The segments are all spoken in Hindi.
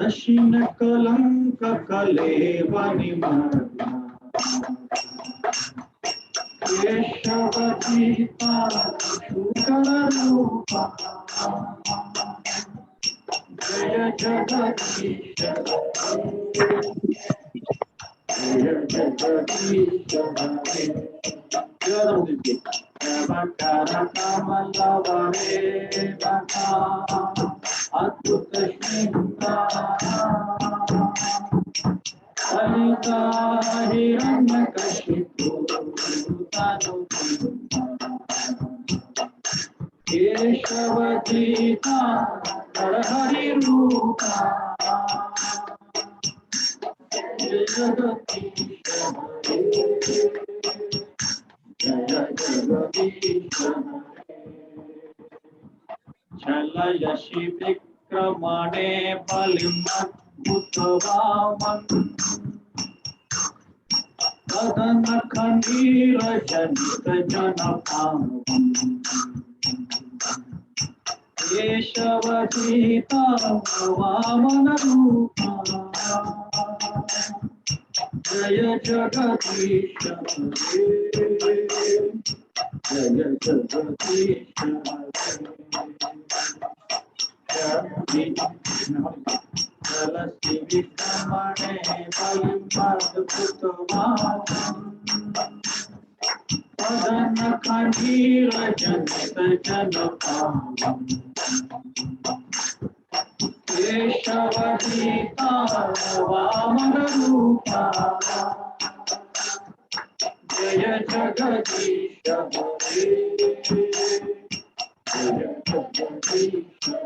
दक्षिण कलंक कलेव निमग्ना केशवतीता शुकरूपा जय जगदीश जय जगदीश हरे Bhakkara Kamala Vareda Adbhuta Shinda Alita Hiranyakashipu Tanu Keshavadita Narahari Rupa Jagadisha Jaya Jagadisha Chalayashi Vikramane Balimabhutavaman Kadana Khandira Janita Janapavam Keshavadita Vamana Rupa Jaya Jagadisha Jaya Jagadisha Jalasti Vikramane Balimabhutavaman Padana Khandira Janita Janapavam Keshavadita Vamana Rupa Jaya Jagadisha Jaya Jagadisha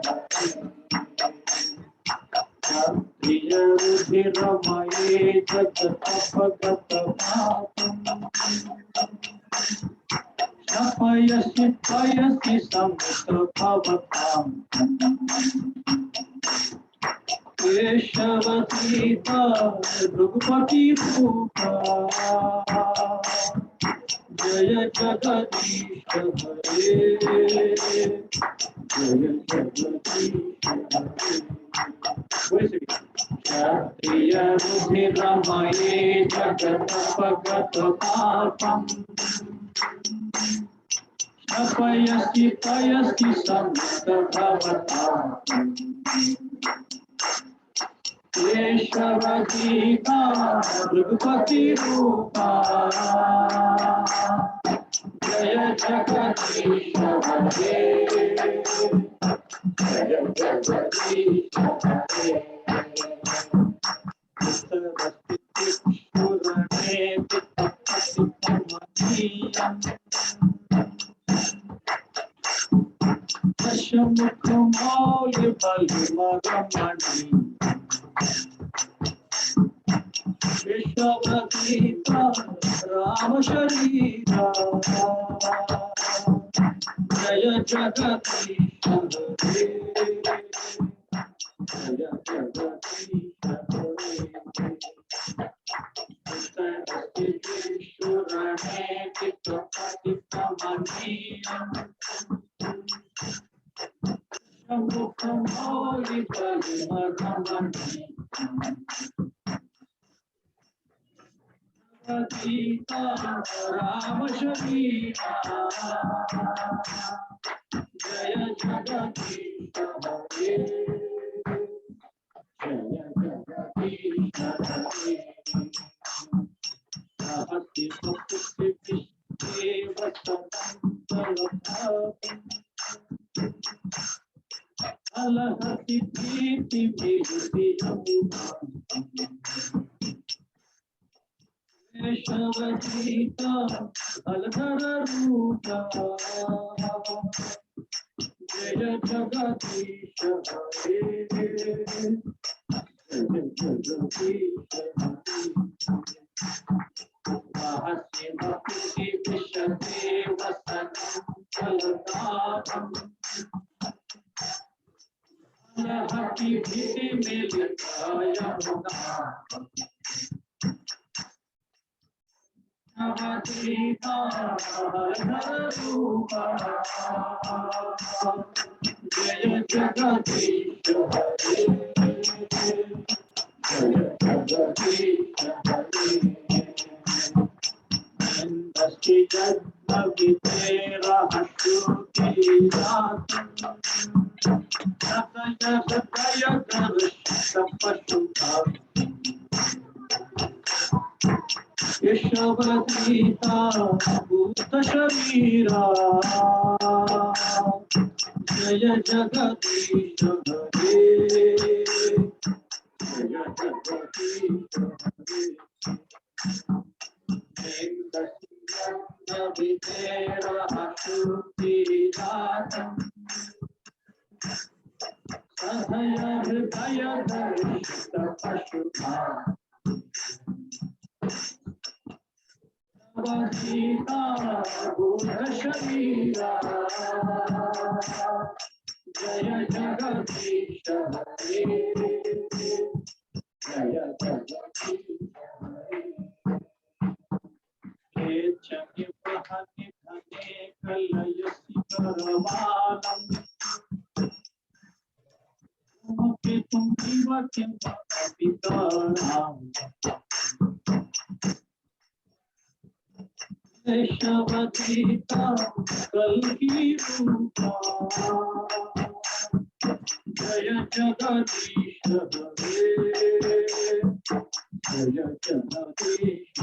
Jaya Rudhiramaye Jagatapagata Shapayasi Payasi Samvita Bhavatam Keshavadita Rghupati Rupa Jaya Jagadisha Hare Jaya Jagadisha Hare Kshatriya Rudhiramaye Jagatapagata Papam Shapayasi Payasi Samvita Bhavatam Keshavadita Rghupati Rupa Jaya Jagadisha Hare Jaya Jagadisha Hare Sarasvati Purane Dashamukhamali Balimagamani Keshavadita Rama Sharita Jaya Jagadisha Hare Jaya Jagadisha Hare Sarasvati Pitapati Dashamukhamali Balimagamani Sita Rama Sharita Jaya Jagadisha Hare Jaya Jagadisha Hare Sahati Bhakti Vishne Vasavantalam Alahati Priti Vihti Yamuna Keshavadita Alhara Rupa Jaya Jagadisha Hare Jaya Jagadisha Mahasi Bhakti Vishate Vasanam Alahati Priti Milita Yamuna Keshavadita Alhara Rupa Jaya Jagadisha Hare Jagdish हरे इंद्रश्री जगमगि तेरा हस्तुति दातन सतय सतय दर्श पशुता यशवतीता भूत शरीरा जय जगदीश हरे जय जगदीश हरे तेरा श्रुति दातन सदय हृदय दर्शित पशुता सीता भूत शरीरा जय जगदीश हरे जय जगदीश हरे चक्र प्रहनि धने कलयसि करवालम तुमके तुम जीवति पितराम यशवतीता कल्की रूपा जय जगदीश हरे जय जगदीश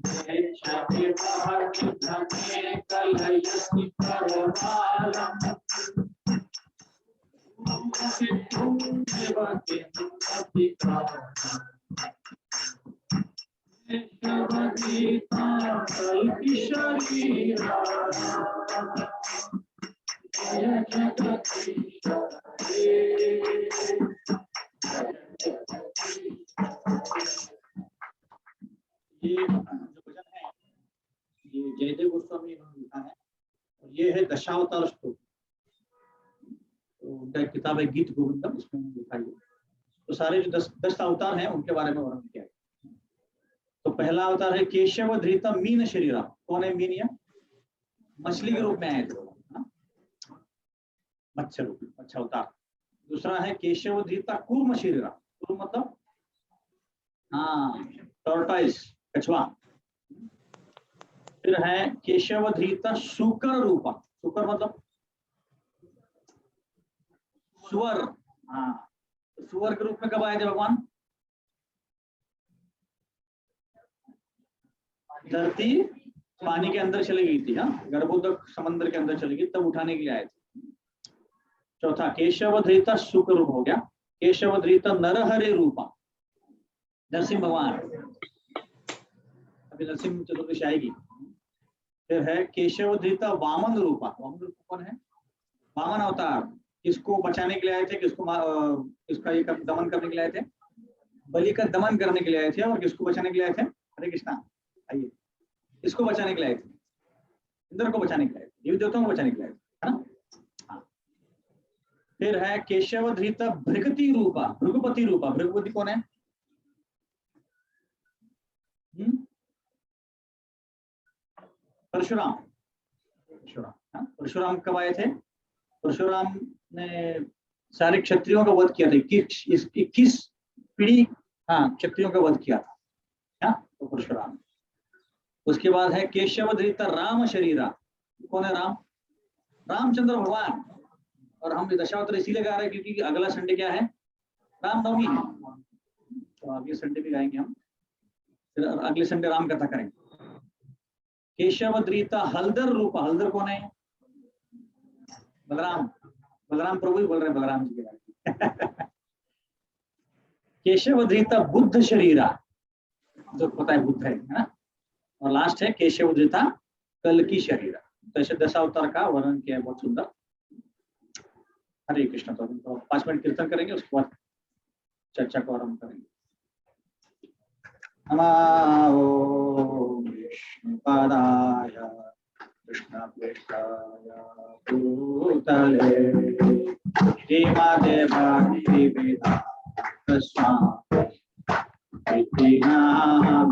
हरे जय महर्षि धने कलयसि करवालम तुम देवते पितराम यशवतीता कल्की शरीरा जय जगदीश हरे ये जो भजन है ये जयदेव गोस्वामी इन्होंने लिखा है और ये है दशावतार स्तोत्र। तो उनका किताब है गीत गोविंदम, इसमें उन्होंने लिखा है। तो सारे जो 10 अवतार हैं उनके बारे में वर्णन किया है। तो पहला अवतार है केशव धृता मीन शरीरा। कौन है मीन? या मछली के रूप में आए थे, मत्स्य रूप, अच्छा अवतार। दूसरा है केशव धृता कूर्म शरीरा। कूर्म मतलब हाँ टॉर्टाइस, कछुआ। फिर है केशव धृता शुकर रूपा। शुकर मतलब सुअर। हाँ, सुअर के रूप में कब आए थे भगवान? धरती पानी के अंदर चली गई थी, हाँ, गर्भोदक समंदर के अंदर चली गई, तब उठाने के लिए आए थे। चौथा केशव धृता शुक्र रूप हो गया। केशव धृता नरहरे रूपा, नरसिंह भगवान। अभी नरसिंह चतुर्दशी आएगी। फिर है केशव धृता वामन रूपा। वामन रूप कौन है? वामन अवतार। किसको बचाने के लिए आए थे? किसका ये दमन करने के लिए आए थे? बलि का दमन करने के लिए आए थे। और किसको बचाने के लिए आए थे? हरे कृष्णा, आइए। किसको बचाने के लिए आए थे? इंद्र को बचाने के लिए आए थे, देवी देवताओं को बचाने के लिए आए थे, है ना? हाँ। फिर है केशव धृता भृगति रूपा। भृगुपति रूपा। भृगुपति कौन है? परशुराम। परशुराम, परशुराम कब आए थे? परशुराम ने सारे क्षत्रियों का वध किया था। 21 पीढ़ी, हाँ, क्षत्रियों का वध किया था, तो परशुराम। उसके बाद है केशव धृता राम शरीरा। कौन है राम? रामचंद्र भगवान। और हम दशावतार इसीलिए गा रहे हैं क्योंकि अगला संडे क्या है? रामनवमी है। तो अगले संडे भी गाएंगे हम, फिर अगले संडे राम कथा करेंगे। केशव धृता हलदर रूपा। हलदर कौन है? बलराम। बलराम प्रभु ही बोल रहे हैं, बलराम जी के बारे। केशव धृता बुद्ध शरीरा, जो पता है बुद्ध है ना। और लास्ट है केशव धृता कल्की शरीरा। तो ऐसे 10 अवतार का वर्णन किया है, बहुत सुंदर। हरे कृष्ण। तो 5 मिनट कीर्तन करेंगे, उसके बाद चर्चा को आरंभ करेंगे। नमो विष्णुपादाय कृष्णप्रेष्ठाय भूतले श्रीमते भक्तिवेदान्त स्वामी नाम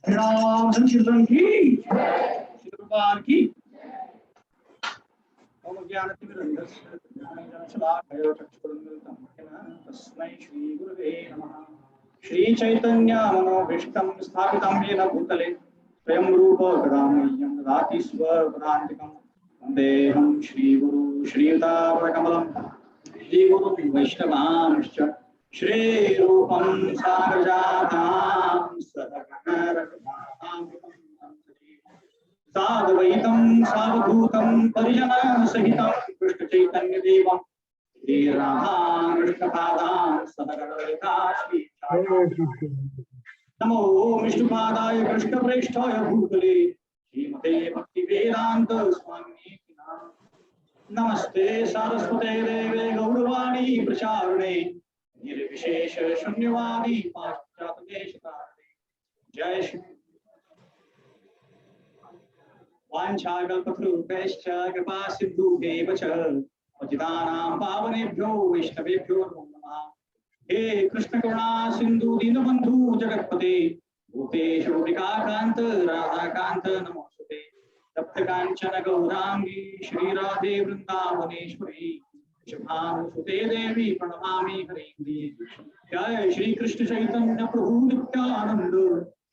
राम संकीर्तन की भगवान की ओम ज्ञानतिमिरन्धस्य ज्ञानशलाकया चक्षुरुन्मिलितं तस्मै श्रीगुरुवे नमः। श्रीचैतन्यमनोभीष्टं स्थापितं येन भूतले स्वयं रूप कदा मह्यं ददाति स्वपदान्तिकं वन्देऽहं श्रीगुरु श्रीयुतापदकमलं श्रीगुरुं वैष्णवांश्च श्रीरूपं सागरजातां साद्वैतं सावधूतं परिजनसहितं कृष्णचैतन्यदेवं श्रीराधाकृष्णपादां सहगणललिता नमो विष्णुपादाय कृष्णप्रेष्ठाय भूतले श्रीमते भक्तिवेदान्त स्वामिने नमस्ते सारस्वते देवे गौरवाणी प्रचारिणे निर्विशेष शून्यवादी पाश्चात्यदेशतारिणे जय श्री वाञ्छाकल्पतरुभ्यश्च कृपा सिन्धुभ्येव च पतितानां पावनेभ्यो वैष्णवेभ्यो नमो नमः। हे कृष्ण करुणा सिन्धु दीनबन्धु जगत्पते भूतेश गोपिकाकान्त राधाकान्त नमोस्तुते। तप्त काञ्चन गौरांगी श्रीराधे वृन्दावनेश्वरी शुभानुसुते देवी प्रणमामि हरिं। जय श्री कृष्ण चैतन्य प्रभु नित्यानंद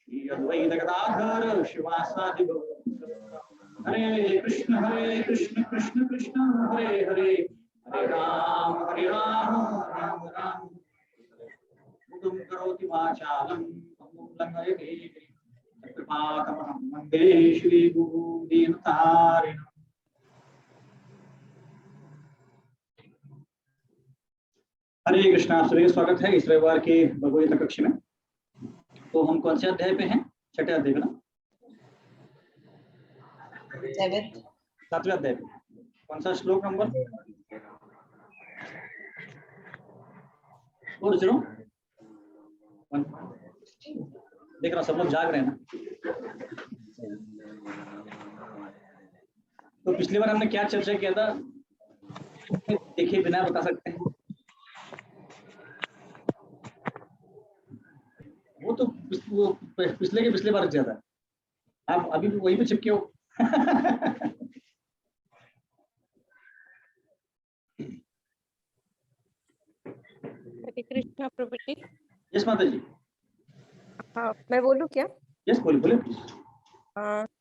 श्री अद्वैत गदाधर शिवासादि गौर। हरे कृष्ण कृष्ण कृष्ण हरे हरे हरे राम राम मुदं करोति वाचालं पङ्गुं लङ्घयते कृपातमहं वन्दे श्रीगुरुदीनतारिणम्। हरे कृष्णा, सभी स्वागत है इस रविवार के भगवद गीता कक्ष में। तो हम कौन से अध्याय पे हैं? छठे अध्याय पे ना? सातवें अध्याय पे। कौन सा श्लोक नंबर? 401। देख रहा, सब लोग जाग रहे हैं ना। तो पिछली बार हमने क्या चर्चा किया था, देखिए बिना बता सकते हैं? वो तो पिछले के पिछले बार ज्यादा है। आप अभी भी वही पे चिपके हो। हरे कृष्णा प्रभु जी। यस माता जी। हाँ, मैं बोलूँ क्या? यस, बोलिए बोलिए प्लीज।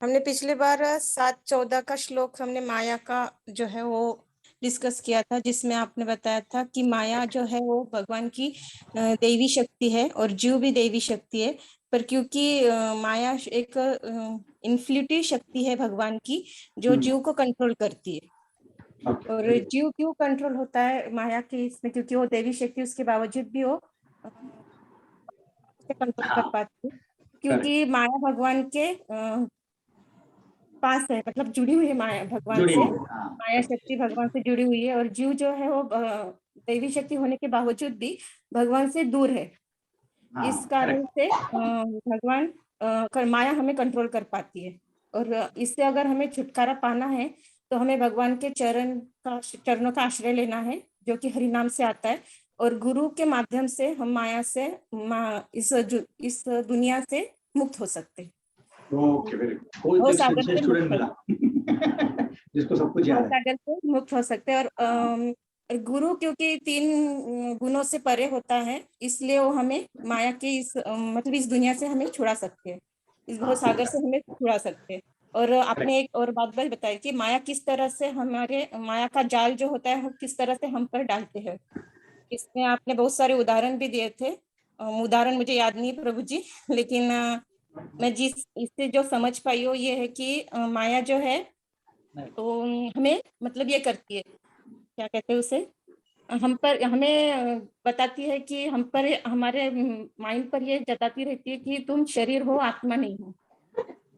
हमने पिछले बार 7:14 का श्लोक हमने माया का जो है वो डिस्कस किया था, जिसमें आपने बताया था कि माया जो है वो भगवान की देवी शक्ति है और जीव भी देवी शक्ति है। पर क्योंकि माया एक इन्फ्लिटी शक्ति है भगवान की, जो जीव को कंट्रोल करती है। और जीव क्यों कंट्रोल होता है माया के इसमें? क्योंकि वो देवी शक्ति उसके बावजूद भी वो कंट्रोल कर पाती है, क्योंकि माया भगवान के पास है, मतलब जुड़ी हुई है माया भगवान से। माया शक्ति भगवान से जुड़ी हुई है और जीव जो है वो दैवी शक्ति होने के बावजूद भी भगवान से दूर है। इस कारण से भगवान माया हमें कंट्रोल कर पाती है। और इससे अगर हमें छुटकारा पाना है तो हमें भगवान के चरणों का आश्रय लेना है, जो कि हरि नाम से आता है। और गुरु के माध्यम से हम माया से इस दुनिया से मुक्त हो सकते हैं। Okay, very good. कोई सागर स्टूडेंट मिला जिसको सब कुछ याद है। सागर से मुक्त हो सकते हैं। और गुरु क्योंकि 3 गुणों से परे होता है, इसलिए वो हमें माया के मतलब इस दुनिया से हमें छुड़ा सकते हैं, इस भव सागर से हमें छुड़ा सकते हैं। और आपने एक और बात बताई कि माया किस तरह से हमारे माया का जाल जो होता है किस तरह से हम पर डालते हैं। इसमें आपने बहुत सारे उदाहरण भी दिए थे। उदाहरण मुझे याद नहीं प्रभु जी, लेकिन मैं जिस इससे जो समझ पाई हो ये है कि माया जो है तो हमें मतलब ये करती है, क्या कहते हैं उसे, हम पर हमें बताती है कि हम पर हमारे माइंड पर ये जताती रहती है कि तुम शरीर हो, आत्मा नहीं हो।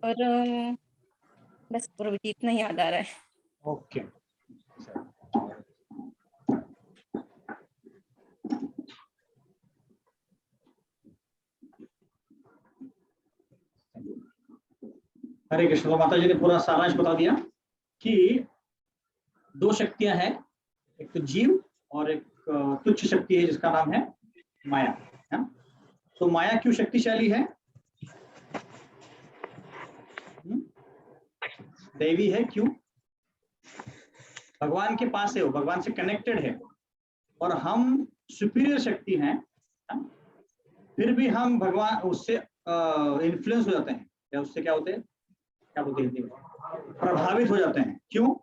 और बस प्रभु जी इतना ही याद आ रहा है। ओके। हरे कृष्ण। तो माता जी ने पूरा सारांश बता दिया कि 2 शक्तियां हैं, एक तो जीव और एक तुच्छ शक्ति है जिसका नाम है माया, है? तो माया क्यों शक्तिशाली है? देवी है क्यों? भगवान के पास है, वो भगवान से कनेक्टेड है और हम सुपीरियर शक्ति हैं, फिर भी हम भगवान उससे इन्फ्लुएंस हो जाते हैं, या उससे क्या होते हैं, क्या बोलते हैं, प्रभावित हो जाते हैं। क्यों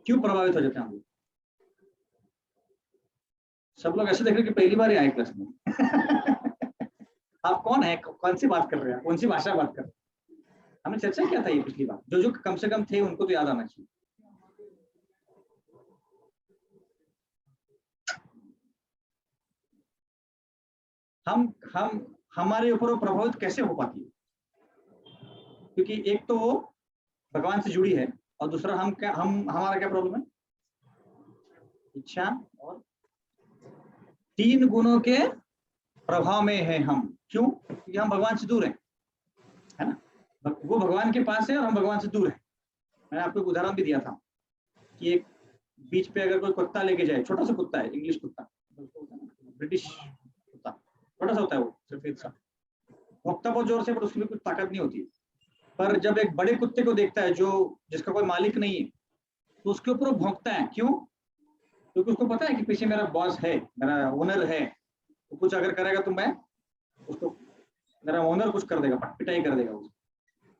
क्यों प्रभावित हो जाते हैं हम लोग? सब लोग ऐसे देख रहे हैं कि पहली बार ही आए क्लास में। आप कौन है, कौन सी बात कर रहे हैं, कौन सी भाषा बात कर रहे हैं? हमने चर्चा किया था ये पिछली बार, जो कम से कम थे उनको तो याद आना चाहिए। हम हमारे ऊपर वो प्रभावित कैसे हो पाती है? क्योंकि एक तो वो भगवान से जुड़ी है और दूसरा हमारा क्या प्रॉब्लम है? इच्छा और 3 गुणों के प्रभाव में है हम। क्यों? क्योंकि हम भगवान से दूर हैं, है ना? वो भगवान के पास है और हम भगवान से दूर हैं। मैंने आपको एक उदाहरण भी दिया था कि एक बीच पे अगर कोई कुत्ता लेके जाए, छोटा सा कुत्ता है, इंग्लिश कुत्ता, ब्रिटिश कुत्ता, छोटा सा होता है, वो सफेद सा, भौंकता बहुत जोर से, पर उसकी भी कुछ ताकत नहीं होती। पर जब एक बड़े कुत्ते को देखता है जो जिसका कोई मालिक नहीं है, तो उसके ऊपर वो भौंकता है। क्यों? क्योंकि उसको पता है कि पीछे मेरा बॉस है, मेरा ओनर है, तो कुछ अगर करेगा तो मैं उसको, मेरा ओनर कुछ कर देगा, पिटाई कर देगा उसको।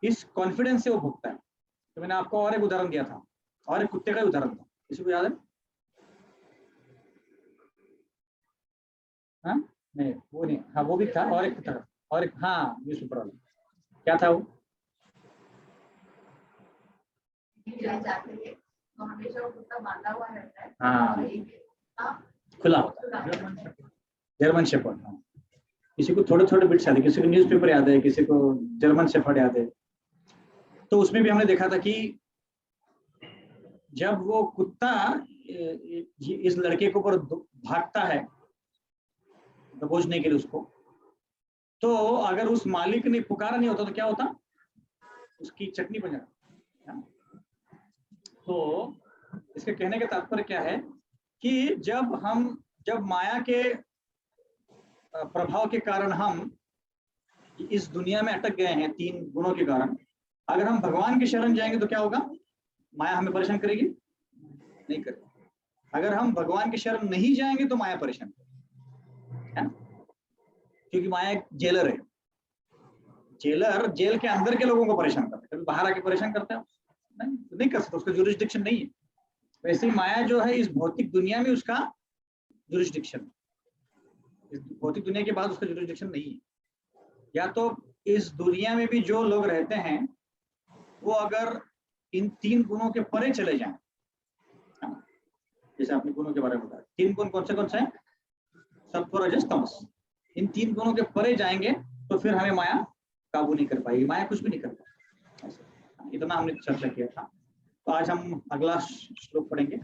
इस कॉन्फिडेंस से वो भौंकता है। तो मैंने आपको और एक उदाहरण दिया था, और एक कुत्ते का उदाहरण था, किसी को याद है? हाँ नहीं, वो नहीं, हाँ वो भी था, और एक था, और एक हाँ न्यूज़पेपर वाला, क्या था वो? तो हमेशा वो कुत्ता बांधा हुआ रहता है। हाँ खुला होता है, जर्मन शेफर्ड। हाँ, किसी को थोड़े थोड़े बिट्स याद है, किसी को न्यूज़पेपर याद है, किसी को जर्मन शेफर्ड याद है। तो उसमें भी हमने देखा था कि जब वो कुत्ता इस लड़के के ऊपर भागता है दबोचने के लिए उसको, तो अगर उस मालिक ने पुकारा नहीं होता तो क्या होता, उसकी चटनी बन जाती। तो इसके कहने का तात्पर्य क्या है कि जब माया के प्रभाव के कारण हम इस दुनिया में अटक गए हैं, 3 गुणों के कारण, अगर हम भगवान की शरण जाएंगे तो क्या होगा, माया हमें परेशान करेगी? नहीं करेगी। अगर हम भगवान की शरण नहीं जाएंगे तो माया परेशान करेगी, है ना? क्योंकि माया एक जेलर है। जेलर जेल के अंदर के लोगों को परेशान करता है, कभी बाहर आके परेशान करता है? नहीं कर सकता, उसका जुरिस्डिक्शन नहीं है। वैसे ही माया जो है इस भौतिक दुनिया में उसका जुरिस्डिक्शन, इस भौतिक दुनिया के बाद उसका जुरिस्डिक्शन नहीं है। या तो इस दुनिया में भी जो लोग रहते हैं वो अगर इन 3 गुणों के परे चले जाएं, जैसे आपने गुणों के बारे में बताया, 3 गुण कौन से हैं? सत्व रजस तमस। इन 3 गुणों के परे जाएंगे तो फिर हमें माया काबू नहीं कर पाएगी, माया कुछ भी नहीं कर पाएगी। इतना हमने चर्चा किया था। तो आज हम अगला श्लोक पढ़ेंगे।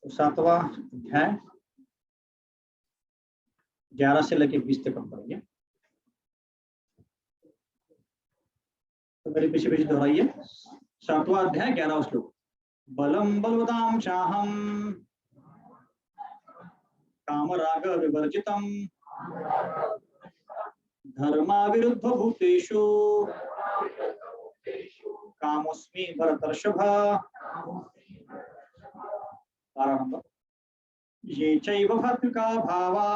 तो 7वां अध्याय 11 से लेकर 20 तक हम पढ़ेंगे। तो मेरे पीछे पीछे दोहराइए। 7वां अध्याय 11वां श्लोक। बलम बलवताम चाहम कामराग विवर्जितम धर्मा विरुद्ध भूतेषु कामोस्मि भरतर्षभ। 12 नंबर। ये चैव भक्तिका भावा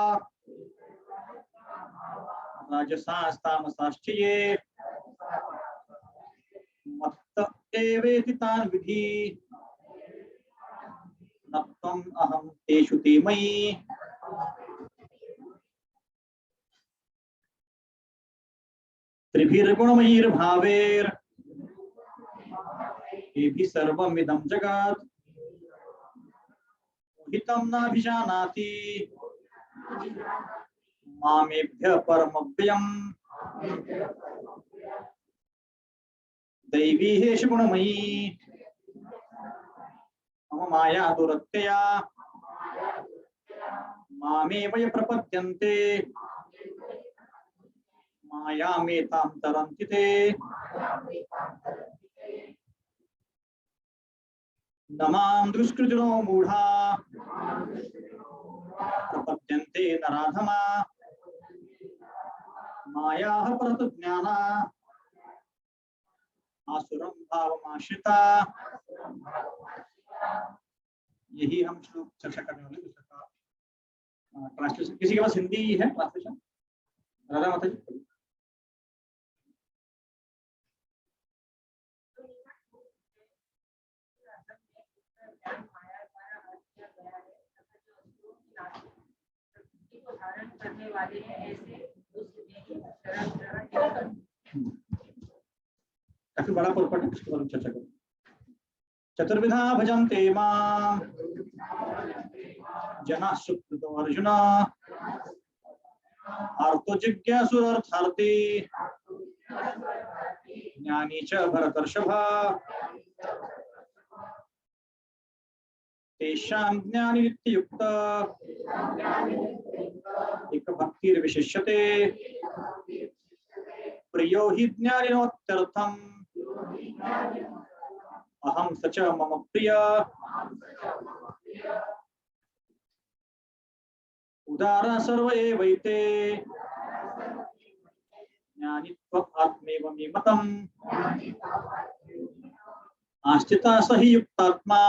राजसास्तामसाश्च ये मत्त एवेति तान् विधि न त्वम् अहं तेषु ते मयि। त्रिभिर्गुणमयीर्भावेर् एभिः सर्वमिदं जगत् हितं नाभिजानाति मामेभ्यः परमव्ययम्। दैवी हेष गुणमयी मम माया दुरत्यया मामेव ये प्रपद्यन्ते मायामेतां तरन्ति ते। न मां दुष्कृतिनो मूढा प्रपद्यन्ते नराधमा मायाः परतज्ञाना आसुरं भावमाश्रिता। यही हम श्लोक चर्चा करने वाले। दूसरा ट्रांसलेशन किसी के पास हिंदी है ट्रांसलेशन? राधा माता जी। काफी बड़ा पर्पट है, उसके बारे में चर्चा करें। चतुर्विधा भजन्ते मां जनाः सुकृतो अर्जुन आर्तो जिज्ञासुरर्थार्थी ज्ञानी च भरतर्षभ। तेषां ज्ञानि नित्ययुक्त एक भक्तिर्विशिष्यते प्रियो हि ज्ञानिनोत्यर्थम् अहं स च मम प्रिय। उदारा सर्व एवैते ज्ञानित्वम् आत्मैव मे मतम् आस्थिता स हि युक्तात्मा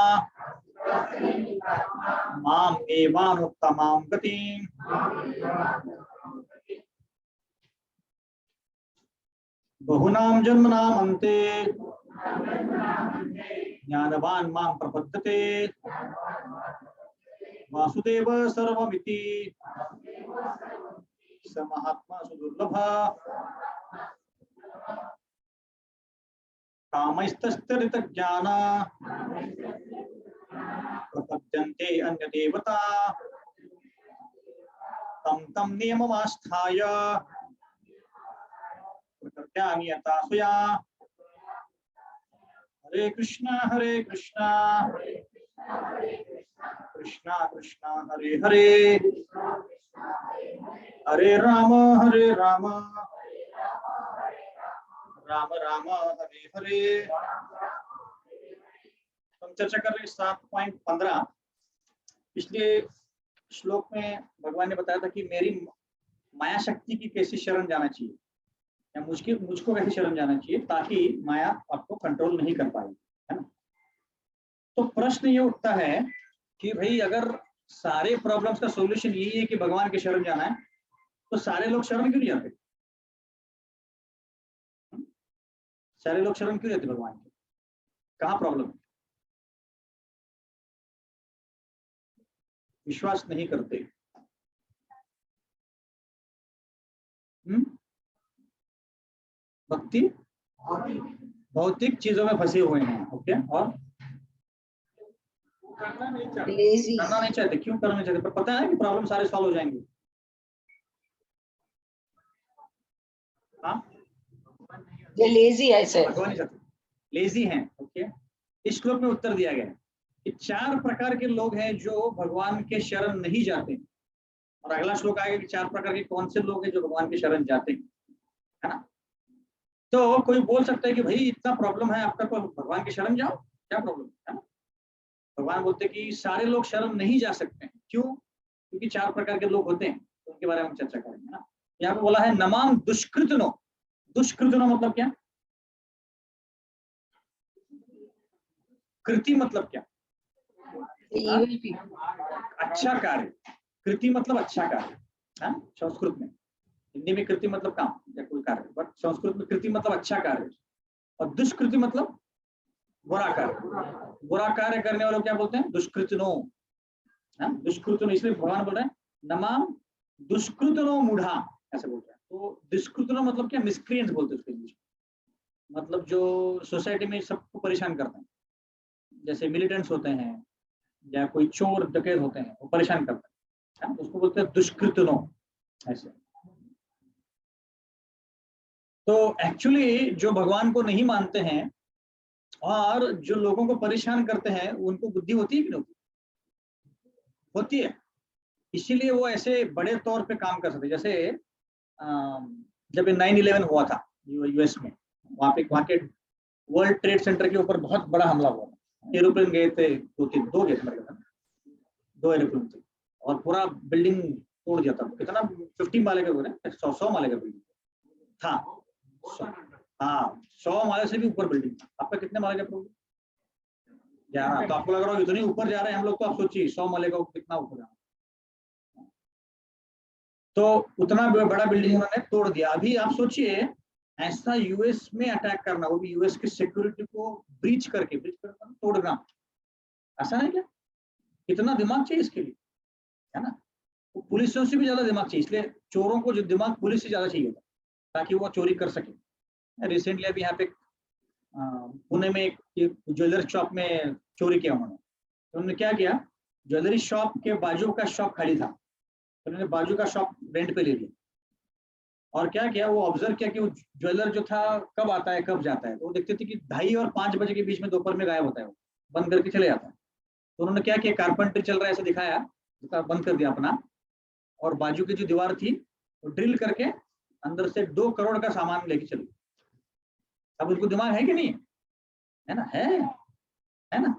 माम एवानुत्तमां गतिम् बहुनां जन्मनां अन्ते ज्ञानवान् मां प्रपद्यते वासुदेव सर्वमिति स महात्मा सुदुर्लभः कामैस्तस्तरितज्ञान प्रपद्यन्ते अन्यदेवता तं तं नियममास्थाय प्रकृत्या नियता स्वया हरे कृष्णा कृष्णा कृष्णा हरे हरे हरे राम राम राम हरे हरे। हम चर्चा कर रहे 7.15। पिछले श्लोक में भगवान ने बताया था कि मेरी माया शक्ति की कैसे शरण जाना चाहिए या मुझको कैसे शरण जाना चाहिए ताकि माया आपको कंट्रोल नहीं कर पाएगी, है ना। तो प्रश्न ये उठता है कि भाई अगर सारे प्रॉब्लम्स का सॉल्यूशन यही है कि भगवान के शरण जाना है तो सारे लोग शरण क्यों नहीं जाते? सारे लोग शरण क्यों जाते भगवान के? कहाँ प्रॉब्लम है? विश्वास नहीं करते। भक्ति भौतिक चीजों में फंसे हुए हैं। ओके, और करना नहीं चाहते। क्यों करना नहीं चाहते? पर पता है कि प्रॉब्लम सारे सॉल्व हो जाएंगे। हाँ, लेजी है सर, भगवान नहीं चाहते, लेजी हैं। ओके, इस श्लोक में उत्तर दिया गया है कि 4 प्रकार के लोग हैं जो भगवान के शरण नहीं जाते, और अगला श्लोक आएगा कि 4 प्रकार के कौन से लोग हैं जो भगवान के शरण जाते हैं, है ना। तो कोई बोल सकता है कि भाई इतना प्रॉब्लम है आपका तो भगवान के शरण जाओ, क्या प्रॉब्लम है ना। भगवान बोलते हैं कि सारे लोग शरण नहीं जा सकते हैं। क्यों? क्योंकि 4 प्रकार के लोग होते हैं, तो उनके बारे में हम चर्चा करेंगे ना। यहाँ पे बोला है नमाम दुष्कृतनो। दुष्कृतनो मतलब क्या? कृति मतलब क्या? अच्छा कार्य। कृति मतलब अच्छा कार्य, है संस्कृत में। हिंदी में कृति मतलब काम या कोई कार्य, बट संस्कृत में कृति मतलब अच्छा कार्य, और दुष्कृति मतलब बुरा कार्य। बुरा कार्य करने वालों क्या बोलते हैं? दुष्कृतनो। दुष्कृतनो, इसलिए भगवान बोल रहे हैं नमाम दुष्कृतनो मूढ़ा, ऐसे बोलते हैं। तो दुष्कृतनो मतलब क्या? मिसक्रिएंट्स बोलते हैं उसके इंग्लिश में। मतलब जो सोसाइटी में सबको परेशान करते हैं, जैसे मिलिटेंट्स होते हैं या कोई चोर डकैत होते हैं, वो परेशान करते हैं, उसको बोलते हैं दुष्कृतनो, ऐसे। तो एक्चुअली जो भगवान को नहीं मानते हैं और जो लोगों को परेशान करते हैं, उनको बुद्धि होती है कि नहीं होती है। इसीलिए वो ऐसे बड़े तौर पे काम कर सकते। जैसे जब 9/11 हुआ था यूएस में, वहाँ के वर्ल्ड ट्रेड सेंटर के ऊपर बहुत बड़ा हमला हुआ। एरोप्लेन गए थे, 2 गए थे मेरे ख्याल, 2 एरोप्लेन थे, और पूरा बिल्डिंग तोड़ दिया था। कितना 50 माले का, 100 माले का बिल्डिंग था। हाँ, 100 माले से भी ऊपर बिल्डिंग था। आपका कितने माले का प्रोग्राम? 11। तो आपको लग रहा है इतनी ऊपर जा रहे हैं हम लोग, तो आप सोचिए 100 माले का कितना ऊपर जा रहा है। तो उतना बड़ा बिल्डिंग उन्होंने तोड़ दिया। अभी आप सोचिए ऐसा यूएस में अटैक करना, वो भी यूएस की सिक्योरिटी को ब्रीच करके तोड़ना, आसान है क्या? कितना दिमाग चाहिए इसके लिए, है ना। तो पुलिसों से भी ज्यादा दिमाग चाहिए, इसलिए चोरों को जो दिमाग पुलिस से ज्यादा चाहिए होता, ताकि वो चोरी कर सके। रिसेंटली अभी यहाँ पे पुणे में एक ज्वेलरी शॉप में चोरी किया उन्होंने। तो उन्होंने क्या किया, ज्वेलरी शॉप के बाजू का शॉप खाली था, तो उन्होंने बाजू का शॉप रेंट पे ले लिया, और क्या किया, वो ऑब्जर्व किया कि वो ज्वेलर जो था कब आता है कब जाता है। तो वो देखते थे कि 2:30 और 5 बजे के बीच में दोपहर में गायब होता है, वो बंद करके चले जाता है। तो उन्होंने क्या किया, कारपेंटर चल रहा है ऐसे दिखाया, बंद कर दिया अपना, और बाजू की जो दीवार थी वो ड्रिल करके अंदर से 2 करोड़ का सामान लेके चले। अब उनको दिमाग है कि नहीं है ना? है ना।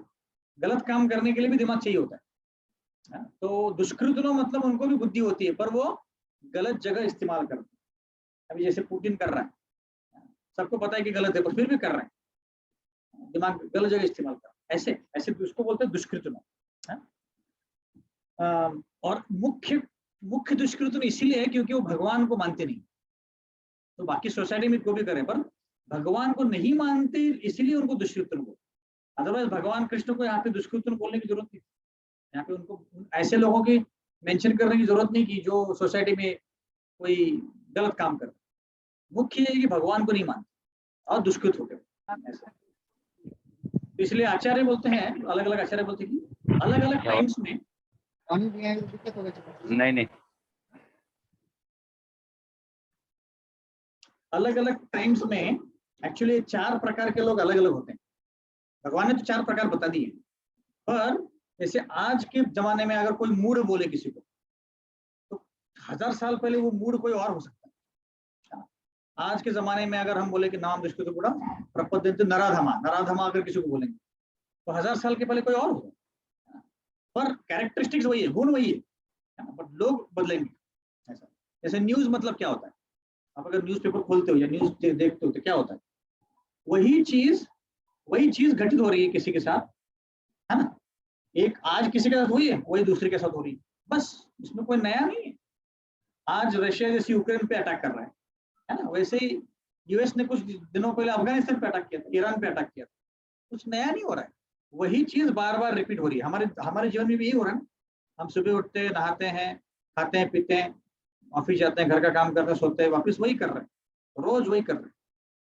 गलत काम करने के लिए भी दिमाग चाहिए होता है। तो दुष्कृतनो मतलब उनको भी बुद्धि होती है, पर वो गलत जगह इस्तेमाल करते हैं। अभी जैसे पुतिन कर रहा है, सबको पता है कि गलत है, पर फिर भी कर रहे हैं, दिमाग गलत जगह इस्तेमाल कर रहे ऐसे ऐसे उसको बोलते हैं दुष्कृतम। और मुख्य दुष्कृतम इसीलिए है क्योंकि वो भगवान को मानते नहीं। तो बाकी सोसाइटी में को भी करे, पर भगवान को नहीं मानते इसीलिए उनको दुष्कृतम बोलते। अदरवाइज भगवान कृष्ण को यहाँ पे दुष्कृतम बोलने की जरूरत नहीं। यहाँ पे उनको ऐसे लोगों की मेंशन करने की जरूरत नहीं कि जो सोसाइटी में कोई गलत काम कर। मुख्य है कि भगवान को नहीं मानते और दुष्कृत हो गए ऐसा। इसलिए आचार्य बोलते हैं, अलग अलग आचार्य बोलते हैं कि अलग अलग टाइम्स में नहीं अलग अलग टाइम्स में एक्चुअली 4 प्रकार के लोग अलग अलग होते हैं। भगवान ने तो 4 प्रकार बता दिए, पर जैसे आज के जमाने में अगर कोई मूड बोले किसी को, तो 1000 साल पहले वो मूड कोई और हो सकता है। आज के जमाने में अगर हम बोले कि नाम दुष्कृत बुरा प्रपद्यन्ते नराधमा, नराधमा अगर किसी को बोलेंगे तो 1000 साल के पहले कोई और होगा, पर कैरेक्टरिस्टिक्स वही है, गुण वही है, बट लोग बदलेंगे ऐसा। जैसे न्यूज मतलब क्या होता है, आप अगर न्यूज़पेपर खोलते हो या न्यूज देखते हो तो क्या होता है, वही चीज घटित हो रही है किसी के साथ, है ना। एक आज किसी के साथ हुई है, वही दूसरे के साथ हो रही है, बस इसमें कोई नया नहीं है। आज रशिया जैसे यूक्रेन पे अटैक कर रहा है ना, वैसे ही यूएस ने कुछ दिनों पहले अफगानिस्तान पे अटैक किया था, ईरान पे अटैक किया था। कुछ नया नहीं हो रहा है, वही चीज बार बार रिपीट हो रही है। हमारे जीवन में भी यही हो रहा है ना। हम सुबह उठते हैं, नहाते हैं, खाते हैं, पीते हैं, ऑफिस जाते हैं, घर का काम करते हैं, सोते हैं, वापस वही कर रहे हैं, रोज वही कर रहे हैं,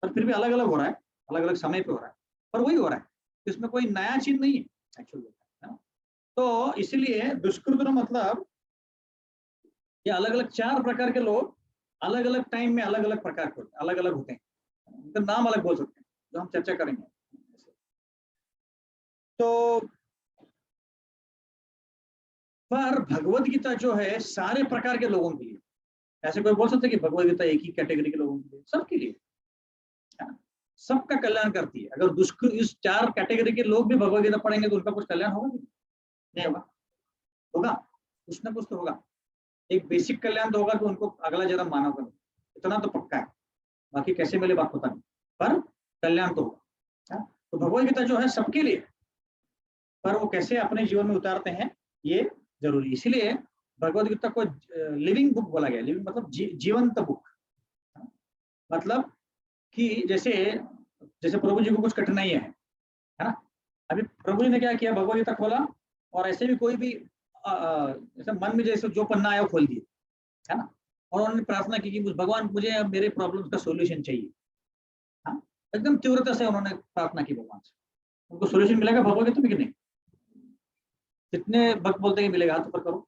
पर फिर भी अलग अलग हो रहा है, अलग अलग समय पे हो रहा है, पर वही हो रहा है। इसमें कोई नया चीज नहीं है एक्चुअली, है ना। तो इसीलिए दुष्कृत मतलब ये अलग अलग 4 प्रकार के लोग अलग अलग टाइम में अलग अलग प्रकार के अलग अलग होते हैं, उनका नाम अलग बोल सकते हैं, जो हम चर्चा करेंगे। तो पर भगवत गीता जो है सारे प्रकार के लोगों के लिए, ऐसे कोई बोल सकते हैं कि भगवत गीता एक ही कैटेगरी के लोगों के लिए, सबके लिए, सबका कल्याण करती है। अगर दुष्कृत इस 4 कैटेगरी के लोग भी भगवत गीता पढ़ेंगे तो उनका कुछ कल्याण होगा नहीं होगा? होगा, कुछ ना कुछ तो होगा। एक बेसिक कल्याण तो होगा कि उनको अगला जन्म मानव का, इतना तो पक्का है, बाकी कैसे मिले बात पता नहीं, पर कल्याण तो होगा। तो भगवत गीता जो है सबके लिए, पर वो कैसे अपने जीवन में उतारते हैं ये जरूरी। इसलिए भगवत गीता को लिविंग बुक बोला गया। लिविंग मतलब जीवंत बुक, मतलब कि जैसे प्रभु जी को कुछ कठिनाई है ना, अभी प्रभु जी ने क्या किया, भगवत गीता खोला और ऐसे भी कोई भी जैसे मन में जैसे जो पन्ना आया वो खोल दिया, है ना, और उन्होंने प्रार्थना की कि भगवान मुझे मेरे प्रॉब्लम का सोल्यूशन चाहिए। हाँ, एकदम तीव्रता से उन्होंने प्रार्थना की भगवान से। उनको सोल्यूशन मिलेगा भगवत गीता में कि नहीं? कितने भक्त बोलते हैं मिलेगा, हाथ ऊपर करो।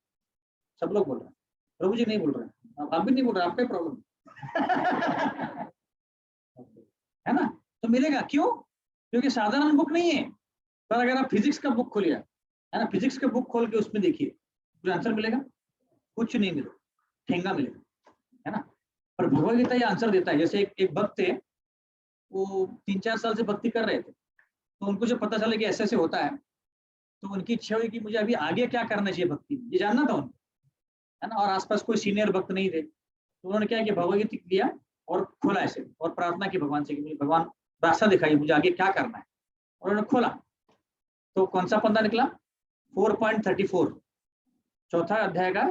सब लोग बोल रहे हैं, प्रभु जी नहीं बोल रहे हैं, आप भी नहीं बोल रहे, आपका प्रॉब्लम है ना। तो मिलेगा, क्यों? क्योंकि साधारण बुक नहीं है। पर अगर आप फिजिक्स का बुक खोलिए, है ना, फिजिक्स का बुक खोल के उसमें देखिए, कुछ आंसर मिलेगा? कुछ नहीं मिलेगा, ठेंगा मिलेगा, है ना। पर भगवत गीता ये आंसर देता है। जैसे एक भक्त थे, वो 3-4 साल से भक्ति कर रहे थे, तो उनको जब पता चला कि ऐसे ऐसे होता है, तो उनकी इच्छा हुई कि मुझे अभी आगे क्या करना चाहिए भक्ति में, ये जानना था उनको, है ना। और आसपास कोई सीनियर भक्त नहीं थे, तो उन्होंने क्या किया, भगवत गीता लिया और खोला ऐसे, और प्रार्थना की भगवान से कि मुझे भगवान रास्ता दिखाइए, मुझे आगे क्या करना है। और उन्होंने खोला तो कौन सा पन्ना निकला? 4.34, चौथा अध्याय का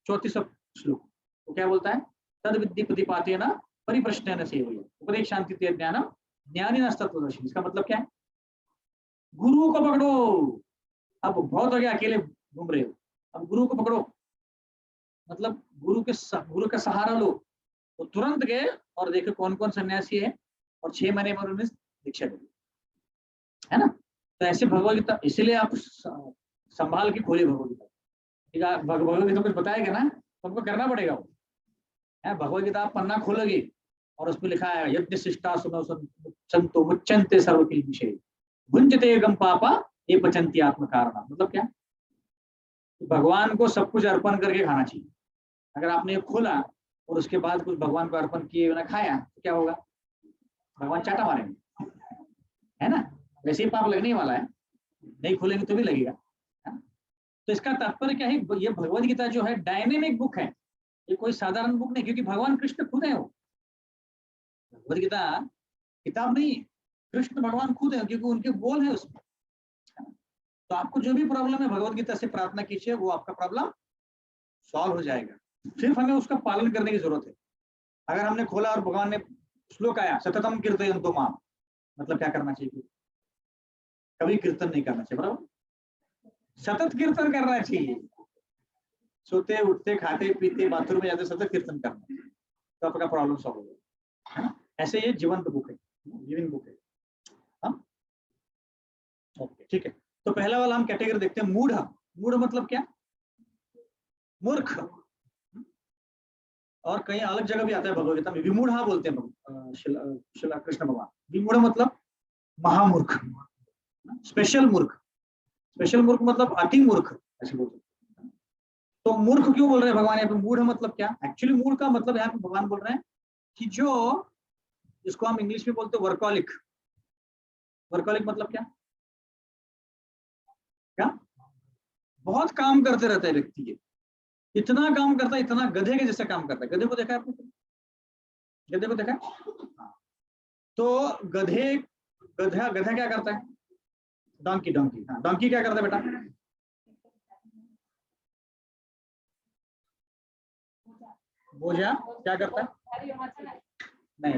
34वां श्लोक। तो क्या बोलता है? तद विद्धि प्रतिपातेन परिप्रश्नेन सेवया उपदेश शांति ते ज्ञानम ज्ञानिनस्तत्त्वदर्शिनः। इसका मतलब क्या है? गुरु को पकड़ो। अब बहुत हो गया अकेले घूम रहे हो, अब गुरु को पकड़ो, मतलब गुरु का सहारा लो। वो तुरंत गए और देखे कौन कौन सन्यासी है, और 6 महीने में उन्होंने दीक्षा दी, है ना। तो ऐसे भगवत गीता, इसीलिए आप संभाल के खोलिए भगवत गीता। ठीक है, भगवत गीता कुछ बताएगा ना, तो हमको करना पड़ेगा वो, है। भगवत गीता आप पन्ना खोलोगे और उसमें लिखा है यज्ञ शिष्टा सुनो संतो मुच्यन्ते सर्वकिल विषय भुंजते गम पापा ये पचन्ति आत्म कारण। मतलब क्या? भगवान को सब कुछ अर्पण करके खाना चाहिए। अगर आपने ये खोला और उसके बाद कुछ भगवान को अर्पण किए बिना खाया तो क्या होगा? भगवान चाटा मारेंगे, है ना। वैसे ही पाप लगने वाला है, नहीं खोलेंगे तो भी लगेगा। तो इसका तात्पर्य क्या है? ये भगवत गीता जो है डायनेमिक बुक है, ये कोई साधारण बुक नहीं, क्योंकि भगवान कृष्ण खुद है वो। भगवत गीता किताब नहीं है, कृष्ण भगवान खुद है, क्योंकि उनके बोल है उसमें। तो आपको जो भी प्रॉब्लम है भगवत गीता से प्रार्थना कीजिए, वो आपका प्रॉब्लम सॉल्व हो जाएगा। सिर्फ हमें उसका पालन करने की जरूरत है। अगर हमने खोला और भगवान ने श्लोक आया सततम कीर्तयन्तु माम, मतलब क्या करना चाहिए? कभी कीर्तन नहीं करना चाहिए, बराबर? सतत कीर्तन करना चाहिए। सोते उठते खाते पीते बाथरूम में जाते सतत कीर्तन करना, तो आपका प्रॉब्लम सॉल्व हो जाएगा, है ना? ऐसे ये जीवंत बुक है, लिविंग बुक है। हाँ, ओके, ठीक है। तो पहला वाला हम कैटेगरी देखते हैं, मूढ़। मूढ़ मतलब क्या? मूर्ख। और कहीं अलग जगह भी आता है भगवद गीता में, विमूढ़ा बोलते हैं शिला कृष्ण भगवान। विमूढ़ मतलब महामूर्ख, स्पेशल मूर्ख। स्पेशल मूर्ख मतलब अति मूर्ख, ऐसे बोलते हैं। तो मूर्ख क्यों बोल रहे हैं भगवान यहाँ पे? मूढ़ मतलब क्या? एक्चुअली मूढ़ का मतलब यहाँ पे भगवान बोल रहे हैं कि जो, जिसको हम इंग्लिश में बोलते हैं वर्कॉलिक। वर्कॉलिक मतलब क्या? क्या? बहुत काम करते रहता है व्यक्ति ये, इतना काम करता है, इतना गधे के जैसा काम करता है। गधे को देखा है आपने? गधे को देखा है? हाँ। तो गधा गधा क्या करता है? डोंकी, डोंकी, हाँ, डोंकी क्या करता है बेटा? बोझा क्या करता है? नहीं,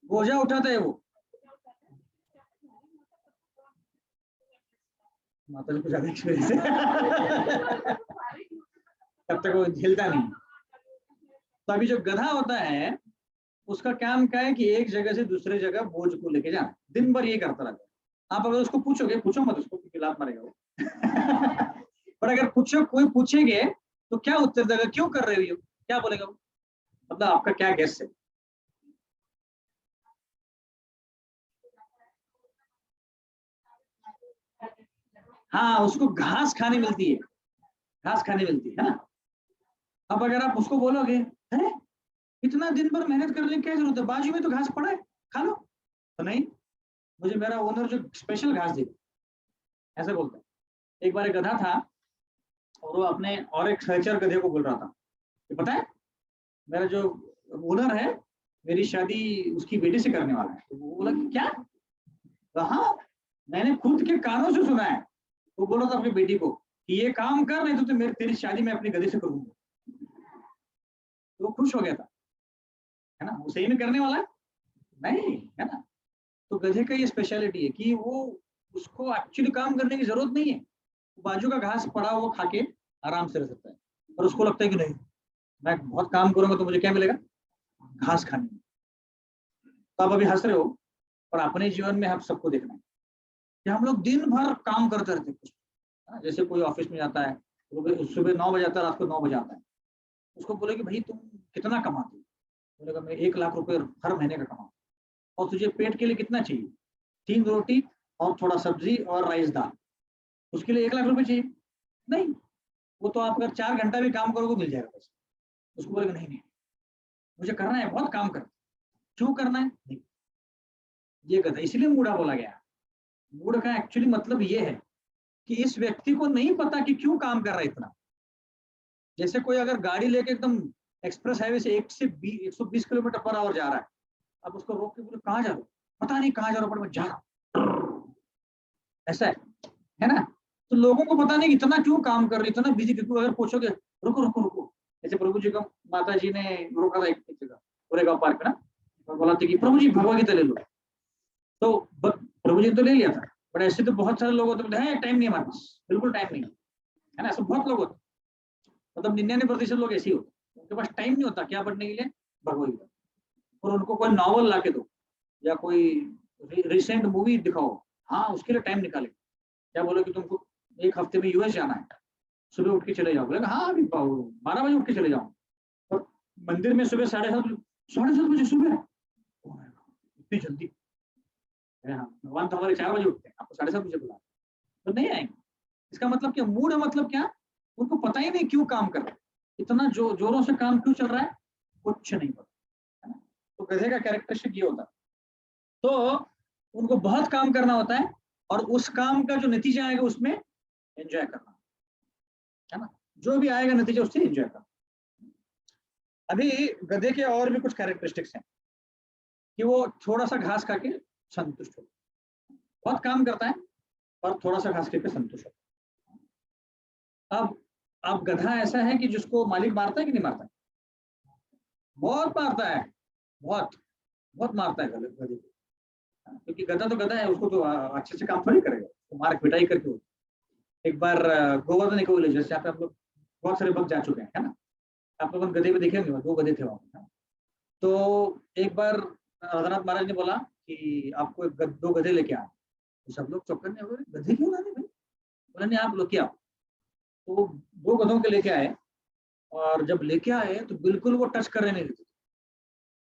बोझा उठाता है वो। माता जी को ज्यादा एक्सपीरियंस है तब तक वो झेलता नहीं। तो अभी जो गधा होता है उसका काम क्या है कि एक जगह से दूसरे जगह बोझ को लेके जाना, दिन भर ये करता रहता है। आप अगर उसको पूछोगे, पूछो मत उसको क्योंकि लात मारेगा वो पर अगर पूछो, कोई पूछेंगे तो क्या उत्तर देगा? क्यों कर रहे हो? क्या बोलेगा वो? मतलब आपका क्या गेस है? हाँ, उसको घास खाने मिलती है, घास खाने मिलती है ना। अब अगर आप उसको बोलोगे है इतना दिन भर मेहनत करने की क्या जरूरत है, बाजू में तो घास पड़ा है, खा लो, तो नहीं, मुझे मेरा ओनर जो स्पेशल घास दे, ऐसे बोलता है। एक बार एक गधा था और वो अपने और एक सहचर गधे को बोल रहा था कि पता है मेरा जो ओनर है मेरी शादी उसकी बेटी से करने वाला है। तो वो बोला कि क्या? हाँ, मैंने खुद के कानों से सुना है। वो बोला था अपनी बेटी को कि ये काम कर, नहीं तो मेरी तेरी शादी मैं अपने गधे से करूंगा। तो वो खुश हो गया था, है ना? वो सही में करने वाला है नहीं, है ना? तो गधे का ये स्पेशलिटी है कि वो, उसको एक्चुअली काम करने की जरूरत नहीं है। बाजू का घास पड़ा वो खा के आराम से रह सकता है, और उसको लगता है कि नहीं मैं बहुत काम करूंगा तो मुझे क्या मिलेगा? घास खाने में। तो आप अभी हंस रहे हो, पर अपने जीवन में हम सबको देखना है कि हम लोग दिन भर काम करते रहते हैं कुछ। जैसे कोई ऑफिस में जाता है, सुबह 9 बजे आता है, रात को 9 बजे आता है। उसको बोले कि भाई तुम कितना कमाते हो? बोलेगा मैं 1 लाख रुपए हर महीने का कमाऊँ। और तुझे पेट के लिए कितना चाहिए? 3 रोटी और थोड़ा सब्जी और राइस दाल, उसके लिए 1 लाख रुपए चाहिए? नहीं, वो तो आप अगर 4 घंटा भी काम करोगे मिल जाएगा पैसा। उसको बोलेगा नहीं नहीं, मुझे करना है, बहुत काम करना। क्यों करना है? नहीं, ये गधा। इसलिए मूढ़ा बोला गया। मूढ़ का एक्चुअली मतलब ये है कि इस व्यक्ति को नहीं पता कि क्यों काम कर रहा है इतना। जैसे कोई अगर गाड़ी लेके एकदम एक्सप्रेस हाईवे से 120 किलोमीटर पर आवर जा रहा है, अब उसको रोक के बोले कहाँ जा रहा हूँ? पता नहीं कहाँ जा रहा हूँ, पर मैं जा रहा हूँ, ऐसा है ना? तो लोगों को पता नहीं इतना क्यों काम कर रहे, इतना बिजी क्यों। अगर पूछोगे रुको रुको रुको, जैसे प्रभु जी को माता जी ने रोका था एक जगह गोरेगांव पार्क में ना, और बोला था कि प्रभु जी भगवद गीता ले लो। तो प्रभु जी तो ले लिया था, बट ऐसे तो बहुत सारे लोग होते हैं टाइम नहीं हमारे पास, बिल्कुल टाइम नहीं है ना। ऐसे बहुत लोग होते, मतलब 99% लोग ऐसे ही होते, उनके पास टाइम नहीं होता क्या पढ़ने के लिए? भगवद गीता। और उनको कोई नॉवल ला के दो या कोई रिसेंट मूवी दिखाओ, हाँ उसके लिए टाइम निकाले। क्या बोलो कि तुमको 1 हफ्ते में यूएस जाना है, सुबह उठ के चले जाओ। बोलेगा हाँ अभी 12 बजे उठ के चले जाओ। और मंदिर में सुबह 7:30 बजे सुबह, इतनी जल्दी? हाँ, भगवान तो हमारे 4 बजे उठते हैं, आपको 7:30 बजे बुला तो नहीं आएंगे। इसका मतलब क्या? मूड मतलब क्या? उनको पता ही नहीं क्यों काम कर रहे हैं, इतना जोरों से काम क्यों चल रहा है, कुछ नहीं पता, है ना? तो गधे का कैरेक्टरिस्टिक ये होता है। तो उनको बहुत काम करना होता है और उस काम का जो नतीजा आएगा उसमें एंजॉय करना, है ना? जो भी आएगा नतीजा उससे एंजॉय करना। अभी गधे के और भी कुछ कैरेक्टरिस्टिक्स हैं। कि वो थोड़ा सा घास खा के संतुष्ट हो, बहुत काम करता है पर थोड़ा सा घास खा के संतुष्ट हो। अब गधा ऐसा है कि जिसको मालिक मारता है कि नहीं मारता है? बहुत मारता है, बहुत बहुत मारता है गधे को, क्योंकि गधा तो गधा है, उसको तो अच्छे से काम थोड़ी करेगा, तो मार पिटाई करके हो। एक बार गोवर्धन इको विलेज जैसे आप लोग बहुत सारे भक्त जा चुके हैं, है ना? आप लोगों ने गधे पे देखे होंगे, 2 गधे थे वहाँ। तो एक बार रघुनाथ महाराज ने बोला कि आपको 2 गधे लेके आए, तो सब लोग चौकन्ने हो गए, गधे क्यों लाने भाई? बोला नहीं, आप लोग क्या, तो 2 गधों के लेके आए, और जब लेके आए तो बिल्कुल वो टच करने नहीं देते,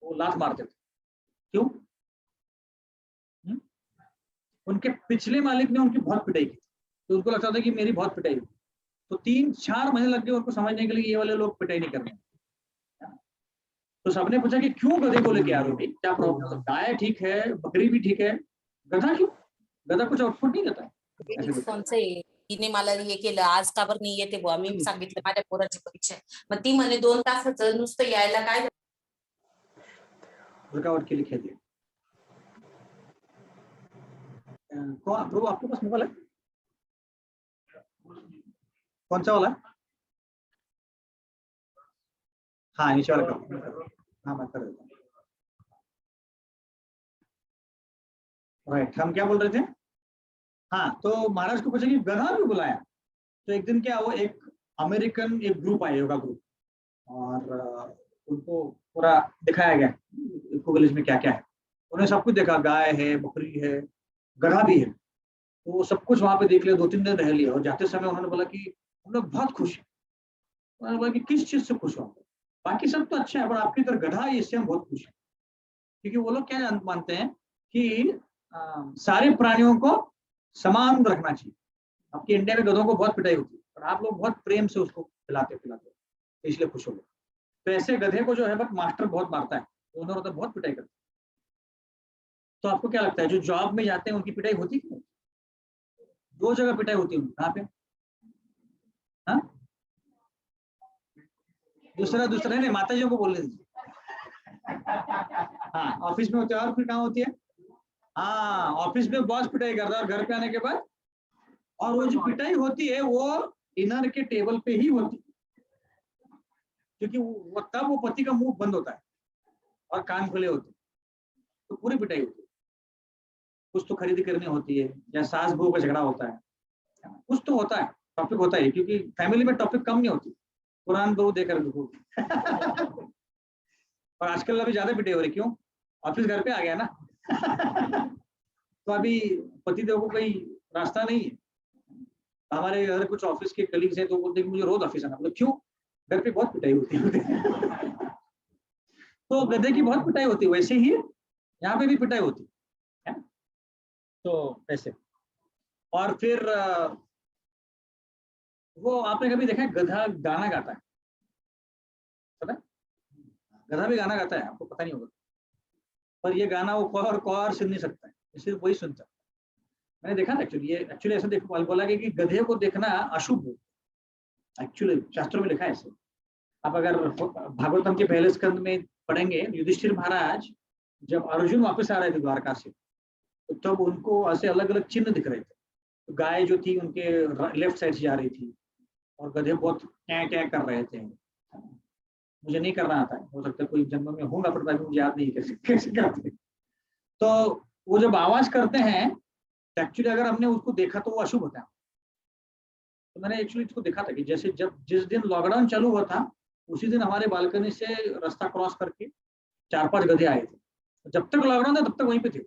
वो लात मारते थे। क्यों? उनके पिछले मालिक ने उनकी बहुत पिटाई की, तो उनको लगता था कि मेरी बहुत पिटाई हुई, तो 3-4 महीने लग गए उनको समझने के लिए ये वाले लोग पिटाई नहीं कर रहे हैं। तो सबने पूछा कि क्यों गधे को लेके आ रहे हो भाई, क्या प्रॉब्लम? गाय ठीक है, बकरी भी ठीक है, गधा क्यों? गधा कुछ आउटपुट नाही देत आहे. फोनचं तिने मला हे केलं, आज का बरं नाही येते बुवा, मी सांगितलं माझ्या पोराची परीक्षा आहे, मग ती म्हणे 2 तासाचं नुसतं यायला काय रुकावट के लिए कह दिया. कौन प्रभु आपके पास मोबाइल है? कौन सा वाला? हाँ नीचे वाला करो. हाँ मैं कर देता हूँ. राइट, हम क्या बोल रहे थे? हाँ, तो महाराज को पूछा कि गधा भी बुलाया. तो एक दिन क्या, वो एक अमेरिकन एक ग्रुप आया, योगा ग्रुप, और उनको पूरा दिखाया गया इको विलेज में क्या क्या है. उन्होंने सब कुछ देखा, गाय है, बकरी है, गधा भी है, तो वो सब कुछ वहां पे देख लिया, 2-3 दिन रह लिया. और जाते समय उन्होंने बोला कि हम लोग बहुत खुश हैं. उन्होंने बोला कि किस चीज से खुश हो? बाकी सब तो अच्छा है, पर आपकी तरह गधा है, इससे हम बहुत खुश हैं. क्योंकि वो लोग क्या मानते हैं कि सारे प्राणियों को समान रखना चाहिए. आपके इंडिया में गधों को बहुत पिटाई होती है, पर आप लोग बहुत प्रेम से उसको खिलाते पिलाते, इसलिए खुश हो गए. तो ऐसे गधे को जो है बस मास्टर बहुत मारता है, तो उन्होंने तो बहुत पिटाई करते. तो आपको क्या लगता है जो जॉब में जाते हैं उनकी पिटाई होती है? 2 जगह पिटाई होती है. कहाँ पे? हाँ, दूसरा नहीं, माता जी को बोलने दीजिए. हाँ, ऑफिस में होते हैं. और फिर कहाँ होती है? हाँ, ऑफिस में बॉस पिटाई करता है, और घर पे आने के बाद, और वो जो पिटाई होती है वो डिनर के टेबल पे ही होती है, क्योंकि वो तब वो पति का मुंह बंद होता है और कान खुले होते हैं, तो पूरी पिटाई होती है. कुछ तो खरीदी करनी होती है, या सास बहू का झगड़ा होता है, कुछ तो होता है, टॉपिक होता है, क्योंकि फैमिली में टॉपिक कम नहीं होती. कुरान बहू देकर देखो. और आजकल अभी ज्यादा पिटाई हो रही. क्यों? ऑफिस घर पे आ गया ना. तो अभी पति देव को कोई रास्ता नहीं है. हमारे घर कुछ ऑफिस के कलीग्स हैं, तो बोलते हैं मुझे रोज ऑफिस आना. मतलब क्यों? घर पे बहुत पिटाई होती है. तो गधे की बहुत पिटाई होती है, वैसे ही यहाँ पे भी पिटाई होती है. तो ऐसे. और फिर वो आपने कभी देखा है गधा गाना गाता है? पता है? गधा भी गाना गाता है, आपको पता नहीं होगा, पर ये गाना वो कोई और सुन नहीं सकता है, सिर्फ वही सुनता है. मैंने देखा ना, एक्चुअली ऐसा देखो, बोला गया कि गधे को देखना अशुभ है. एक्चुअली शास्त्रों में लिखा है ऐसे. आप अगर भागवतम के पहले स्कंद में पढ़ेंगे, युधिष्ठिर महाराज जब अर्जुन वापस आ रहे थे द्वारका से, तो तब उनको ऐसे अलग अलग चिन्ह दिख रहे थे. तो गाय जो थी उनके लेफ्ट साइड से जा रही थी, और गधे बहुत क्या कर रहे थे. मुझे नहीं करना आता है, हो सकता है कोई जन्म में होगा, पर मुझे याद नहीं कैसे करते. तो वो जब आवाज करते हैं, तो एक्चुअली अगर हमने उसको देखा तो वो अशुभ होता है. तो मैंने एक्चुअली इसको देखा था कि जैसे जिस दिन लॉकडाउन चालू हुआ था, उसी दिन हमारे बालकनी से रास्ता क्रॉस करके 4-5 गधे आए थे. जब तक लॉकडाउन था तब तक वहीं पे थे.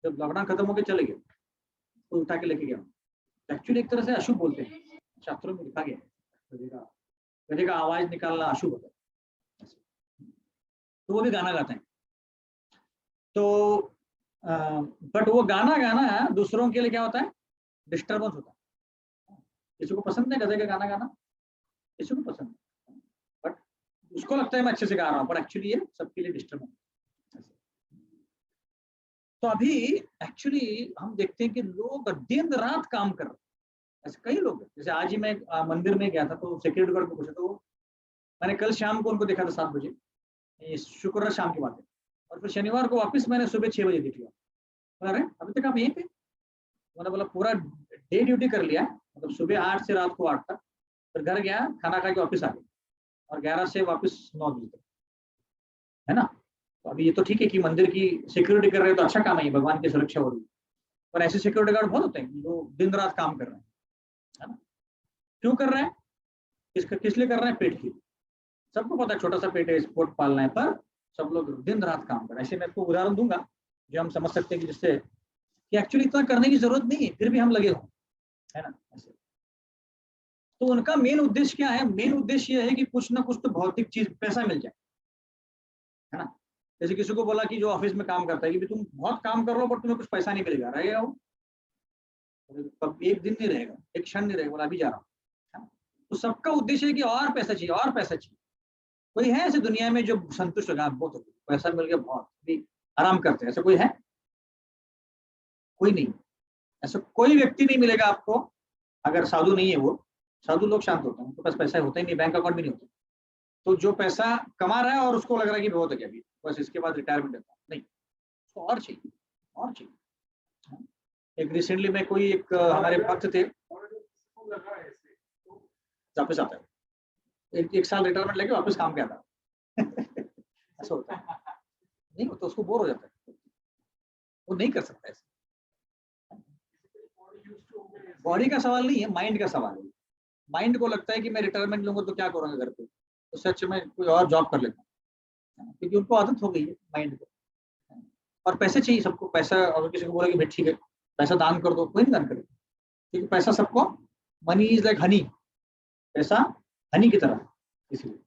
जब लॉकडाउन खत्म होकर चले गए तो उठा के लेके गया. एक्चुअली एक तरह से अशुभ बोलते हैं, शास्त्रों में लिखा गया है गधे का आवाज निकालना अशुभ होता है. तो वो भी गाना गाते हैं. तो बट वो गाना दूसरों के लिए क्या होता है? डिस्टर्बेंस होता है. किसी को पसंद है गधे का गाना गाना, किसी को पसंद है, बट उसको लगता है मैं अच्छे से गा रहा हूँ, पर एक्चुअली ये सबके लिए डिस्टर्बेंस. तो अभी एक्चुअली हम देखते हैं कि लोग दिन रात काम कर रहे हैं. ऐसे कई लोग हैं. जैसे आज ही मैं मंदिर में गया था, तो सिक्योरिटी गार्ड को पूछा, तो मैंने कल शाम को उनको देखा था 7 बजे. ये शुक्रवार शाम की बात है. और फिर शनिवार को वापस मैंने सुबह 6 बजे देख लिया। बोला अरे अभी तक आप यहीं पे। मैंने बोला पूरा डे ड्यूटी कर लिया, मतलब सुबह 8 से रात को 8 तक, फिर घर गया, खाना खा के वापस आ गया, और 11 से वापस 9 बजे तक, है ना। तो अभी ये तो ठीक है कि मंदिर की सिक्योरिटी कर रहे हैं, तो अच्छा काम है, भगवान की सुरक्षा हो रही है। पर ऐसे सिक्योरिटी गार्ड बहुत होते हैं जो दिन रात काम कर रहे हैं, है ना। क्यों कर रहे हैं, किस लिए कर रहे हैं? पेट के लिए। सबको पता है छोटा सा पेट है, स्पोर्ट पालना है, पर सब लोग दिन रात काम कर रहे हैं। ऐसे मैं आपको उदाहरण दूंगा जो हम समझ सकते हैं कि जिससे कि एक्चुअली इतना करने की जरूरत नहीं है, फिर भी हम लगे हो, है ना। ऐसे तो उनका मेन उद्देश्य क्या है? मेन उद्देश्य यह है कि कुछ ना कुछ तो भौतिक चीज, पैसा मिल जाए, है ना। जैसे किसी को बोला कि जो ऑफिस में काम करता है कि तुम बहुत काम कर लो पर तुम्हें कुछ पैसा नहीं मिलेगा, रहेगा वो? तब एक दिन नहीं रहेगा, एक क्षण नहीं रहेगा, बोला अभी जा रहा हूँ, है ना? तो सबका उद्देश्य है कि और पैसा चाहिए, और पैसा चाहिए। कोई है ऐसे दुनिया में जो संतुष्ट होगा? बहुत हो गया, पैसा मिल गया, बहुत अभी आराम करते हैं, ऐसा कोई है? कोई नहीं। ऐसा कोई व्यक्ति नहीं मिलेगा आपको, अगर साधु नहीं है वो। साधु लोग शांत होते हैं, उनके पास पैसा होता ही नहीं, बैंक अकाउंट भी नहीं होता। तो जो पैसा कमा रहा है और उसको लग रहा है कि बहुत हो गया अभी, बस इसके बाद रिटायरमेंट देता हूं, नहीं, उसको और चाहिए, और चाहिए। एक रिसेंटली में कोई एक हमारे भक्त थे, वापस आता है, एक साल रिटायरमेंट लेके वापस काम किया था। ऐसा होता है, नहीं होता, उसको बोर हो जाता है, वो नहीं कर सकता ऐसे। बॉडी का सवाल नहीं है, माइंड का सवाल है। माइंड को लगता है कि मैं रिटायरमेंट लूंगा तो क्या करूंगा घर पे, तो सच में कोई और जॉब कर लेता हूँ, क्योंकि उनको आदत हो गई है माइंड को। और पैसे चाहिए सबको, पैसा। अगर किसी को बोला कि भाई ठीक है पैसा दान कर दो, कोई नहीं दान करे, क्योंकि पैसा सबको, मनी इज लाइक हनी, पैसा हनी की तरह, इसलिए।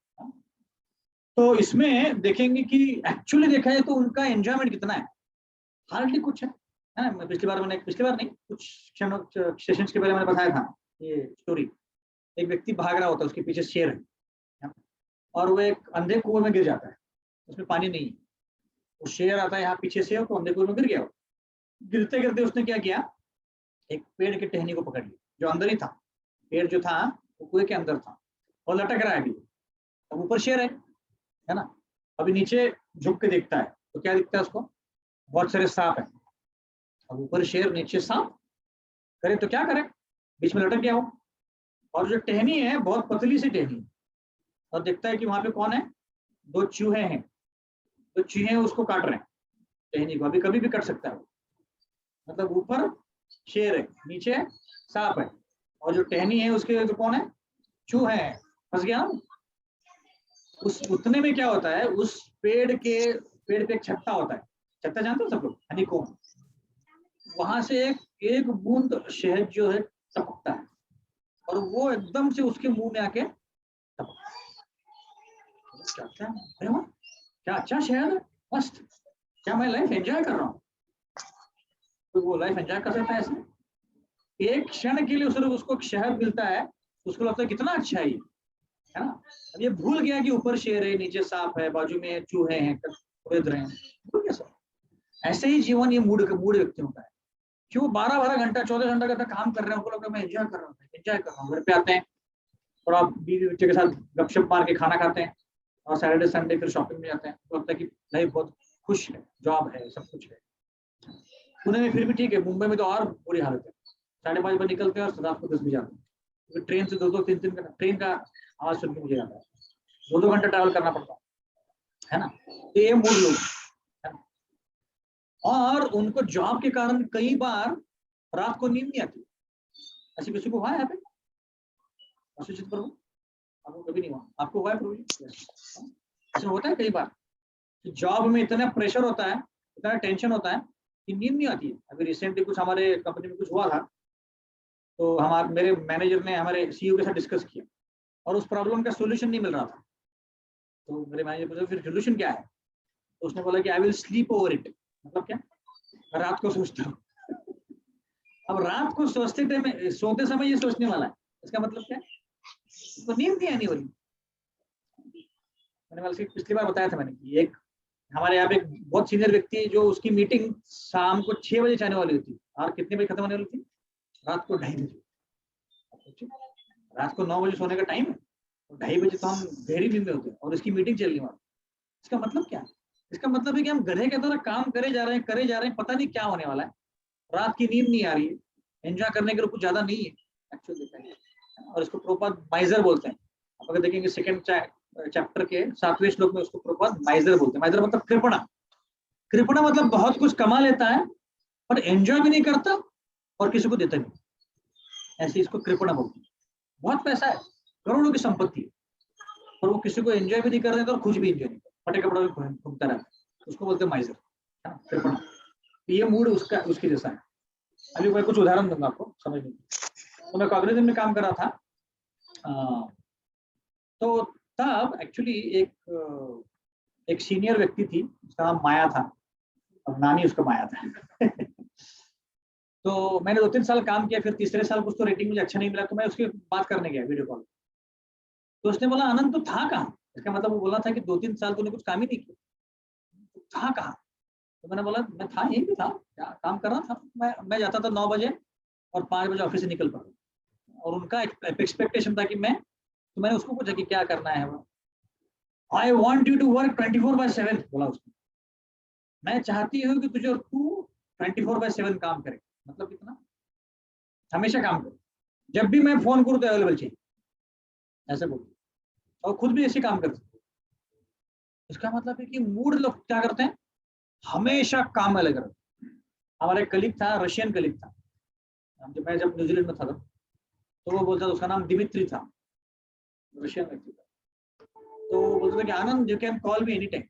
तो इसमें देखेंगे कि एक्चुअली देखा है तो उनका एंजॉयमेंट कितना है, हार्डली कुछ है ना। पिछली बार नहीं, कुछ सेशंस के पहले मैंने बताया था ये स्टोरी। एक व्यक्ति भाग रहा होता है, उसके पीछे शेर है, और वो एक अंधे कुएं में गिर जाता है, उसमें पानी नहीं है। वो शेर आता है यहाँ पीछे से, तो अंधे कुएं में गिर गया। गिरते गिरते उसने क्या किया, एक पेड़ की टहनी को पकड़ लिया, जो अंदर ही था। पेड़ जो था वो कुएं के अंदर था, और लटक रहा है अभी। अब ऊपर शेर है ना। अभी नीचे झुक के देखता है तो क्या दिखता है उसको? बहुत सारे सांप है। अब ऊपर शेर, नीचे सांप, करे तो क्या करे, बीच में लटक गया हो। और जो टहनी है बहुत पतली सी टहनी, और देखता है कि वहां पे कौन है, 2 चूहे हैं। तो चूहे उसको काट रहे हैं, टहनी को, अभी कभी भी कट सकता है वो। मतलब ऊपर शेर है, नीचे सांप है, और जो टहनी है उसके तो कौन है, चूहे हैं। फंस गया ना। उस उतने में क्या होता है, उस पेड़ पे एक छत्ता होता है। छत्ता जानते हो सब लोग, हनीकॉम्ब। वहां से एक बूंद शहद जो है टपकता है, और वो एकदम से उसके मुंह में आके टपकता है। अरे वाह, क्या अच्छा शहद है, मस्त, क्या मैं लाइफ एंजॉय कर रहा हूँ। तो वो लाइफ एंजॉय कर सकता है ऐसे, एक क्षण के लिए उसको शहद मिलता है, उसको लगता है कितना अच्छा है ये, है ना। अब ये भूल गया कि ऊपर शेर है, नीचे सांप है, बाजू में चूहे हैं, उड़ रहे हैं, भूल गया सब। ऐसे ही जीवन, ये मूड व्यक्तियों का है। क्यों 12 घंटा 14 घंटा का काम कर रहे हैं, उनको लगता है मैं एंजॉय कर रहा हूँ। घर पे आते हैं, थोड़ा बीवी बच्चे के साथ गपशप मार के खाना खाते हैं, और सैटरडे संडे फिर शॉपिंग में जाते हैं। तो लगता है कि लाइफ बहुत खुश है, जॉब है, सब कुछ है। पुणे में फिर भी ठीक है, मुंबई में तो और बुरी हालत है। 5:30 बजे निकलते हैं और रात को 10 बजे आते हैं, क्योंकि ट्रेन से 2-3 घंटा, ट्रेन का आवाज सुन के मुझे आता है, 2 घंटा ट्रैवल करना पड़ता है ना। तो ये मूड लोग है ना। और उनको जॉब के कारण कई बार रात को नींद नहीं आती। ऐसे किसी को हुआ है यहाँ पे? प्रभु, आपको कभी नहीं हुआ? आपको हुआ है प्रभु जी? ऐसा होता है कई बार, जॉब में इतना प्रेशर होता है, इतना टेंशन होता है कि नींद नहीं आती है। अभी रिसेंटली कुछ हमारे कंपनी में कुछ हुआ था, तो मेरे मैनेजर ने हमारे सीईओ के साथ डिस्कस किया, और उस प्रॉब्लम का सोल्यूशन नहीं मिल रहा था। तो मेरे मैनेजर पूछा फिर सोल्यूशन क्या है, तो उसने बोला कि I will sleep over it. मतलब क्या? रात को सोचता हूँ। अब रात को सोते समय ये सोचने वाला है, इसका मतलब क्या? तो नींद नहीं आने वाली। मैंने वाले पिछली बार बताया था मैंने कि एक हमारे यहाँ पे एक बहुत सीनियर व्यक्ति है, जो उसकी मीटिंग शाम को 6 बजे जाने वाली होती, और कितने बजे खत्म होने वाली थी? रात को 2:30 बजे। रात को 9 बजे सोने का टाइम है, 2:30 बजे तो हम गहरी नींद में होते हैं, और इसकी मीटिंग चल रही है। इसका मतलब क्या है? इसका मतलब है कि हम गधे के तरह काम करे जा रहे हैं, पता नहीं क्या होने वाला है, रात की नींद नहीं आ रही है, एंजॉय करने के लिए कुछ ज्यादा नहीं है एक्चुअल देखा है। और इसको प्रभुपाद माइजर बोलते हैं। आप अगर देखेंगे सेकंड चैप्टर के 7वें श्लोक में उसको प्रभुपाद माइजर बोलते हैं। माइजर मतलब कृपणा। कृपणा मतलब बहुत कुछ कमा लेता है पर एंजॉय भी नहीं करता और किसी को देता भी नहीं। ऐसे इसको कृपणा बोलते हैं। बहुत पैसा है, करोड़ों की संपत्ति है, पर वो किसी को एंजॉय भी नहीं कर रहे और खुश भी एंजॉय नहीं कर, फटे कपड़ों में घूमता रहता है, उसको बोलते हैं माइजर, कृपणा। तो ये मूड उसका उसके जैसा है। अभी मैं कुछ उदाहरण दूंगा आपको समझने तो मैं कॉग्निटिव में काम कर रहा था। तो तब एक्चुअली एक सीनियर व्यक्ति थी, उसका नाम माया था, अब नानी उसका माया था। तो मैंने 2-3 साल काम किया, फिर तीसरे साल कुछ तो रेटिंग मुझे अच्छा नहीं मिला, तो मैं उसकी बात करने गया वीडियो कॉल। तो उसने बोला आनंद तो था कहाँ? इसका मतलब वो बोला था कि 2-3 साल तूने कुछ काम ही नहीं किया, था कहाँ? तो मैंने बोला मैं था, यहीं पे था, क्या काम कर रहा था। मैं जाता था 9 बजे और 5 बजे ऑफिस से निकल पड़ा। और उनका एक्सपेक्टेशन था कि तो मैंने उसको पूछा कि क्या करना है। I want you to work 24/7 बोला उसने। मैं चाहती हूँ कि तू 24/7 काम करे। मतलब कितना? हमेशा काम करे, जब भी मैं फोन करूँ तो अवेलेबल चाहिए, ऐसे बोलते। और खुद भी ऐसे काम करते। इसका मतलब है कि मूड लोग क्या करते हैं, हमेशा काम में लगे रहते। हमारा एक कलीग था, रशियन कलीग था, मैं जब न्यूजीलैंड में था तो वो बोलता था, उसका नाम दिमित्री था, रशियन व्यक्ति था। तो वो बोलता था कि Anand you can call me any time,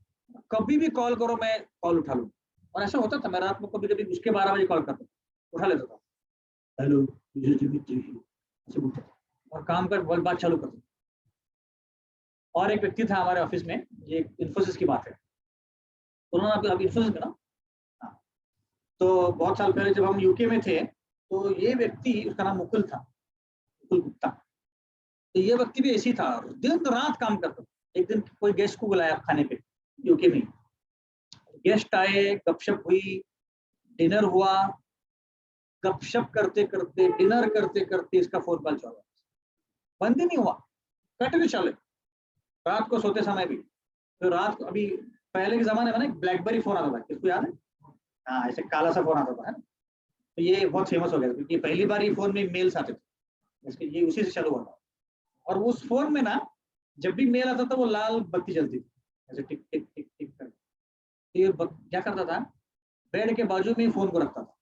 कभी भी कॉल करो मैं कॉल उठा लूँ। और ऐसा होता था, मैं रात में कभी कभी उसके 12 बजे कॉल करता, उठा लेता था, हेलो दिमित्री, ऐसे बोलता था और काम कर बात चालू करता। और एक व्यक्ति था हमारे ऑफिस में, ये इन्फोसिस की बात है, उन्होंने अभी इन्फोसिस में ना, हाँ, तो बहुत साल पहले जब हम यूके में थे तो ये व्यक्ति, उसका नाम मुकुल था, मुकुल गुप्ता। तो ये व्यक्ति भी ऐसी था, दिन रात काम करता। एक दिन कोई गेस्ट को बुलाया खाने पे यूके में, गेस्ट आए, गपशप हुई, डिनर हुआ, गपशप करते करते डिनर करते करते इसका फोन कॉल चला, बंद ही नहीं हुआ, कंटिन्यू चले रात को सोते समय भी। तो रात को, अभी पहले के जमाने में ना ब्लैकबेरी फोन आता था, किसको याद है? हाँ, ऐसे काला सा फोन आता था, है ना? तो ये बहुत फेमस हो गया क्योंकि पहली बार ये फोन में मेल्स आते थे, इसके ये उसी से चालू हुआ था। और उस फोन में ना जब भी मेल आता था वो लाल बत्ती जलती थी, ऐसे टिक टिक टिक टिक करके। तो ये क्या करता था, बेड के बाजू में ही फोन को रखता था,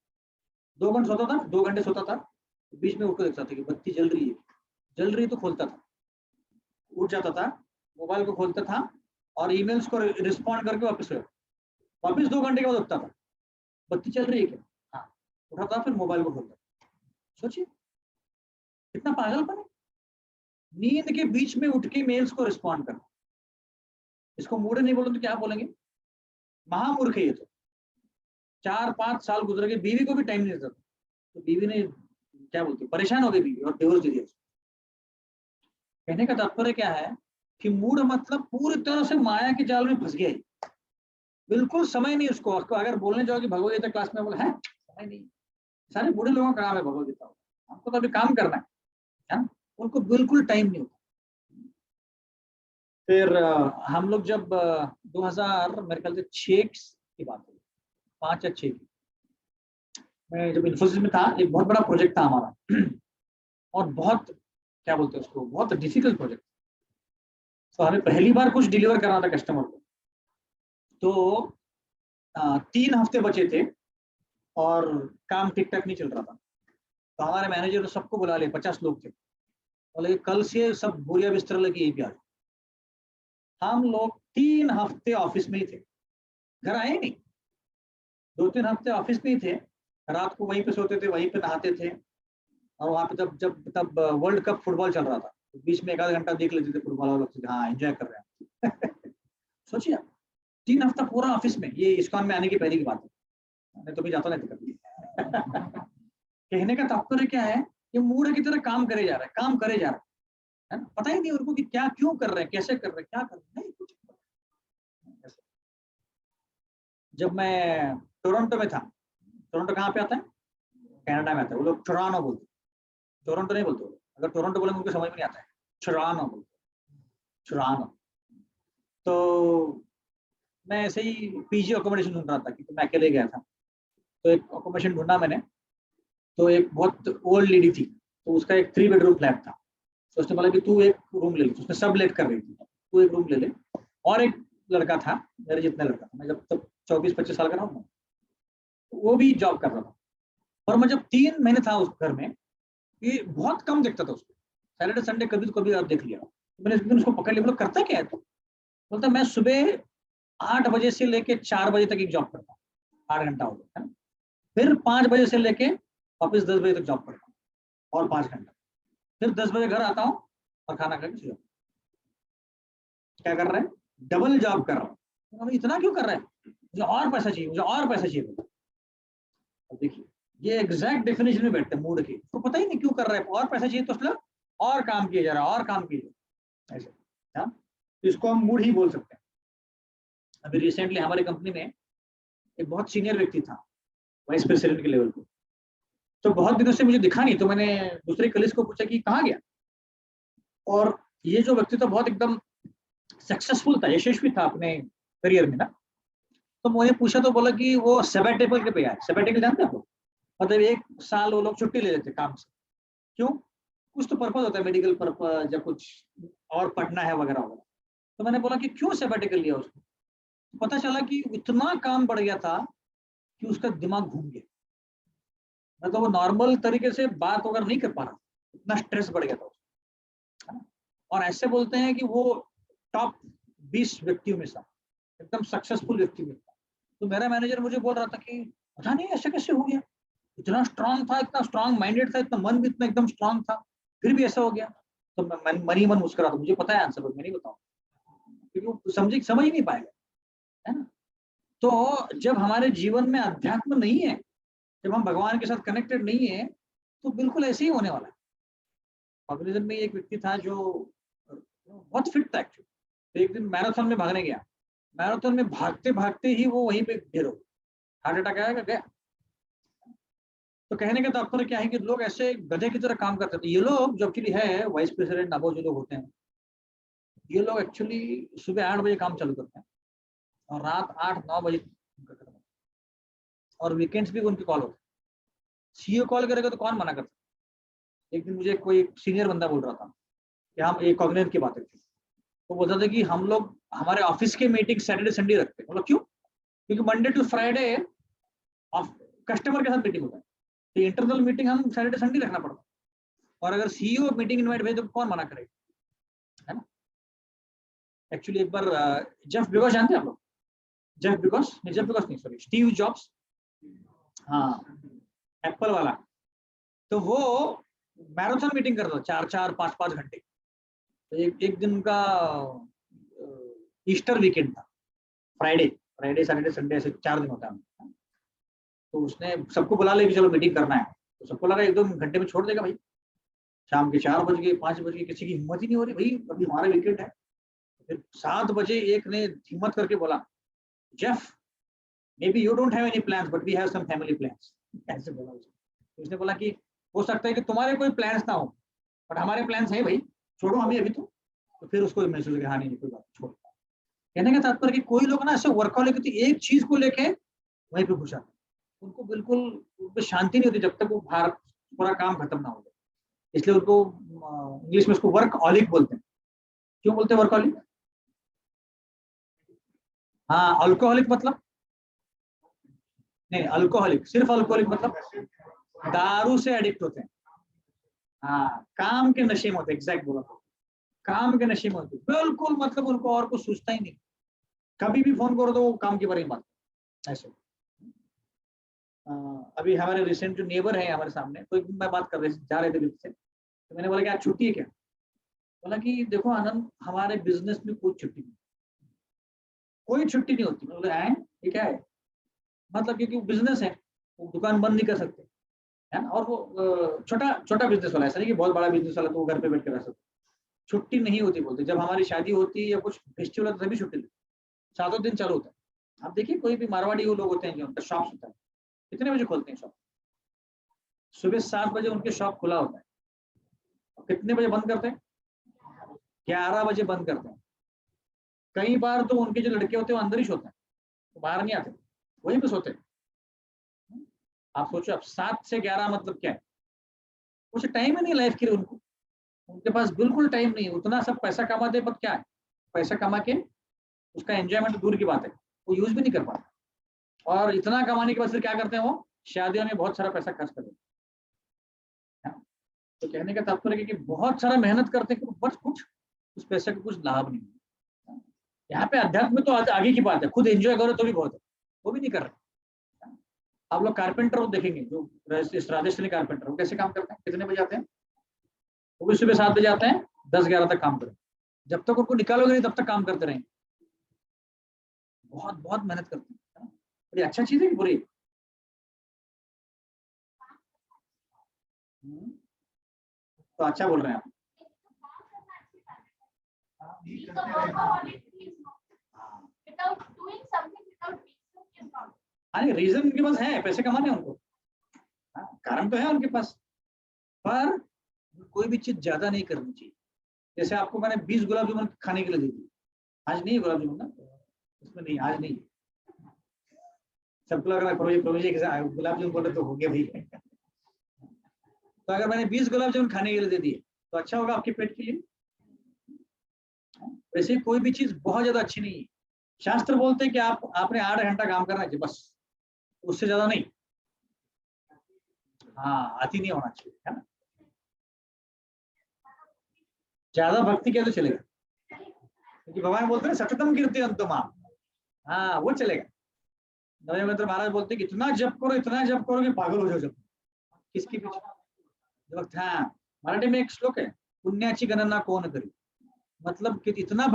2 घंटे सोता था, 2 घंटे सोता था, बीच में उठ देखता था कि बत्ती जल रही तो खोलता था, उठ जाता था, मोबाइल को खोलता था और ईमेल्स को रिस्पॉन्ड करके वापस 2 घंटे के बाद उठता था, बत्ती चल रही है क्या? हाँ, उठाता फिर मोबाइल को खोलता। सोचिए कितना पागलपन है, नींद के बीच में उठ के मेल्स को रिस्पॉन्ड करना। इसको मूड नहीं बोलो तो क्या बोलेंगे, महामूर्ख है ये तो। 4-5 साल गुजर गए, बीवी को भी टाइम नहीं देता, तो बीवी ने क्या बोलती, परेशान हो गई बीवी और डिवोर्स दे दिया। कहने का तात्पर्य क्या है कि मूड मतलब पूरी तरह से माया के जाल में फंस गया है, बिल्कुल समय नहीं उसको। अगर बोलने जाओ कि भगवद गीता क्लास में, बोला है समय नहीं, सारे बूढ़े लोगों का काम है भगवद गीता, हमको तो अभी काम करना है ना, उनको बिल्कुल टाइम नहीं होता। फिर हम लोग जब 2000 मेरे ख्याल से 6 की बात है, 5 या 6 की, मैं जब इन्फोसिस में था, एक बहुत बड़ा प्रोजेक्ट था हमारा और बहुत क्या बोलते हैं उसको, बहुत डिफिकल्ट प्रोजेक्ट। तो हमें पहली बार कुछ डिलीवर करना था कस्टमर को। तो 3 हफ्ते बचे थे और काम ठीक ठाक नहीं चल रहा था। तो हमारे मैनेजर ने सबको बुला लिया, 50 लोग थे, बोले कल से सब बोरिया बिस्तर लेके यहीं पे आ जाओ। हम लोग 3 हफ्ते ऑफिस में ही थे, घर आए नहीं। 2-3 हफ्ते ऑफिस में ही थे, रात को वहीं पे सोते थे, वहीं पे नहाते थे। और वहां पे तब वर्ल्ड कप फुटबॉल चल रहा था, तो बीच में 1 आधा घंटा देख लेते थे फुटबॉल और लगते थे हाँ एंजॉय कर रहे हैं। सोचिए 3 हफ्ता पूरा ऑफिस में, ये इस्कॉन में आने की पहले की बात है, मैं तो भी जाता नहीं था कभी। कहने का तात्पर्य क्या है, ये मूड की तरह काम करे जा रहा है, काम करे जा रहा है ना, पता ही नहीं उनको कि क्या क्यों कर रहे हैं, कैसे कर रहे हैं, क्या कर रहे हैं, नहीं कुछ। जब मैं टोरंटो में था, टोरंटो कहाँ पे आता है, कनाडा में आता है, वो लोग टोरंटो बोलते, टोरंटो नहीं बोलते। अगर टोरंटो बोलेंगे उनको समझ में नहीं आता है, टोरंटो बोलते, टोरंटो। तो मैं ऐसे ही पीजी अकोमोडेशन ढूंढ रहा था क्योंकि मैं अकेले गया था, तो एक अकोमोडेशन ढूंढा मैंने। तो एक बहुत ओल्ड लेडी थी, तो उसका एक 3 बेडरूम फ्लैट था। तो उसने बोला कि तू एक रूम ले ले, उसने सब लेट कर रही थी, तू एक रूम ले ले। और एक लड़का था मेरे जितना लड़का था, मैं जब तक 24-25 साल का था, वो भी जॉब कर रहा था। और मैं जब 3 महीने था उस घर में, ये बहुत कम देखता था उसको, सैटरडे संडे कभी तो कभी आप देख लिया। तो मैंने एक दिन उसको पकड़ लिया, बोला करता क्या है तू? बोलता मैं सुबह 8 बजे से लेके 4 बजे तक एक जॉब करता हूँ, 8 घंटा हो गया है ना। फिर 5 बजे से लेके वापस 10 बजे तक जॉब करता हूँ और 5 घंटा, फिर 10 बजे घर आता हूँ और खाना खा के सो जाता हूँ। क्या कर रहा है? डबल जॉब कर रहा हूँ। इतना क्यों कर रहा है? मुझे और पैसा चाहिए, मुझे और पैसा चाहिए। अब देखिए ये एग्जैक्ट डेफिनेशन में बैठते हैं मूड की, तो पता ही नहीं क्यों कर रहा है, और पैसा चाहिए तो उसने और काम किया जा रहा है, और काम किया जा रहा है ऐसे। हाँ, तो इसको हम मूड ही बोल सकते हैं। अभी रिसेंटली हमारी कंपनी में एक बहुत सीनियर व्यक्ति था, वाइस प्रेसिडेंट के लेवल पे, तो बहुत दिनों से मुझे दिखा नहीं, तो मैंने दूसरे कलीग को पूछा कि कहाँ गया। और ये जो व्यक्ति था बहुत एकदम सक्सेसफुल था, यशस्वी था अपने करियर में ना। तो मुझे पूछा तो बोला कि वो सैबेटिकल के पे आए। सैबेटिकल जानते हैं आप लोग? मतलब 1 साल वो लोग छुट्टी ले लेते काम से। क्यों? कुछ तो पर्पज होता है, मेडिकल पर्पज या कुछ और पढ़ना है वगैरह वगैरह। तो मैंने बोला कि क्यों सैबेटिकल लिया उसको? तो पता चला कि इतना काम बढ़ गया था कि उसका दिमाग घूम गया, मतलब वो नॉर्मल तरीके से बात वगैरह नहीं कर पा रहा, इतना स्ट्रेस बढ़ गया था उसको। और ऐसे बोलते हैं कि वो टॉप 20 व्यक्तियों में से एकदम सक्सेसफुल व्यक्ति में था। तो मेरा मैनेजर मुझे बोल रहा था कि पता नहीं ऐसा कैसे हो गया, इतना स्ट्रांग था, इतना स्ट्रांग माइंडेड था, इतना मन भी इतना एकदम स्ट्रांग था, फिर भी ऐसा हो गया। तो मैं मन ही मन मुस्कुरा था, मुझे पता है आंसर, मैं नहीं बताऊंगा क्योंकि वो समझ ही नहीं पाएगा, है ना। तो जब हमारे जीवन में अध्यात्म नहीं है, जब हम भगवान के साथ कनेक्टेड नहीं है, तो बिल्कुल ऐसे ही होने वाला है। कॉग्निजन में एक व्यक्ति था जो बहुत फिट था एक्चुअली, तो एक दिन मैराथन में भागने गया। मैराथन में भागते भागते ही वो वहीं पे गिर हो, हार्ट अटैक आया गया। तो कहने का तात्पर्य क्या है कि लोग ऐसे गधे की तरह काम करते थे। ये लोग जो एक्चुअली है वाइस प्रेसिडेंट अबो जो लोग होते हैं, ये लोग एक्चुअली सुबह 8 बजे काम चालू करते हैं और रात 8-9 बजे खत्म। और वीकेंड्स भी उनके कॉल होते हैं। सीईओ कॉल करेगा तो कौन मना करता? एक दिन मुझे कोई सीनियर बंदा बोल रहा था कि हम एक कॉग्निजेंट की बात करते, तो बोलता था कि हम लोग हमारे ऑफिस के मीटिंग सैटरडे संडे रखते हैं। मतलब क्यों? क्योंकि मंडे टू फ्राइडे कस्टमर के साथ मीटिंग होता है, तो इंटरनल मीटिंग हम सैटरडे संडे रखना पड़ता है। और अगर सीईओ मीटिंग इनवाइट भेजे तो कौन मना करेगा, है ना। एक्चुअली एक बार जेफ बेजोस जानते हैं आप लोग? जेफ बेजोस नहीं सॉरी, स्टीव जॉब्स, हाँ एप्पल वाला। तो वो मैराथन मीटिंग करता था 4-4, 5-5 घंटे। तो एक दिन का ईस्टर वीकेंड था, फ्राइडे सैटरडे संडे ऐसे 4 दिन होता है। तो उसने सबको बुला लिया कि चलो मीटिंग करना है। तो सबको लगा 1-2 घंटे में छोड़ देगा भाई, शाम के 4 बज गए, 5 बज गए, किसी की हिम्मत ही नहीं हो रही भाई, अभी हमारा वीकेंड है। फिर 7 बजे एक ने हिम्मत करके बोला, Jeff maybe you don't have any plans but we have some family plans, ऐसे बोला उसने बोला कि हो सकता है कि तुम्हारे कोई प्लान्स ना हो बट हमारे प्लान्स है भाई, छोड़ो हमें अभी तो फिर उसको महसूस हो गया हाँ नहीं कोई बात छोड़। कहने का तात्पर्य कि कोई लोग ना ऐसे वर्कहॉलिक होती, एक चीज को लेके वहीं पे घुस जाते, उनको बिल्कुल उन पे शांति नहीं होती जब तक वो भारत पूरा काम खत्म ना हो जाए। इसलिए उनको इंग्लिश में उसको वर्कहॉलिक बोलते हैं। क्यों बोलते हैं वर्कहॉलिक? हाँ, अल्कोहलिक मतलब नहीं, अल्कोहलिक सिर्फ अल्कोहलिक मतलब दारू से एडिक्ट होते हैं। हाँ, काम के नशे में होते, एग्जैक्ट बोला तो, काम के नशे में होते बिल्कुल, मतलब उनको और कुछ सोचता ही नहीं, कभी भी फोन करो तो वो काम के बारे में बात ऐसे। अभी हमारे रिसेंट जो नेबर है हमारे सामने, तो एक दिन मैं बात कर रहे जा रहे थे लिफ्ट से, तो मैंने बोला कि आज छुट्टी है क्या? बोला कि देखो आनंद, हमारे बिजनेस में कोई छुट्टी नहीं, कोई छुट्टी नहीं होती। मैं बोला है ये क्या है? मतलब क्योंकि बिजनेस है, वो दुकान बंद नहीं कर सकते, है ना। और वो छोटा बिजनेस वाला, ऐसा नहीं कि बहुत बड़ा बिजनेस वाला तो वो घर पे बैठ के रह सकते, छुट्टी नहीं होती बोलते। जब हमारी शादी होती है या कुछ फेस्टिवल होता है तभी छुट्टी लेते, 7 दिन चालू होता है। आप देखिए कोई भी मारवाड़ी वो लोग होते हैं जो उनका शॉप होता है, कितने बजे खोलते हैं शॉप? सुबह 7 बजे उनके शॉप खुला होता है, और कितने बजे बंद करते हैं? 11 बजे बंद करते हैं। कई बार तो उनके जो लड़के होते हैं वो अंदर ही सोते हैं, तो बाहर नहीं आते, वहीं पे सोते। आप सोचो अब 7 से 11 मतलब क्या है, कुछ टाइम ही नहीं लाइफ के लिए उनको, उनके पास बिल्कुल टाइम नहीं है। उतना सब पैसा कमाते पर क्या है, पैसा कमा के उसका एंजॉयमेंट दूर की बात है, वो यूज भी नहीं कर पाता। और इतना कमाने के बाद फिर क्या करते हैं, वो शादियों में बहुत सारा पैसा खर्च कर देते हैं। तो कहने का तात्पर्य है कि बहुत सारा मेहनत करते हैं बस कुछ उस पैसे का कुछ लाभ नहीं है। यहाँ पे अध्यात्म में तो आगे की बात है, खुद एंजॉय करो तो भी बहुत है, वो भी नहीं कर रहे। आप लोग कारपेंटर देखेंगे, जो राजस्थानी कारपेंटर, वो कैसे काम करते हैं, कितने बजे आते हैं, वो भी सुबह 7 बजे आते हैं, 10-11 तक काम करें। जब तक उनको निकालोगे नहीं तब तक काम करते रहेंगे, बहुत बहुत मेहनत करते हैं। बड़ी अच्छा चीज है कि बुरी? तो अच्छा बोल रहे हैं आप। हाँ, रीजन उनके पास है, पैसे कमाने उनको, कारण तो है उनके पास, पर कोई भी चीज ज्यादा नहीं करनी चाहिए। जैसे आपको मैंने 20 गुलाब जामुन खाने के लिए दे दी, आज नहीं है गुलाब जामुन ना, इसमें नहीं, आज नहीं। सबको लग रहा है प्रभु जी गुलाब जामुन बोले तो हो गया भाई। तो अगर मैंने 20 गुलाब जामुन खाने के लिए दे दिए तो अच्छा होगा आपके पेट के लिए। वैसे कोई भी चीज बहुत ज्यादा अच्छी नहीं है। शास्त्र बोलते हैं कि आपने 8 घंटा काम करना चाहिए बस, उससे ज्यादा नहीं। हाँ, अति नहीं होना चाहिए, है ना। ज्यादा भक्ति किया तो चलेगा, क्योंकि भगवान बोलते हैं सततम कीर्ति अंतमा, हाँ वो चलेगा। नवयंत्र महाराज बोलते हैं कि इतना जप करो कि पागल हो जाओ जप। किसके पीछे? हाँ, मराठी में एक श्लोक है, पुण्याची गणना कौन करी, मतलब कि कितना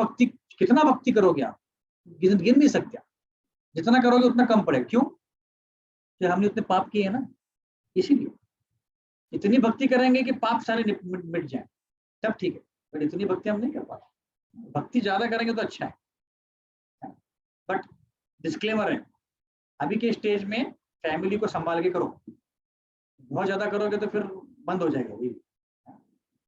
भक्ति करोगे आप, गिन नहीं सकते। जितना करोगे उतना कम पड़ेगा। क्यों? कि हमने उतने पाप किए हैं ना, इसीलिए इतनी भक्ति करेंगे कि पाप सारे मिट जाए, तब ठीक है। बट इतनी भक्ति हम नहीं कर पाते। भक्ति ज्यादा करेंगे तो अच्छा है, बट डिस्क्लेमर है, अभी के स्टेज में फैमिली को संभाल के करो। बहुत ज्यादा करोगे तो फिर बंद हो जाएगा।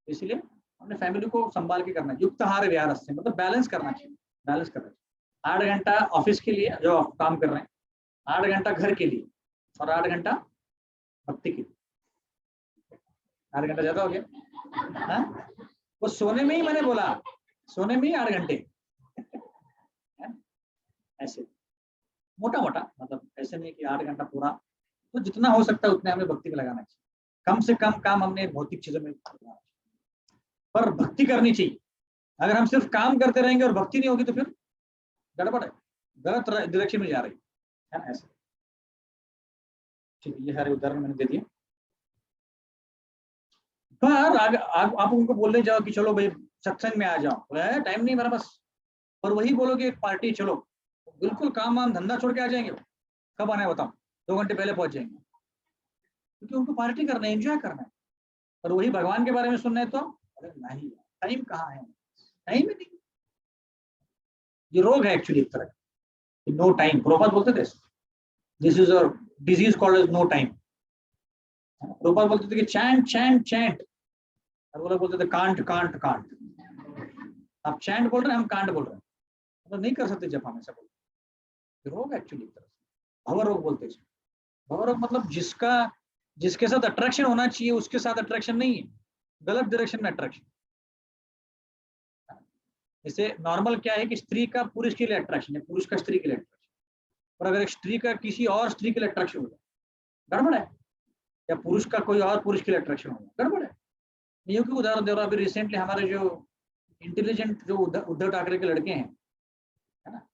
इसलिए हमने फैमिली को संभाल के करना है। युक्त आहार विहार से मतलब बैलेंस करना चाहिए, बैलेंस करना चाहिए। 8 घंटा ऑफिस के लिए जो काम कर रहे हैं, 8 घंटा घर के लिए, और 8 घंटा भक्ति के लिए। 8 घंटा ज्यादा हो गया। हाँ, वो सोने में ही मैंने बोला, सोने में ही 8 घंटे ऐसे मोटा मोटा, मतलब ऐसे नहीं कि 8 घंटा पूरा। तो जितना हो सकता है उतने हमें भक्ति में लगाना चाहिए। कम से कम काम हमने भौतिक चीजों में लगाना चाहिए, पर भक्ति करनी चाहिए। अगर हम सिर्फ काम करते रहेंगे और भक्ति नहीं होगी तो फिर गड़बड़ है, गलत डायरेक्शन में जा रही है ना। ऐसे ठीक है, ये सारे उदाहरण मैंने दे दिए। पर आप उनको बोलने जाओ कि चलो भाई सत्संग में आ जाओ, टाइम नहीं मेरा बस। और वही बोलोगे एक पार्टी चलो, बिल्कुल काम वाम धंधा छोड़ के आ जाएंगे। कब आना है बताओ? 2 घंटे पहले पहुंच जाएंगे, क्योंकि उनको पार्टी करना है, एंजॉय करना है। और वही भगवान के बारे में सुनना है तो अरे नहीं, टाइम कहाँ है, टाइम ही नहीं। ये रोग है एक्चुअली एक तरह का, नो टाइम। प्रभुपाद बोलते थे this is a disease called age no time. Prabhupada बोलते थे कि चैंट चैंट चैंट, और वो लोग बोलते थे कांट कांट कांट। आप चैंट बोल रहे हैं, हम कांट बोल रहे हैं, मतलब नहीं कर सकते जब हम ऐसा बोलते। रोग एक्चुअली एक तरह से भव रोग बोलते हैं। भव रोग मतलब जिसके साथ अट्रैक्शन होना चाहिए उसके साथ अट्रैक्शन नहीं है, गलत डायरेक्शन में अट्रैक्शन। जैसे नॉर्मल क्या है कि स्त्री का पुरुष के लिए अट्रैक्शन है, पुरुष का स्त्री के लिए अट्रैक्शन। और अगर एक स्त्री का किसी और स्त्री के लिए अट्रैक्शन हो जाए, गड़बड़ है। या पुरुष का कोई और पुरुष के लिए अट्रैक्शन हो जाए, गड़बड़ है। मैं क्यों उदाहरण दे रहा हूँ, अभी रिसेंटली हमारे जो इंटेलिजेंट जो उद्धव ठाकरे के लड़के हैं, है ना,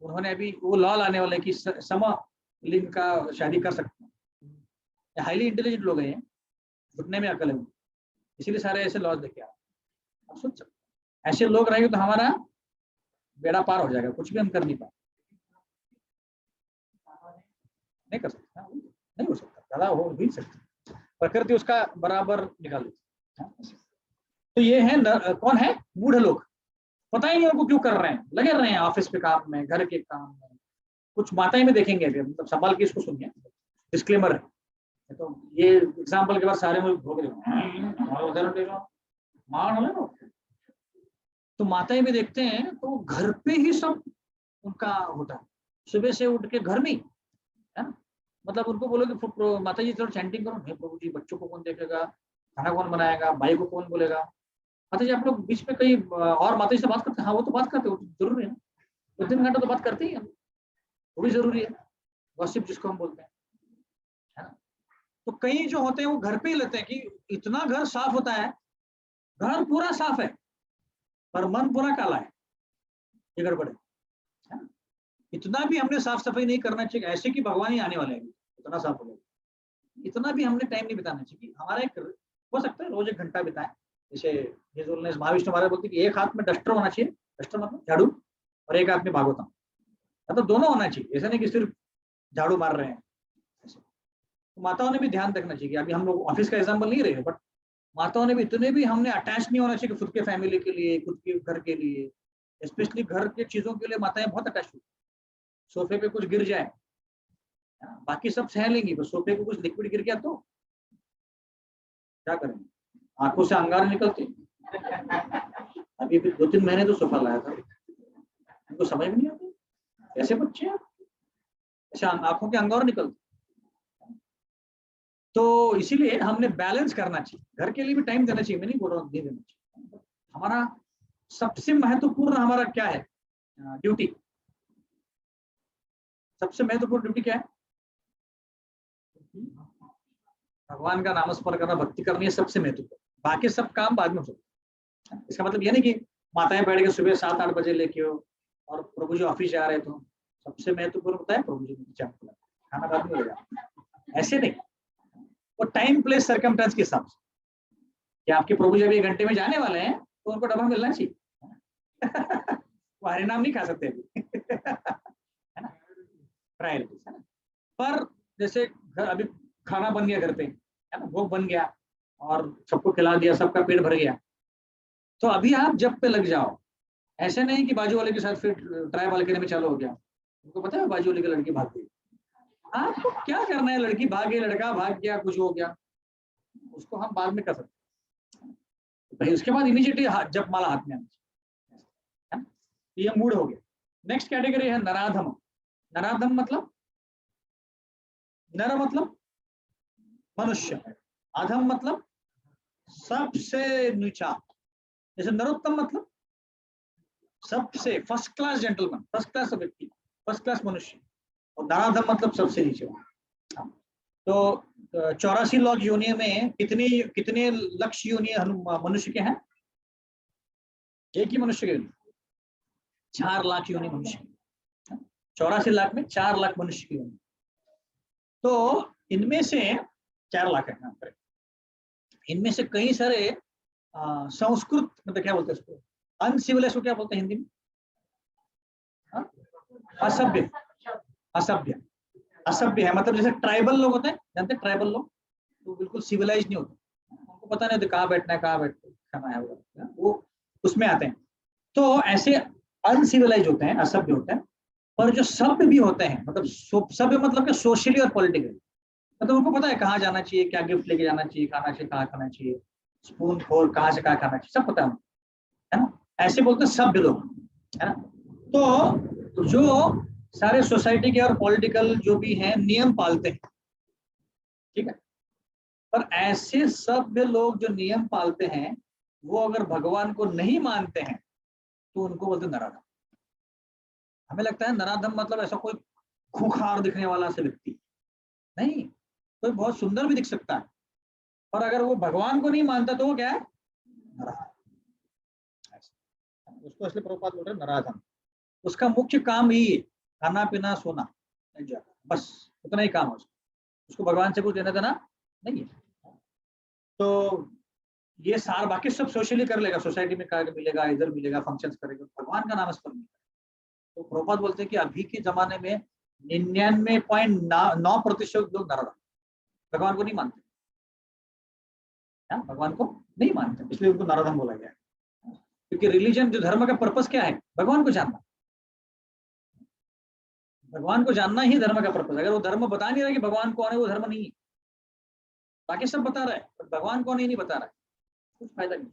उन्होंने अभी वो लॉ लाने वाले कि समलिंग का शादी कर सकते हैं। हाईली इंटेलिजेंट लोग हैं, घुटने में अकल है, इसीलिए सारे ऐसे लॉज लेके आ रहे हैं। आप सोच सकते, ऐसे लोग रहेंगे तो हमारा बेड़ा पार हो जाएगा, कुछ भी हम कर नहीं पाए, नहीं कर सकते, नहीं हो सकता, ज्यादा हो भी सकता, प्रकृति उसका बराबर निकाल देती। तो ये है कौन है? मूढ़ लोग, पता ही नहीं उनको क्यों कर रहे हैं, लगे रहे हैं ऑफिस के काम में, घर के काम में। कुछ माताएं में देखेंगे अभी, मतलब संभाल के इसको सुनिए, डिस्क्लेमर है। तो ये एग्जाम्पल के बाद सारे मुझे भोग रहे मान, तो माताएं में देखते हैं तो घर पे ही सब उनका होता है, सुबह से उठ के घर में ही, है ना, मतलब उनको बोलो कि माता जी थोड़ा चैंटिंग करो, हे प्रभु जी बच्चों को कौन देखेगा, खाना कौन बनाएगा, भाई को कौन बोलेगा। माता जी आप लोग बीच में कहीं और माता जी से बात करते हैं? हाँ वो तो बात करते हैं, वो तो जरूरी है ना, 2-3 घंटा तो बात करते ही हैं, वो भी जरूरी है, गॉसिप जिसको हम बोलते हैं, है ना। तो कई जो होते हैं वो घर पे ही लेते हैं कि इतना घर साफ होता है, घर पूरा साफ है पर मन पूरा काला है, ये गड़बड़ है ना? इतना भी हमने साफ सफाई नहीं करना चाहिए ऐसे कि भगवान ही आने वाले हैं, इतना साफ हो गया, इतना भी हमने टाइम नहीं बिताना चाहिए। हमारा एक हो सकता है रोज 1 घंटा बिताएं, जैसे महाविष्णु महाराज बोलते कि एक हाथ में डस्टर होना चाहिए, डस्टर मतलब झाड़ू, और एक हाथ में भागवतम, मतलब दोनों होना चाहिए, ऐसा नहीं कि सिर्फ झाड़ू मार रहे हैं। तो माताओं ने भी ध्यान रखना चाहिए, अभी हम लोग ऑफिस का एग्जाम्पल नहीं रहे, बट माताओं ने भी इतने भी हमने अटैच नहीं होना चाहिए कि खुद के फैमिली के लिए, खुद के घर के लिए, स्पेशली घर के चीजों के लिए माताएं बहुत अटैच होती, सोफे पे कुछ गिर जाए बाकी सब सह लेंगी, बस सोफे पे कुछ लिक्विड गिर गया तो क्या करेंगे, आंखों से अंगार निकलते। अभी 2-3 महीने तो सोफा लाया था, उनको समझ में नहीं आती कैसे बच्चे हैं, ऐसे आंखों के अंगार निकलते। तो इसीलिए हमने बैलेंस करना चाहिए, घर के लिए भी टाइम देना चाहिए, मैं नहीं बोल रहा हूँ नहीं देना चाहिए। हमारा सबसे महत्वपूर्ण हमारा क्या है ड्यूटी, सबसे महत्वपूर्ण ड्यूटी क्या है, भगवान का नामस्मरण करना, भक्ति करनी है सबसे महत्वपूर्ण, बाकी सब काम बाद में हो सकते हैं। इसका मतलब ये नहीं कि माताएं बैठ के सुबह 7-8 बजे लेके हो और प्रभु जी ऑफिस जा रहे तो सबसे महत्वपूर्ण होता है प्रभु जी खाना बाद में होगा, ऐसे नहीं। वो टाइम प्लेस सर्कमस्टेंस के हिसाब से कि आपके प्रभु जब 1 घंटे में जाने वाले हैं तो उनको डब्बा मिलना चाहिए। वो हरिनाम नहीं खा सकते अभी, है ना, प्रायोरिटीज है ना। पर जैसे घर अभी खाना बन गया घर पे, है ना, भोग बन गया और सबको खिला दिया, सबका पेट भर गया, तो अभी आप जब पे लग जाओ, ऐसे नहीं कि बाजू वाले के साथ फिर ट्राई बालकनी में चालू हो गया। उनको पता है बाजू वाले की लड़की भाग गई, आपको क्या करना है, लड़की भाग गई, लड़का भाग गया, कुछ हो गया, उसको हम बाद में कर सकते हैं भाई, उसके बाद इमीडिएटली जब माला हाथ में आना चाहिए, ये मूड हो गया। नेक्स्ट कैटेगरी है नराधम। नराधम मतलब, नर मतलब मनुष्य, अधम मतलब सबसे नीचा, जैसे नरोत्तम मतलब सबसे first class gentleman, first class व्यक्ति, फर्स्ट क्लास मनुष्य, और नराधम मतलब सबसे नीचे। तो 84 लाख योनि में कितने लक्ष्य योनि मनुष्य के हैं, एक ही मनुष्य के 4 लाख योनि मनुष्य, 84 लाख में 4 लाख मनुष्य की योनि। तो इनमें से 4 लाख है, इनमें से कई सारे संस्कृत मतलब क्या बोलते हैं उसको, अनसिविलाइज को क्या बोलते हैं हिंदी में, असभ्य, असभ्य, असभ्य है, मतलब जैसे ट्राइबल लोग होते हैं, जानते हैं ट्राइबल लोग, तो बिल्कुल सिविलाइज नहीं होते, उनको पता नहीं होता कहाँ बैठना है, कहाँ बैठ खाना है, वो उसमें आते हैं। तो ऐसे अनसिविलाइज होते हैं, असभ्य होते हैं। पर जो सभ्य भी होते हैं, मतलब सभ्य मतलब कि सोशली और पॉलिटिकली, मतलब उनको पता है कहाँ जाना चाहिए, क्या गिफ्ट लेके जाना चाहिए, खाना चाहिए कहाँ खाना चाहिए, स्पून फोर कहाँ से कहाँ खाना चाहिए, सब पता है ना, ऐसे बोलते हैं सभ्य लोग, है ना। तो जो सारे सोसाइटी के और पॉलिटिकल जो भी हैं नियम पालते हैं, ठीक है, पर ऐसे सभ्य लोग जो नियम पालते हैं वो अगर भगवान को नहीं मानते हैं तो उनको बोलते हैं नराधम। हमें लगता है नराधम मतलब ऐसा कोई खूंखार दिखने वाला से व्यक्ति नहीं, कोई बहुत सुंदर भी दिख सकता है, पर अगर वो भगवान को नहीं मानता तो वो क्या है, नराधम। उसको इसलिए प्रभुपाद बोल रहे हैं नराधम। उसका मुख्य काम ही है खाना पीना सोना, बस उतना ही काम है उसको भगवान से कुछ देना देना नहीं है। तो ये सार बाकी सब सोशली कर लेगा, सोसाइटी में कार्य मिलेगा, इधर मिलेगा, फंक्शंस करेगा, भगवान का नाम स्मरण नहीं करेगा। तो प्रभुपाद बोलते हैं कि अभी के जमाने में 99.9% लोग नराधम, भगवान को नहीं मानते, भगवान को नहीं मानते, इसलिए उनको नराधम बोला गया है। क्योंकि रिलीजन जो धर्म का पर्पस क्या है, भगवान को जानना, भगवान को जानना ही धर्म का पर्पस। अगर वो धर्म बता नहीं रहा कि भगवान कौन है, वो धर्म नहीं है। बाकी सब बता रहा है पर भगवान कौन है नहीं बता रहा है, कुछ फायदा नहीं।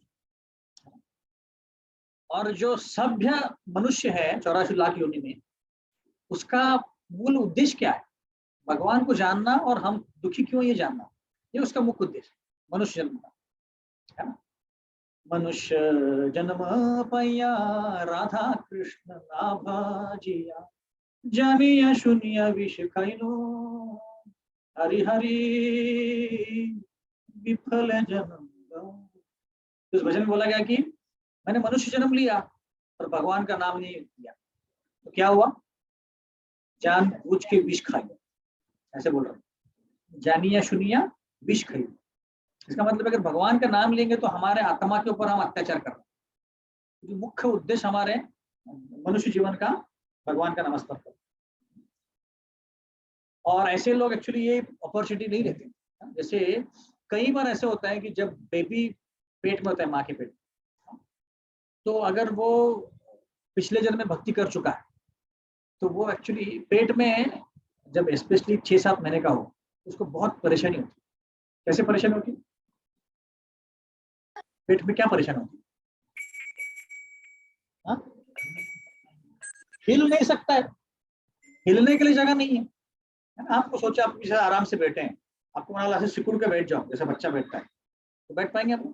और जो सभ्य मनुष्य है 84 लाख योनि में, उसका मूल उद्देश्य क्या है? भगवान को जानना और हम दुखी क्यों ये जानना, ये उसका मुख्य उद्देश्य मनुष्य जन्म का, है ना। मनुष्य जन्म पाया राधा कृष्ण नाभा जिया, जानिया सुनिया विष खाइनो, हरि हरि विफल जन्म। तो इस भजन में बोला गया कि मैंने मनुष्य जन्म लिया और भगवान का नाम नहीं लिया, तो क्या हुआ? जान बूझ के विष खाइए, ऐसे बोल रहे, जानिया सुनिया विष खाइए। इसका मतलब अगर भगवान का नाम लेंगे तो हमारे आत्मा के ऊपर हम अत्याचार कर रहे हैं। जो मुख्य उद्देश्य हमारे मनुष्य जीवन का भगवान का नमस्कार करना। और ऐसे लोग एक्चुअली ये अपॉर्चुनिटी नहीं लेते। जैसे कई बार ऐसे होता है कि जब बेबी पेट में होता है, माँ के पेट में, तो अगर वो पिछले जन्म में भक्ति कर चुका है तो वो एक्चुअली पेट में जब स्पेशली 6-7 महीने का हो उसको बहुत परेशानी होती है। कैसे परेशानी होती है? पेट में क्या परेशानी होती है? हिल नहीं सकता है, हिलने के लिए जगह नहीं है। आपको सोचा आप किसी आराम से बैठे हैं, आपको मना ऐसे सिकुड़ के बैठ जाओ जैसे बच्चा बैठता है, तो बैठ पाएंगे आप?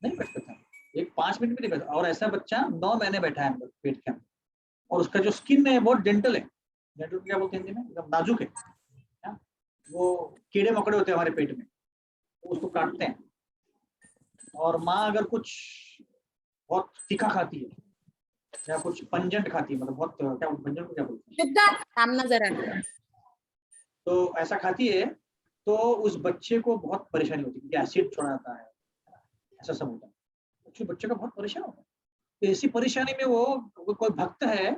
नहीं बैठ सकते, एक 5 मिनट भी नहीं बैठा। और ऐसा बच्चा 9 महीने बैठा है अंदर पेट के अंदर, और उसका जो स्किन है बहुत डेंटल है, डेंटल क्या बोलते हैं हिंदी में, एकदम नाजुक है। वो कीड़े मकड़े होते हैं हमारे पेट में, तो उसको काटते हैं। और माँ अगर कुछ बहुत तीखा खाती है या कुछ पंजेंट खाती है, मतलब बहुत क्या पंजेंट को क्या बोलते हैं, सामना जरा, तो ऐसा खाती है तो उस बच्चे को बहुत परेशानी होती है, क्योंकि एसिड छोड़ा जाता है, ऐसा सब होता है। बच्चे का बहुत परेशान होता है। तो ऐसी परेशानी में वो कोई भक्त है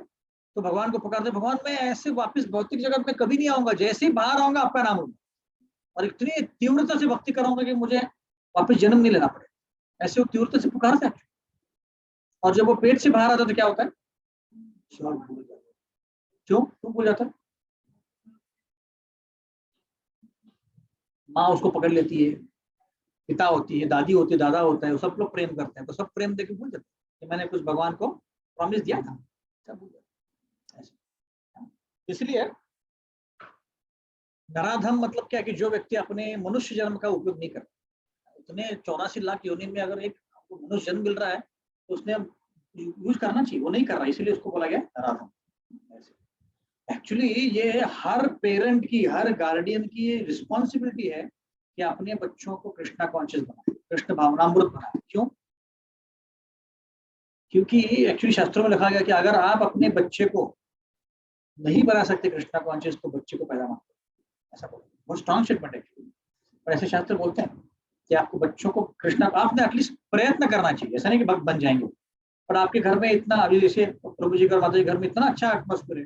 तो भगवान को पुकारते, भगवान मैं ऐसे वापस भौतिक जगत में कभी नहीं आऊंगा, जैसे ही बाहर आऊंगा आपका नाम लूंगा, और इतनी तीव्रता से भक्ति कराऊंगा कि मुझे वापस जन्म नहीं लेना पड़े। ऐसे वो तीव्रता से पुकारता है। और जब वो पेट से बाहर आता है तो क्या होता है? सब भूल जाता है। क्यों भूल जाता है? माँ उसको पकड़ लेती है, पिता होती है, दादी होती है, दादा होता है, सब लोग प्रेम करते हैं, तो सब प्रेम देके भूल जाते हैं कि मैंने कुछ भगवान को प्रॉमिस दिया था, सब भूल जाते हैं। इसलिए नराधम मतलब क्या कि जो व्यक्ति अपने मनुष्य जन्म का उपयोग नहीं करता। इतने 84 लाख योनि में अगर एक मनुष्य जन्म मिल रहा है तो उसने यूज करना चाहिए, वो नहीं कर रहा, इसीलिए उसको बोला गया नराधम। एक्चुअली ये हर पेरेंट की, हर गार्डियन की रिस्पॉन्सिबिलिटी है कि अपने बच्चों को कृष्णा कॉन्शियस बनाए, कृष्ण भावनामृत बनाए। क्यों? क्योंकि एक्चुअली शास्त्रों में लिखा गया कि अगर आप अपने बच्चे को नहीं बना सकते कृष्णा कॉन्शियस तो बच्चे को पैदा मत करो, ऐसा बोलते हैं। बहुत स्ट्रॉन्ग स्टेटमेंट है, और ऐसे शास्त्र बोलते हैं कि आपको बच्चों को कृष्णा, आपने एटलीस्ट प्रयत्न करना चाहिए, ऐसा नहीं कि भक्त बन जाएंगे। पर आपके घर में इतना, अभी जैसे प्रभु जी का माता जी घर में इतना अच्छा एटमॉस्फेयर है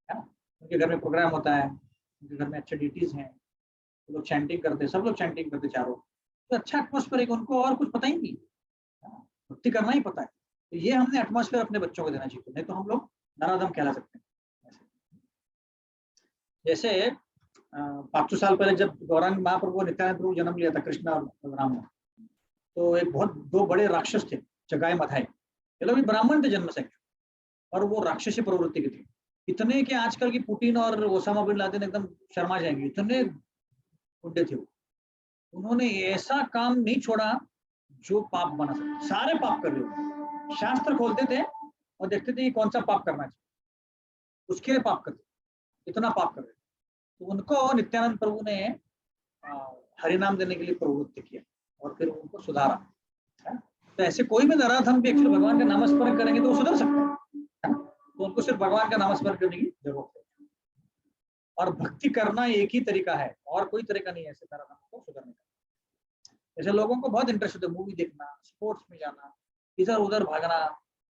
ना, उनके घर में प्रोग्राम होता है, उनके घर में अच्छे ड्यूटीज हैं, तो लोग चैंटिंग करते हैं, सब लोग चैंटिंग करते चारों, तो अच्छा एटमॉस्फेयर है, उनको और कुछ पता ही नहीं, भक्ति करना ही पता है। तो ये हमने एटमॉस्फेयर अपने बच्चों को देना चाहिए, नहीं तो हम लोग नराधम कहला सकते हैं। जैसे 500 साल पहले जब गौरांग महाप्रभु नित्यानंद प्रभु जन्म लिया था कृष्ण और बलराम ने, तो एक बहुत 2 बड़े राक्षस थे, जगाए मथाए, ये लोग भी ब्राह्मण थे जन्म से, और वो राक्षसी प्रवृत्ति के थे। इतने के आजकल की पुतिन और ओसामा बिन लादेन एकदम शर्मा जाएंगे, इतने गुंडे थे वो। उन्होंने ऐसा काम नहीं छोड़ा जो पाप बना सकता, सारे पाप कर रहे, शास्त्र खोलते थे और देखते थे कौन सा पाप करना चाहिए, उसके लिए पाप करते, इतना पाप कर रहे। तो उनको नित्यानंद प्रभु ने हरिनाम देने के लिए प्रवृत्त किया और फिर उनको सुधारा। तो ऐसे कोई भी नराधम भी एक्चुअली भगवान का नामस्मरण करेंगे तो वो सुधर सकते हैं, तो उनको सिर्फ भगवान का नामस्मरण करने की जरूरत है। और भक्ति करना एक ही तरीका है, और कोई तरीका नहीं है ऐसे नराधम को सुधरने का। ऐसे लोगों को बहुत इंटरेस्ट होता है मूवी देखना, स्पोर्ट्स में जाना, इधर उधर भागना।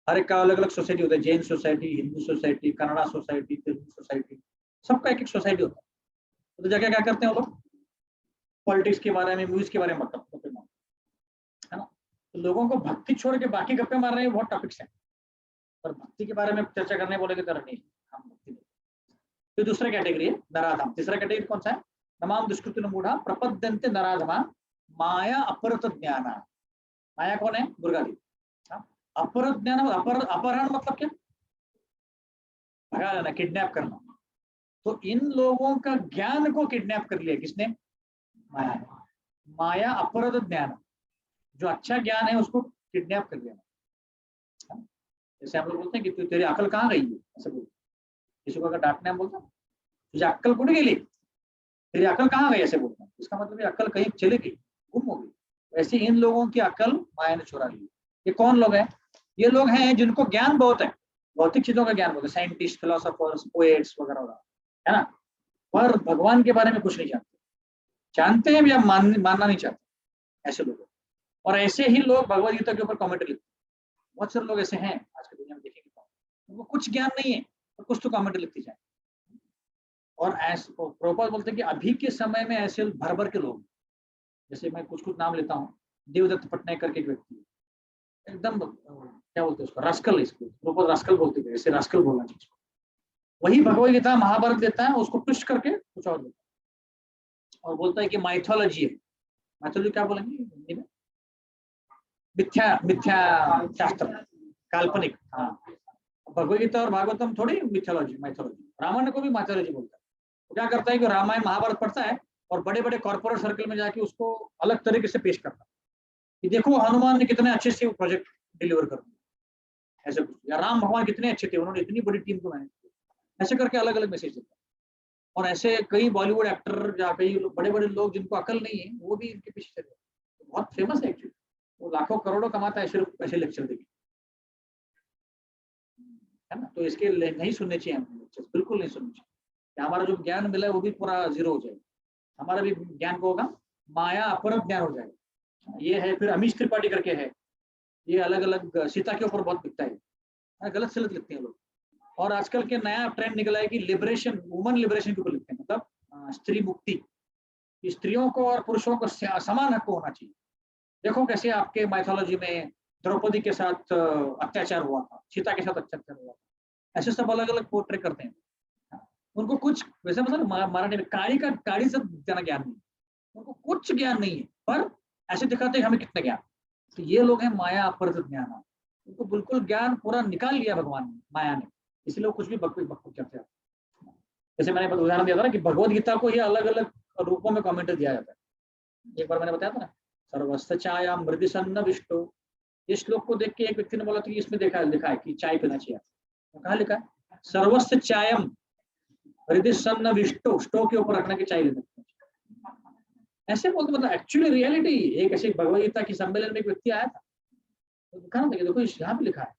हर एक का अलग अलग सोसाइटी होता है, Jain society, Hindu society, Kannada society, Telugu society, सबका एक एक सोसाइटी होता है। तो जाके क्या करते हैं वो लोग? पॉलिटिक्स के बारे में, म्यूजिक के बारे में गप्पे मार, है ना। तो लोगों को भक्ति छोड़ के बाकी गप्पे मार रहे हैं, बहुत टॉपिक्स हैं, पर भक्ति के बारे में चर्चा करने बोलेगे तो नहीं, हम भक्ति नहीं। तो दूसरा कैटेगरी है नराधम। तीसरा कैटेगरी कौन सा है? नमाम दुष्कृतिनो मूढ़ा प्रपद्यन्ते नराधमा माया अपरत ज्ञाना। माया कौन है? दुर्गा देवी। अपरत ज्ञान, अपहरण मतलब क्या? भगा लेना, किडनैप करना। तो इन लोगों का ज्ञान को किडनैप कर लिया किसने? माया ने। माया अपरद ज्ञान, जो अच्छा ज्ञान है उसको किडनैप कर लिया। जैसे हम लोग बोलते हैं कि तेरी अकल कहाँ गई है, ऐसे बोलते किसी को अगर डांटने हम बोलते हैं तुझे अक्कल कुछ गेली, तेरी अकल कहाँ गई, ऐसे बोलते हैं। इसका मतलब ये अकल कहीं चली गई, गुम हो गई। वैसे इन लोगों की अकल माया ने चुरा ली। ये कौन लोग हैं? ये लोग हैं जिनको ज्ञान बहुत है, भौतिक चीजों का ज्ञान बहुत है, साइंटिस्ट, फिलोसोफर्स, पोएट्स वगैरह वगैरह, है ना, पर भगवान के बारे में कुछ नहीं जानते। जानते हैं या मानना नहीं चाहते, ऐसे लोग। और ऐसे ही लोग भगवद गीता के ऊपर कमेंट लिखते हैं। बहुत सारे लोग ऐसे हैं आज की दुनिया में, देखेंगे उनको कुछ ज्ञान नहीं है, तो कुछ तो कमेंट लिखते जाए। और ऐसे प्रोपाल बोलते हैं कि अभी के समय में ऐसे भर भर के लोग, जैसे मैं कुछ कुछ नाम लेता हूँ, देवदत्त पटनायक करके एक व्यक्ति है, एकदम क्या बोलते हैं उसको, रास्कल, इसको प्रोपाल रास्कल बोलते थे, ऐसे रास्कल बोलना चाहिए। वही भगवद गीता महाभारत देता है, उसको ट्विस्ट करके कुछ और देता है और बोलता है कि माइथोलॉजी है। माइथोलॉजी क्या बोलेंगे हिंदी में? मिथ्या, मिथ्या शास्त्र, काल्पनिक। हाँ, भगवद गीता और भागवतम थोड़ी मिथोलॉजी, माइथोलॉजी। रामायण को भी माइथोलॉजी बोलता है। तो क्या करता है कि रामायण महाभारत पढ़ता है और बड़े बड़े कॉर्पोरेट सर्कल में जाके उसको अलग तरीके से पेश करता है कि देखो हनुमान ने कितने अच्छे से वो प्रोजेक्ट डिलीवर कर दिया, ऐसे कुछ, या राम भगवान कितने अच्छे थे, उन्होंने इतनी बड़ी टीम को मैनेज किया, ऐसे करके अलग अलग मैसेज देता है। और ऐसे कई बॉलीवुड एक्टर या कई बड़े बड़े लोग जिनको अकल नहीं है, वो भी इनके पीछे चले, बहुत फेमस है एक्चुअली। वो लाखों करोड़ों कमाता है सिर्फ ऐसे लेक्चर देके, है ना। तो इसके नहीं सुनने चाहिए हमें लेक्चर, बिल्कुल नहीं सुनने चाहिए। हमारा जो ज्ञान मिला है वो भी पूरा जीरो हो जाएगा, हमारा भी ज्ञान को होगा माया अपरत ज्ञान हो जाएगा। ये है, फिर अमीश त्रिपाठी करके है, ये अलग अलग सीता के ऊपर बहुत लिखता है, गलत सलत लिखते हैं लोग। और आजकल के नया ट्रेंड निकला है कि लिबरेशन, वुमन लिबरेशन के ऊपर लिखते हैं, मतलब स्त्री मुक्ति, स्त्रियों को और पुरुषों को समान हक होना चाहिए। देखो कैसे आपके माइथोलॉजी में द्रौपदी के साथ अत्याचार हुआ था, सीता के साथ अत्याचार हुआ था, ऐसे सब अलग अलग पोर्ट्रे करते हैं। उनको कुछ वैसे मतलब मराठी में काड़ी से ज्यादा ज्ञान नहीं, उनको कुछ ज्ञान नहीं है, पर ऐसे दिखाते हैं हमें कितना ज्ञान। तो ये लोग हैं माया अपरत ज्ञान, उनको बिल्कुल ज्ञान पूरा निकाल लिया भगवान ने, माया ने, इसलिए वो कुछ भी बकवास करते हैं। जैसे मैंने उदाहरण दिया था ना कि भगवद गीता को ये अलग अलग रूपों में कमेंट दिया जाता है। एक बार मैंने बताया था ना, सर्वस्व चाया मृदि सन्न विष्टो, इस श्लोक को देख के एक व्यक्ति ने बोला था कि इसमें लिखा है कि चाय पीना चाहिए। तो कहाँ लिखा है? सर्वस्व चायम हृदय सन्न विष्टो, स्टो के ऊपर रखना कि चाय लेना, ऐसे बोलते। मतलब एक्चुअली रियलिटी, एक ऐसे भगवद गीता की सम्मेलन में एक व्यक्ति आया था, तो दिखा था कि देखो यहाँ पे लिखा है।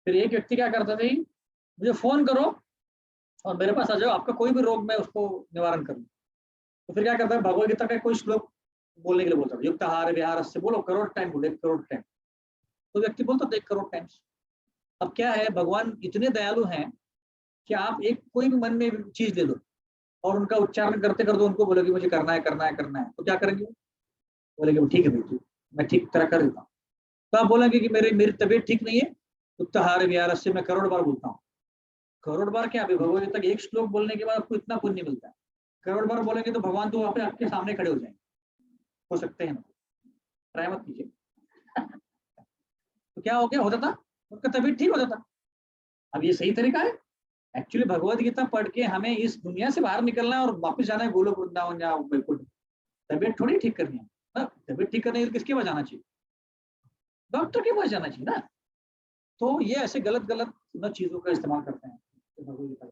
फिर एक व्यक्ति क्या करता था, मुझे फोन करो और मेरे पास आ जाओ, आपका कोई भी रोग मैं उसको निवारण करूँ। तो फिर क्या करता है, भगवद गीता का कोई श्लोक बोलने के लिए बोलता था, युक्त आहार विहार से बोलो, करोड़ टाइम बोलो, 1 करोड़ टाइम। तो व्यक्ति बोलता था 1 करोड़ टाइम्स। अब क्या है, भगवान इतने दयालु हैं कि आप एक कोई भी मन में चीज ले लो और उनका उच्चारण करते करते उनको बोलो कि मुझे करना है करना है करना है, तो क्या करेंगे? बोलेंगे ठीक है भाई, मैं ठीक तरह कर देता हूँ। तो आप बोलेंगे कि मेरी तबीयत ठीक नहीं है, युक्ताहार विहार से मैं करोड़ बार बोलता हूँ। करोड़ बार क्या, भगवद गीता एक श्लोक बोलने के बाद आपको इतना पुण्य मिलता है। करोड़ बार बोलेंगे तो भगवान तो आपके सामने खड़े हो जाएंगे, हो सकते हैं, ट्राई मत कीजिए। तो क्या हो गया, होता था उनका तबीयत ठीक हो जाता। अब ये सही तरीका है? एक्चुअली भगवद गीता पढ़ के हमें इस दुनिया से बाहर निकलना है और वापस जाना है गोलोक वृंदावन या बिल्कुल, तबीयत थोड़ी ठीक करनी है ना। तबीयत ठीक करने के लिए किसके पास जाना चाहिए? डॉक्टर के पास जाना चाहिए ना। तो ये ऐसे गलत गलत चीजों का इस्तेमाल करते हैं भगवद गीता।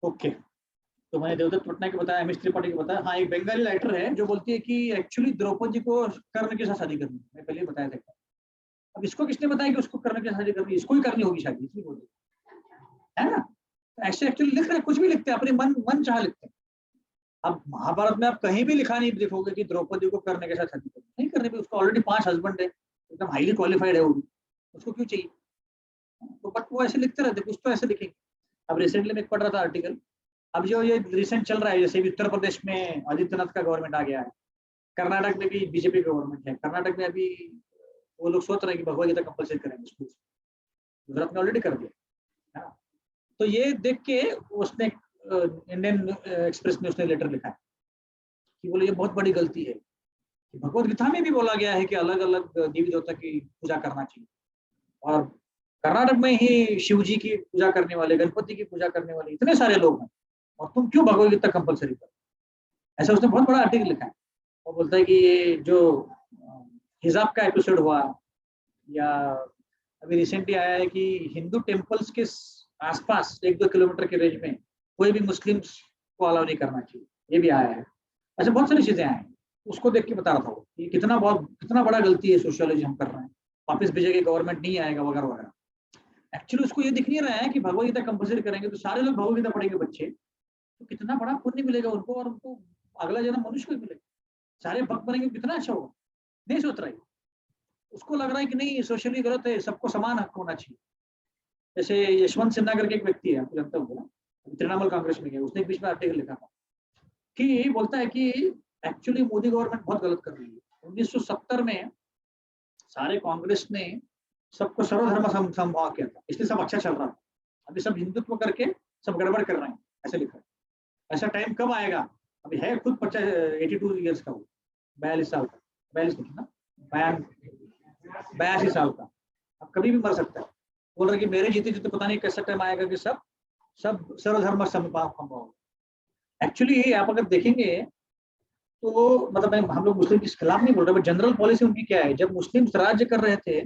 ओके, तो मैंने देवदत्त पटनायक को बताया, अमीश त्रिपाठी को बताया। हाँ, एक बंगाली राइटर है जो बोलती है कि एक्चुअली द्रौपदी को कर्ण के साथ शादी करनी, मैं पहले बताया था। अब इसको किसने बताया कि उसको कर्ण के साथ शादी करनी, इसको ही करनी होगी शादी, इसलिए बोलते है ना। ऐसे एक्चुअली लिख रहे, कुछ भी लिखते हैं, अपने मन चाह लिखते हैं। अब महाभारत में आप कहीं भी लिखा नहीं देखोगे कि द्रौपदी को कर्ण के साथ शादी करनी, नहीं करनी भी, उसको ऑलरेडी 5 हस्बैंड है, एकदम हाईली क्वालिफाइड है वो भी, उसको क्यों चाहिए? तो बट वो ऐसे लिखते रहते, कुछ तो ऐसे लिखेंगे। अब रिसेंटली मैं पढ़ रहा था आर्टिकल, अब जो ये रिसेंट चल रहा है, जैसे उत्तर प्रदेश में आदित्यनाथ का गवर्नमेंट आ गया है, कर्नाटक में भी बीजेपी गवर्नमेंट है, कर्नाटक में अभी वो लोग सोच रहे हैं कि भगवद गीता कंपलसरी करेंगे स्कूल, गुजरात में ऑलरेडी कर दिया। तो ये देख के उसने इंडियन एक्सप्रेस में उसने लेटर लिखा है कि बोले ये बहुत बड़ी गलती है कि भगवद गीता में भी बोला गया है कि अलग अलग देवी देवता की पूजा करना चाहिए, और कर्नाटक में ही शिव जी की पूजा करने वाले, गणपति की पूजा करने वाले इतने सारे लोग हैं, और तुम क्यों भगवद गीता कंपलसरी करो? ऐसा उसने बहुत बड़ा आर्टिकल लिखा है। वो बोलता है कि ये जो हिजाब का एपिसोड हुआ, या अभी रिसेंटली आया है कि हिंदू टेम्पल्स के आसपास 1-2 किलोमीटर के रेंज में कोई भी मुस्लिम्स को अलाउ नहीं करना चाहिए, ये भी आया है। ऐसे बहुत सारी चीजें आए हैं, उसको देख के बता रहा था वो कि कितना बड़ा गलती है सोशियोलॉजी हम कर रहे हैं, वापस भेजेंगे गवर्नमेंट नहीं आएगा वगैरह वगैरह। एक्चुअली उसको ये दिख नहीं रहा है कि भगवद गीता कंपलसरी करेंगे तो सारे लोग भगवद गीता पढ़ेंगे बच्चे, तो कितना बड़ा पुण्य मिलेगा उनको, और उनको अगला जन्म मनुष्य को मिलेगा, सारे भक्त बनेंगे, कितना अच्छा होगा। नहीं सोच रहा है, उसको लग रहा है कि नहीं सोशली गलत है, सबको समान हक होना चाहिए। जैसे यशवंत सिन्हा करके एक व्यक्ति है, आपको जानता होगा, तृणमूल कांग्रेस में गया, उसने एक बीच में आर्टिकल लिखा था कि बोलता है कि एक्चुअली मोदी गवर्नमेंट बहुत गलत कर रही है। 1970 में सारे कांग्रेस ने सबको सर्वधर्म समभाव किया था, इसलिए सब अच्छा चल रहा था। अभी सब हिंदुत्व करके सब गड़बड़ कर रहे हैं, ऐसे लिखा है। ऐसा टाइम कब आएगा? अभी है खुद 82 ईयर्स का, वो 42 साल का, 42 नहीं ना, 82 साल का, अब कभी भी मर सकता है। बोल रहे कि मेरे जीते जीते पता नहीं कैसा टाइम आएगा कि सब सर्वधर्म समभाव। एक्चुअली आप अगर देखेंगे तो मतलब हम लोग मुस्लिम के खिलाफ नहीं बोल रहे, बट जनरल पॉलिसी उनकी क्या है, जब मुस्लिम राज्य कर रहे थे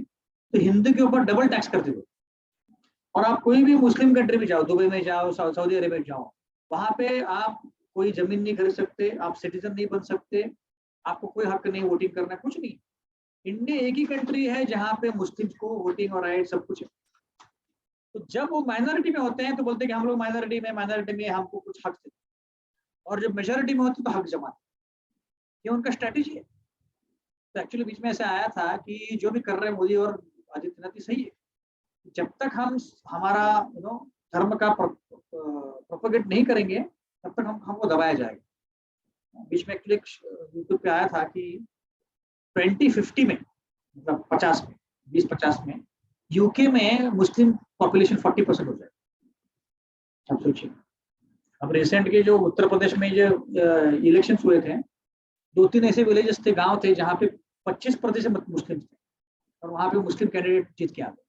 तो हिंदू के ऊपर डबल टैक्स करते थे। और आप कोई भी मुस्लिम कंट्री में जाओ, दुबई में जाओ, सऊदी अरेबिया में जाओ, वहां पे आप कोई जमीन नहीं खरीद सकते, आप सिटीजन नहीं बन सकते, आपको कोई हक नहीं वोटिंग करना, कुछ नहीं। इंडिया एक ही कंट्री है जहाँ पे मुस्लिम्स को वोटिंग और राइट सब कुछ है। तो जब वो माइनॉरिटी में होते हैं तो बोलते हैं कि हम लोग माइनॉरिटी में हमको कुछ हक थे, और जब मेजोरिटी में होते तो हक जमाते। ये उनका स्ट्रेटेजी है। तो एक्चुअली बीच में ऐसा आया था कि जो भी कर रहे हैं मोदी और आदित्यनाथ सही है, जब तक हम हमारा धर्म का प्रोपेगेट नहीं करेंगे तब तक हमको दबाया जाएगा। बीच में एक्चुअली यूट्यूब पे आया था कि 2050 में, मतलब 50 में, 2050 में यूके में मुस्लिम पॉपुलेशन 40% हो जाएगा। आप सोचिए, अब रिसेंट के जो उत्तर प्रदेश में जो इलेक्शंस हुए थे, 2-3 ऐसे विलेजेस थे, गांव थे जहाँ पे 25% मुस्लिम थे, और वहां पे मुस्लिम कैंडिडेट जीत के आते।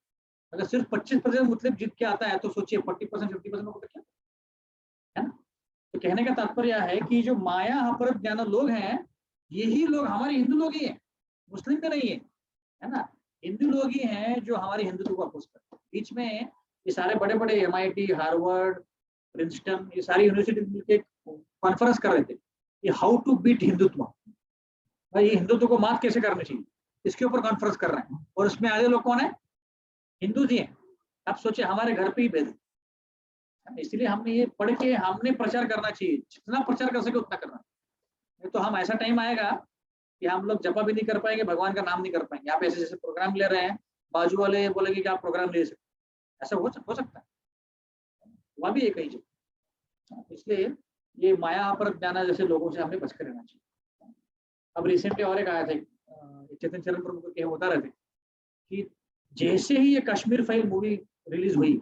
अगर सिर्फ 25% मुस्लिम जीत के आता है तो सोचिए 40% 50% को क्या है ना। तो कहने का तात्पर्य है कि जो माया अपरत ज्ञान लोग हैं, यही लोग हमारे हिंदू लोग ही हैं, मुस्लिम भी नहीं है ना। हिंदू लोग ही हैं जो हमारे हिंदुत्व को अपोज करते हैं। बीच में ये सारे बड़े बड़े MIT, हार्वर्ड, प्रिंसटन, ये सारी यूनिवर्सिटी मिलकर कॉन्फ्रेंस कर रहे थे कि हाउ टू बीट हिंदुत्व, भाई ये हिंदुत्व को मात कैसे करनी चाहिए, इसके ऊपर कॉन्फ्रेंस कर रहे हैं। और उसमें आधे लोग कौन है? हिंदू जी हैं। आप सोचिए, हमारे घर पे ही भेद है। इसलिए हमने ये पढ़ के हमने प्रचार करना चाहिए, जितना प्रचार कर सके उतना करना। नहीं तो हम ऐसा टाइम आएगा कि हम लोग जपा भी नहीं कर पाएंगे, भगवान का नाम नहीं कर पाएंगे। आप ऐसे जैसे प्रोग्राम ले रहे हैं, बाजू वाले बोलेंगे कि आप प्रोग्राम ले सकते, ऐसा हो सकता है, वह भी एक ही चीज। इसलिए ये माया पर ज्ञान जैसे लोगों से हमें बचकर रहना चाहिए। अब रिसेंटली और एक आया था, चेतन चरण प्रभु के बता रहे थे कि जैसे ही ये कश्मीर फाइल मूवी रिलीज हुई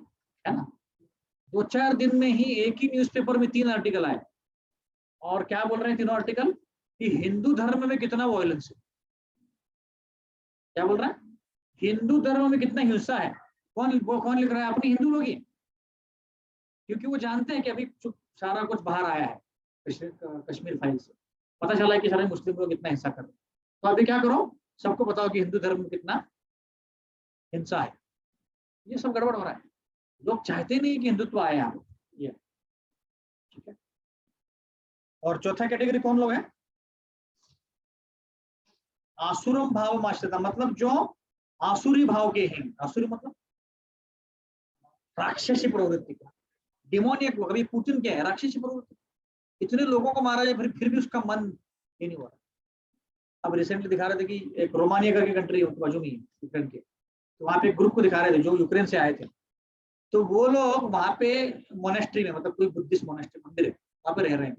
है ना, 2-4 दिन में ही एक ही न्यूज़पेपर में 3 आर्टिकल आए, और क्या बोल रहे हैं तीनों आर्टिकल कि हिंदू धर्म में कितना वायलेंस है। क्या बोल रहा है? हिंदू धर्म में कितना हिंसा है। कौन लिख रहा है? अपने हिंदू लोग ही, क्योंकि वो जानते हैं कि अभी सारा कुछ बाहर आया है कश्मीर फाइल से, पता चला है कि सारे मुस्लिम लोग इतना हिंसा कर रहे हैं। तो अभी क्या करो, सबको बताओ कि हिंदू धर्म में कितना हिंसा है। ये सब गड़बड़ हो रहा है, लोग चाहते नहीं कि हिंदुत्व आए यहाँ पे। ये ठीक है। और चौथा कैटेगरी कौन लोग हैं? आसुरम भाव आश्रिता, मतलब जो आसुरी भाव के हैं। आसुरी मतलब राक्षसी प्रवृत्ति का, डिमोनियक लोग। अभी पुतिन क्या है? राक्षसी प्रवृत्ति। इतने लोगों को मारा जाए फिर भी उसका मन ही नहीं हो रहा। अब रिसेंटली दिखा रहे थे कि एक रोमानिया करके कंट्री है बाजू में यूक्रेन के, तो वहां पे एक ग्रुप को दिखा रहे थे जो यूक्रेन से आए थे। तो वो लोग वहां पे मोनेस्ट्री में, मतलब कोई बुद्धिस्ट मोनेस्ट्री मंदिर है, वहां पे रह रहे हैं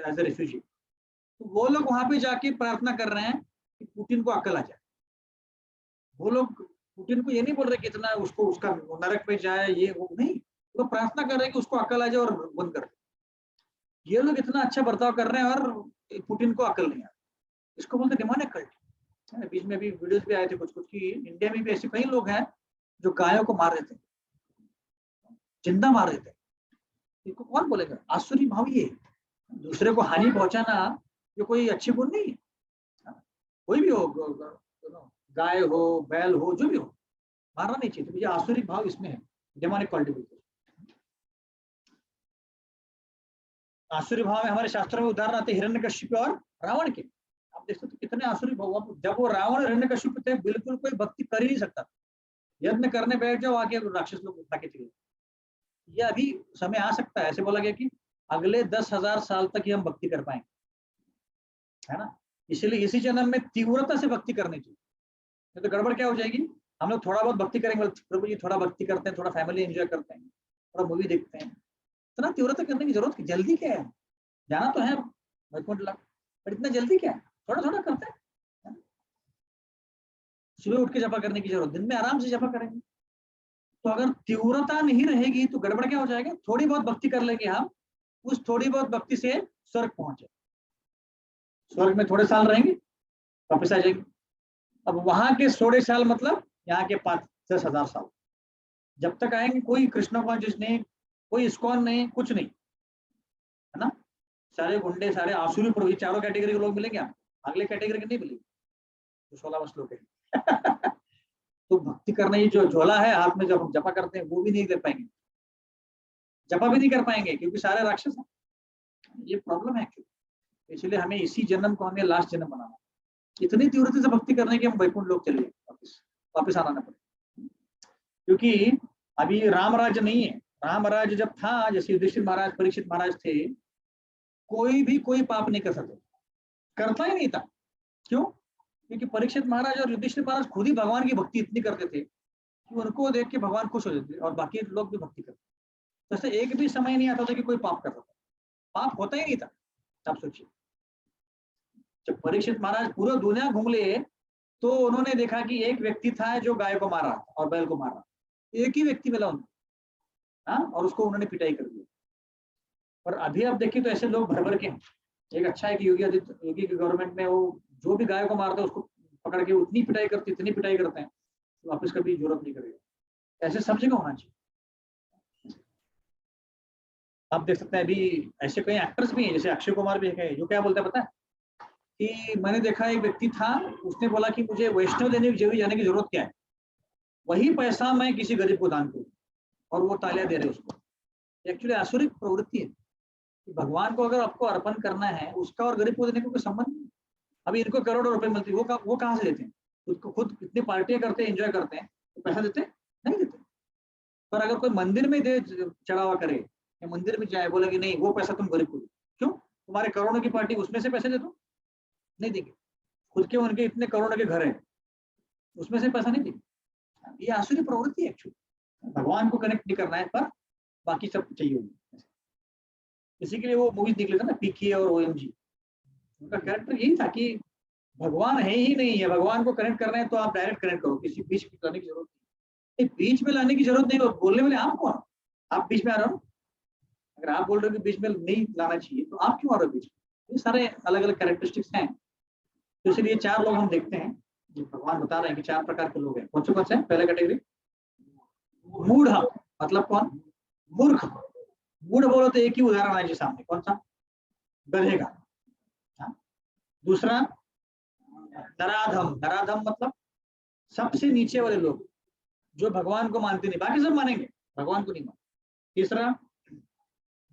एज ए रिफ्यूजी। तो वो लोग वहां पे जाके प्रार्थना कर रहे हैं कि पुतिन को अक्ल आ जाए। वो लोग पुतिन को ये नहीं बोल रहे कि इतना उसको उसका नरक पे जाए, ये वो नहीं, तो प्रार्थना कर रहे हैं कि उसको अक्ल आ जाए और बंद कर दे। ये लोग इतना अच्छा बर्ताव कर रहे हैं और पुतिन को अक्ल नहीं आ रही। इसको बोलते डिमोनिक कल्ट। बीच में भी वीडियोस भी आए थे कुछ कि इंडिया में भी ऐसे कई लोग हैं जो गायों को मार रहे थे, जिंदा मार रहे थे, इनको कौन बोलेगा? आसुरी भाव ये दूसरे को हानि पहुंचाना ये कोई अच्छी गुण नहीं है। कोई भी हो, गाय हो, बैल हो, जो भी हो, मारना नहीं चाहिए। तो मुझे आसुरी भाव इसमें है, डेमोनिक क्वालिटी। आसुरी भाव में हमारे शास्त्रों में उदाहरण आते हिरण्यकश्यप और रावण के। आप देखते तो कितने आसुरी भाव, जब वो रावण हिरण्यकश्यप थे बिल्कुल कोई भक्ति कर ही नहीं सकता, यत्न करने बैठ जाओ आके राक्षस लोग उठा के चले। ये अभी समय आ सकता है, ऐसे बोला गया कि अगले 10,000 साल तक ही हम भक्ति कर पाएंगे, है ना। इसलिए इसी जन्म में तीव्रता से भक्ति करनी चाहिए, नहीं तो गड़बड़ क्या हो जाएगी। हम लोग थोड़ा बहुत भक्ति करेंगे, प्रभु जी थोड़ा भक्ति करते हैं, थोड़ा फैमिली एंजॉय करते हैं, थोड़ा मूवी देखते हैं, इतना तीव्रता करने की जरूरत, जल्दी क्या है? जाना तो है वैकुंठ लाभ, पर इतना जल्दी क्या है? थोड़ा थोड़ा करते हैं। सुबह उठ के जपा करने की जरूरत, दिन में आराम से जपा करेंगे। तो अगर तीव्रता नहीं रहेगी तो गड़बड़ क्या हो जाएगा? थोड़ी बहुत भक्ति कर लेंगे हम, उस थोड़ी बहुत भक्ति से स्वर्ग पहुंचे, स्वर्ग में थोड़े साल रहेंगे, वापस आ जाएंगे। अब वहां के 16 साल मतलब यहाँ के 5-10,000 साल, जब तक आएंगे कोई कृष्ण कॉन्शियस नहीं, कोई इस्कॉन नहीं, कुछ नहीं, है ना। सारे गुंडे, सारे आसुरी प्रभु, चारों कैटेगरी के लोग मिलेंगे, अगले कैटेगरी के नहीं मिलेंगे, तो 16 श्लोक है। तो भक्ति करने की जो झोला है हाथ में, जब हम जपा करते हैं वो भी नहीं दे पाएंगे, जपा भी नहीं कर पाएंगे, क्योंकि सारे राक्षस हैं। ये प्रॉब्लम है, इसलिए हमें इसी जन्म को, हमें लास्ट जन्म बनाना, इतनी तीव्रता से भक्ति करने के हम वैकुंठ लोग चले वापिस आना पड़े। क्योंकि अभी राम राज्य नहीं है। राम राज्य जब था, जैसे युधिष्ठिर महाराज, परीक्षित महाराज थे, कोई भी कोई पाप नहीं कर सकता, करता ही नहीं था। क्यों? क्योंकि परीक्षित महाराज और युधिष्ठिर महाराज खुद ही भगवान की भक्ति इतनी करते थे कि उनको देख के भगवान खुश हो जाते और बाकी लोग भी भक्ति करते। तो ऐसे एक भी समय नहीं आता था कि कोई पाप करता था, पाप होता ही नहीं था। आप सोचिए, जब परीक्षित महाराज पूरा दुनिया घूम लिए तो उन्होंने देखा कि एक व्यक्ति था जो गाय को मारा और बैल को मारा, एक ही व्यक्ति मिला उनको, हाँ, और उसको उन्होंने पिटाई कर दी। और अभी आप देखिए तो ऐसे लोग भर भर के हैं। एक अच्छा है कि योगी की गवर्नमेंट में वो जो भी गाय को मारता है उसको पकड़ के उतनी पिटाई करते, इतनी पिटाई करते हैं, तो वापस कभी जरूरत नहीं करेगा। ऐसे सब जगह होना चाहिए। आप देख सकते हैं अभी ऐसे कई एक्टर्स भी हैं, जैसे अक्षय कुमार भी है, जो क्या बोलते हैं पता है कि मैंने देखा एक व्यक्ति था, उसने बोला कि मुझे वैष्णो देवी जाने की जरूरत क्या है, वही पैसा मैं किसी गरीब को दान करूं, और वो तालियां दे रहे उसको। एक्चुअली आसुरिक प्रवृत्ति है कि भगवान को अगर आपको अर्पण करना है, उसका और गरीब को देने का कोई संबंध नहीं। अभी इनको करोड़ों रुपए मिलती है, वो कहाँ से देते हैं? खुद कितनी पार्टियां करते हैं, एंजॉय करते हैं, तो पैसा देते नहीं देते। पर अगर कोई मंदिर में दे चढ़ावा करे या मंदिर में जाए, बोले कि नहीं वो पैसा तुम गरीब को दो, क्यों? तुम्हारे करोड़ों की पार्टी, उसमें से पैसे दे दो, नहीं देंगे। खुद के उनके इतने करोड़ों के घर हैं, उसमें से पैसा नहीं देंगे। ये आसुरी प्रवृत्ति है एक्चुअली। भगवान को कनेक्ट नहीं करना है, पर बाकी सब चाहिए होगी। इसी के लिए वो मूवीज निकले था ना, पीके और OMG, उनका कैरेक्टर यही था कि भगवान है ही नहीं है, भगवान को कनेक्ट करना है तो आप डायरेक्ट कनेक्ट करो, किसी बीच में लाने की जरूरत नहीं। बीच में लाने की जरूरत नहीं, बोलने वाले आप कौन? आप बीच में आ रहे हो। अगर आप बोल रहे हो कि बीच में नहीं लाना चाहिए, तो आप क्यों आ रहे हो बीच में? ये सारे अलग अलग कैरेक्टरिस्टिक्स हैं। तो इसलिए 4 लोग हम देखते हैं, जो भगवान बता रहे हैं कि 4 प्रकार के लोग हैं। कौन से हैं? पहला कैटेगरी मूढ़, मतलब कौन? मूर्ख। मूढ़ बोलो तो एक ही उदाहरण है जी सामने, कौन सा? गधे का। दूसरा नराधम। नराधम मतलब सबसे नीचे वाले लोग, जो भगवान को मानते नहीं, बाकी सब मानेंगे, भगवान को नहीं मानते। तीसरा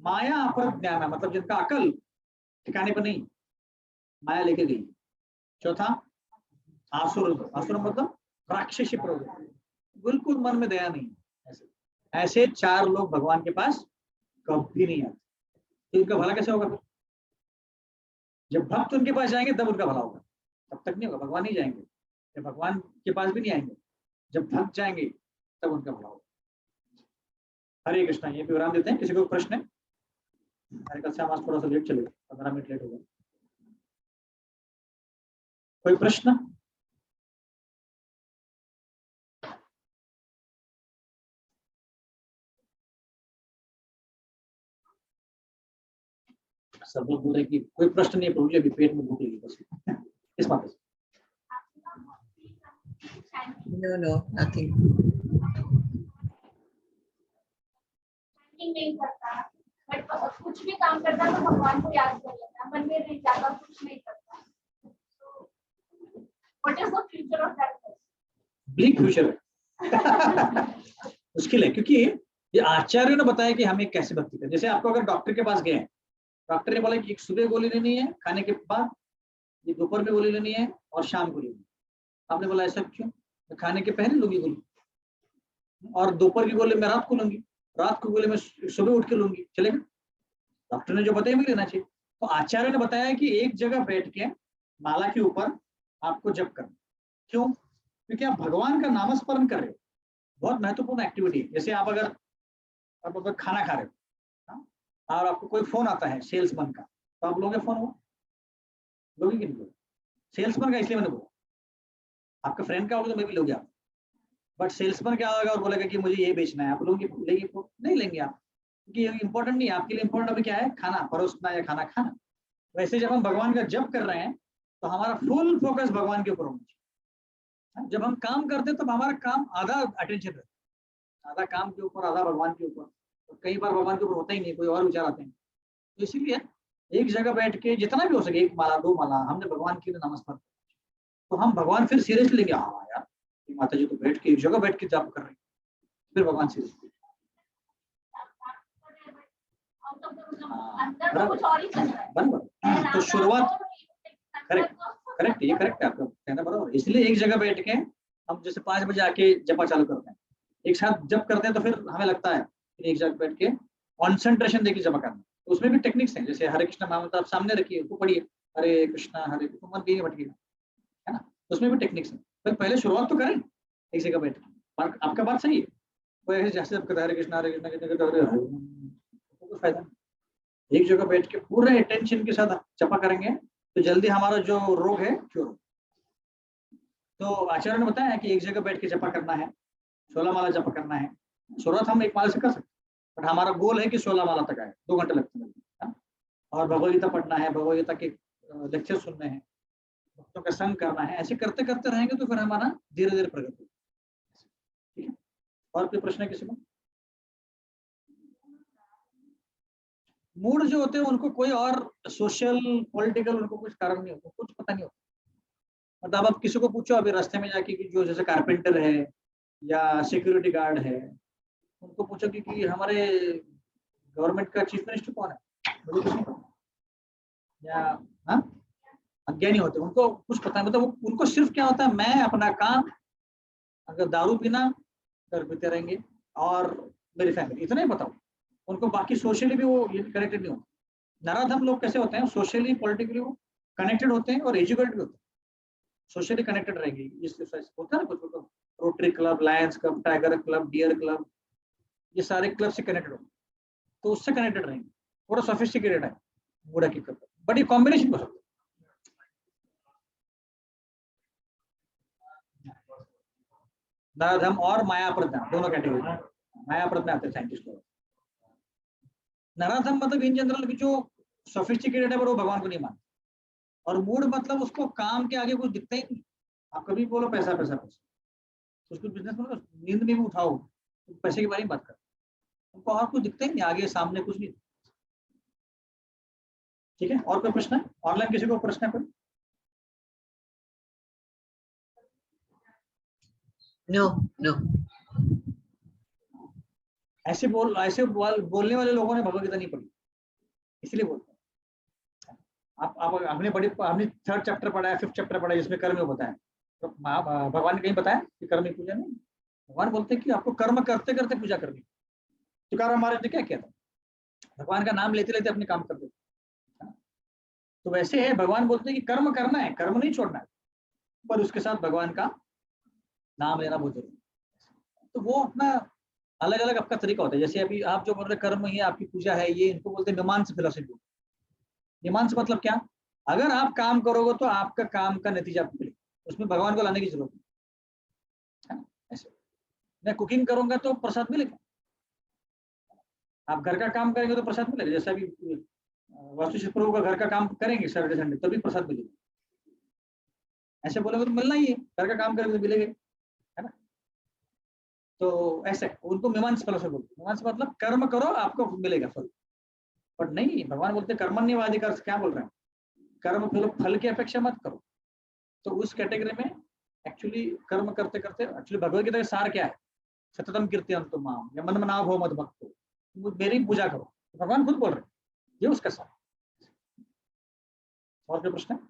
माया अपरज्ञान, मतलब जिनका अकल ठिकाने पर नहीं, माया लेके गई। चौथा आसुर। आसुर मतलब राक्षसी प्रवृत्ति, बिल्कुल मन में दया नहीं। ऐसे 4 लोग भगवान के पास कभी नहीं आते। तो इनका भला कैसे होगा? जब भक्त उनके पास जाएंगे तब उनका भला होगा, तब तक नहीं होगा। भगवान नहीं जाएंगे, जब भगवान के पास भी नहीं आएंगे, जब भक्त जाएंगे तब उनका भला होगा। हरे कृष्णा। ये विराम देते हैं। किसी को प्रश्न है? हमारे कल से हम आज थोड़ा सा लेट चले, 15 मिनट लेट हो गए। कोई प्रश्न? सब लोग बोल रहे कि कोई प्रश्न नहीं, प्रभु जी अभी पेट में भूख लगी बस। इस बात से No, nothing. नहीं करता, बट कुछ भी काम करता है तो भगवान को याद कर लेता, मन में नहीं जाता, कुछ नहीं करता। What is the future of that person? Bleak future मुश्किल है, क्योंकि ये आचार्यों ने बताया कि हमें कैसे भक्ति करें। जैसे आपको अगर डॉक्टर के पास गए हैं, डॉक्टर ने बोला कि एक सुबह गोली लेनी है खाने के बाद, ये दोपहर में गोली लेनी है और शाम को लेनी है। आपने बोला ऐसा क्यों? मैं खाने के पहले लूंगी गोली, और दोपहर की गोली मैं रात को लूंगी, रात को गोली मैं सुबह उठ के लूंगी, चलेगा? डॉक्टर ने जो बताया भी लेना चाहिए। तो आचार्य ने बताया कि एक जगह बैठ के माला के ऊपर आपको जप करना। क्यों? क्योंकि आप भगवान का नामस्मरण कर रहे हो, बहुत महत्वपूर्ण एक्टिविटी है। जैसे आप अगर खाना खा रहे हो, हाँ, और आपको कोई फोन आता है सेल्समैन का, तो आप लोगे फोन? वो लोगे कि नहीं लोगे? सेल्समैन का इसलिए मैंने बोला, आपका फ्रेंड का होगा तो मैं भी लोगे आप, बट सेल्समैन क्या होगा और बोलेगा कि मुझे ये बेचना है, आप लोग लेंगे? नहीं लेंगे आप, क्योंकि ये इंपॉर्टेंट नहीं है आपके लिए। इंपॉर्टेंट अभी क्या है? खाना परोसना या खाना खाना। वैसे जब हम भगवान का जप कर रहे हैं तो हमारा फुल फोकस भगवान के ऊपर होना चाहिए। जब हम काम करते हैं तब हमारा काम आधा अटेंशन रहता है, आधा काम के ऊपर, आधा भगवान के ऊपर। तो कई बार भगवान के ऊपर होता ही नहीं, कोई और विचार आते हैं। तो इसीलिए एक जगह बैठ के जितना भी हो सके, एक माला दो माला हमने भगवान के लिए नमस्कार, तो हम भगवान फिर सीरियसली लेंगे। हाँ यार, माता जी तो बैठ के एक जगह बैठ के जप कर रहे हैं, फिर भगवान सीरियसली। अंदर तो कुछ और ही चल रहा है। बराबर। तो शुरुआत करेक्ट, ये करेक्ट है आपका कहना, बराबर। इसलिए एक जगह बैठ के हम जैसे 5 बजे आके जपा चालू करते हैं, एक साथ जप करते हैं, तो फिर हमें लगता है एक जगह बैठ के कॉन्सेंट्रेशन देके जपा करना। तो उसमें भी टेक्निक्स हैं, जैसे हरे कृष्ण महामंत्र आप सामने रखिए, उसको पढ़िए, हरे कृष्णा हरे, तो मन कहीं भटकेगा, है ना? उसमें भी टेक्निक्स है। फिर पहले शुरुआत तो करें एक जगह बैठ के। आपका बात सही है, कोई ऐसे जैसे जब हरे कृष्णा कुछ फायदा नहीं। एक जगह बैठ के पूरे अटेंशन के साथ जपा करेंगे तो जल्दी हमारा जो रोग है क्योर। तो आचार्य ने बताया कि एक जगह बैठ के जपा करना है, 16 माला जपा करना है। शुरुआत हम एक माला से कर सकते हैं, बट हमारा गोल है कि 16 माला तक आए, 2 घंटे लगते हैं। और भगवद गीता पढ़ना है, भगवद गीता के लेक्चर सुनने हैं, भक्तों का संग करना है। ऐसे करते करते रहेंगे तो फिर हमारा धीरे धीरे प्रगति। ठीक है, और कोई प्रश्न है किसी को? मूड जो होते हैं उनको कोई और सोशल पॉलिटिकल उनको कुछ कारण नहीं होता, कुछ पता नहीं होता। मतलब आप किसी को पूछो अभी रास्ते में जाके कि जो जैसे कारपेंटर है या सिक्योरिटी गार्ड है, उनको पूछो कि हमारे गवर्नमेंट का चीफ मिनिस्टर कौन है, मुझे कुछ नहीं पता। या हाँ, अज्ञानी होते हैं, उनको कुछ पता नहीं। मतलब उनको सिर्फ क्या होता है, मैं अपना काम, अगर दारू पीना घर पीते रहेंगे, और मेरी फैमिली, इतना ही बताओ उनको। बाकी सोशली भी वो कनेक्टेड नहीं होते। नराधम लोग कैसे होते हैं? सोशली पॉलिटिकली वो कनेक्टेड होते हैं और एजुकेटेड भी होते हैं, सोशली कनेक्टेड रहेंगे। इस होता है ना कुछ, rotary club, lions club, tiger club, deer club, ये सारे क्लब से कनेक्टेड होते हैं, तो उससे कनेक्टेड रहेंगे। थोड़ा सोफिस्टिकेटेड है बूढ़ा की क्लब, बट ये कॉम्बिनेशन हो सकता है। नराधम और माया प्रज्ञा दोनों कैटेगरी, माया प्रज्ञा आते हैं साइंटिस्ट को। नराधम मतलब इन जनरल की जो सोफिस्टिकेटेड है वो भगवान को नहीं मानते, और मूड मतलब उसको काम के आगे कुछ दिखता ही नहीं। आप कभी बोलो पैसा पैसा पैसा, उसको बिजनेस में नींद में भी उठाओ तो पैसे के बारे में बात कर, उनको और कुछ दिखता ही नहीं, आगे सामने कुछ नहीं। ठीक है, और कोई प्रश्न है? ऑनलाइन किसी को प्रश्न है कोई? No no. ऐसे बोलने वाले लोगों ने भगवद गीता नहीं पढ़ी, इसलिए बोलते हैं। हमने 3rd चैप्टर पढ़ा है, 5th चैप्टर पढ़ा है, जिसमें कर्म योग बताया। तो भगवान ने कहीं बताया कि कर्म की पूजा नहीं। भगवान बोलते हैं कि आपको कर्म करते करते पूजा करनी। तुकार महाराज ने क्या किया था? भगवान का नाम लेते लेते अपने काम करते थे। तो वैसे है, भगवान बोलते हैं कि कर्म करना है, कर्म नहीं छोड़ना है, पर उसके साथ भगवान का नाम लेना बहुत जरूरी है। तो वो अपना अलग अलग आपका तरीका होता है। जैसे अभी आप जो बोल रहे कर्म ही आपकी पूजा है, ये इनको बोलते हैं मीमांसा फिलॉसफी। मीमांसा मतलब क्या? अगर आप काम करोगे तो आपका काम का नतीजा आपको मिलेगा, उसमें भगवान को लाने की जरूरत नहीं। ऐसे मैं कुकिंग करूंगा तो प्रसाद मिलेगा, आप घर का काम करेंगे तो प्रसाद मिलेगा। जैसे अभी वास्तुशिल्प प्रभु का घर का काम करेंगे सैटरडे संडे, तभी प्रसाद मिलेगा। ऐसे बोलोगे तो मिलना ही है, घर का काम करेंगे तो मिलेगा, है ना? तो ऐसे उनको मीमांस फल से बोलते हैं। मीमांस मतलब कर्म करो आपको मिलेगा फल, बट नहीं, भगवान बोलते कर्मण्यवाधिकार से क्या बोल रहे हैं, कर्म करो फल की अपेक्षा मत करो। तो उस कैटेगरी में एक्चुअली कर्म करते करते, एक्चुअली भगवद गीता का सार क्या है, सततम कीर्तयन्तु माम या मन मनाभो मद भक्तो, मेरी पूजा करो, भगवान खुद बोल रहे हैं, ये उसका सार। और क्या प्रश्न है?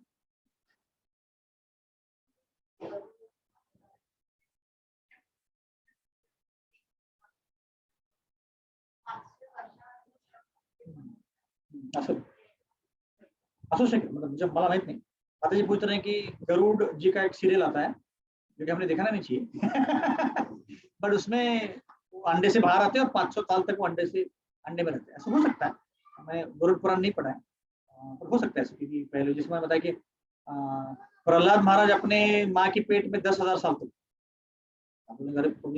असुर से मतलब जब मला माहित नहीं, माता जी पूछ रहे हैं कि गरुड़ जी का एक सीरियल आता है जो कि हमने देखना नहीं चाहिए बट उसमें वो अंडे से बाहर आते हैं और 500 साल तक वो अंडे में रहते हैं। ऐसा हो सकता है, मैं गरुड़ पुराण नहीं पढ़ा है, पर हो सकता है ऐसा, क्योंकि पहले जिसमें मैंने बताया कि प्रहलाद महाराज अपने माँ के पेट में 10,000 साल तक,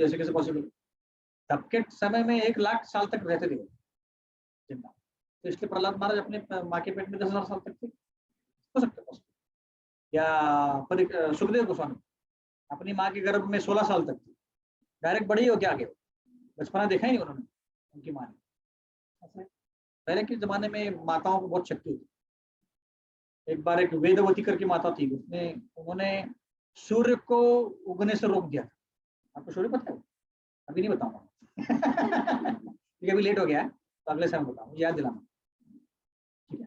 ऐसे कैसे पॉसिबल, तब के समय में 1,00,000 साल तक रहते थे जिंदा, तो इसलिए प्रहलाद महाराज अपने माँ के पेट में 10,000 साल तक थे, हो सकता है। या सुखदेव गोस्वामी अपनी माँ के गर्भ में 16 साल तक थे, डायरेक्ट बड़ी हो क्या आगे, बचपना देखा ही नहीं उन्होंने उनकी माँ ने। पहले के जमाने में माताओं को बहुत शक्ति होती। एक बार एक वेदवती करके माता थी, उन्होंने सूर्य को उगने से रोक दिया था। आपको स्टोरी पता है? अभी नहीं बताऊंगा क्योंकि अभी लेट हो गया है, तो अगले समय बताऊँ, याद दिलाना, ठीक है?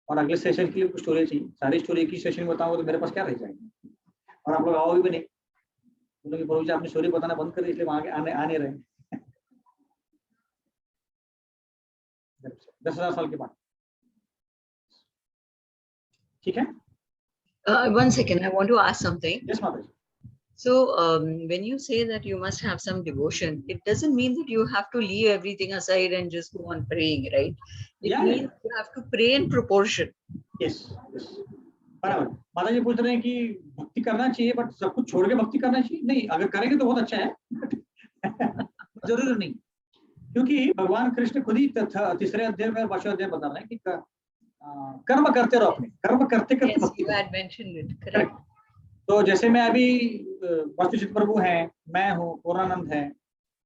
और अगले सेशन के लिए कुछ स्टोरी चाहिए, सारी स्टोरी एक ही सेशन में बताऊंगा तो मेरे पास क्या रह जाएगी, और आप लोग आओगे भी नहीं, बोलोगे प्रभु जी आपने स्टोरी बताना बंद कर दी इसलिए आगे आने रहे 10,000 साल के बाद, ठीक है? 1 second, I want to ask something. Yes, माता जी। So, when you say that you must have some devotion, it doesn't mean that you have to leave everything aside and just go on praying, right? It Yeah, means you have to pray in proportion. Yes, yes. बराबर। माता जी पूछ रहे हैं कि भक्ति करना चाहिए बट सब कुछ छोड़ के भक्ति करना चाहिए, नहीं, अगर करेंगे तो बहुत अच्छा है जरूर नहीं, क्योंकि भगवान कृष्ण खुद ही तीसरे अध्याय में 5वें अध्याय बता रहे हैं कि कर्म करते रहो, अपने कर्म करते करते Yes, भक्ति you had mentioned it, correct? तो जैसे मैं अभी वस्तुचित प्रभु हैं, मैं हूँ, पूर्णानंद है,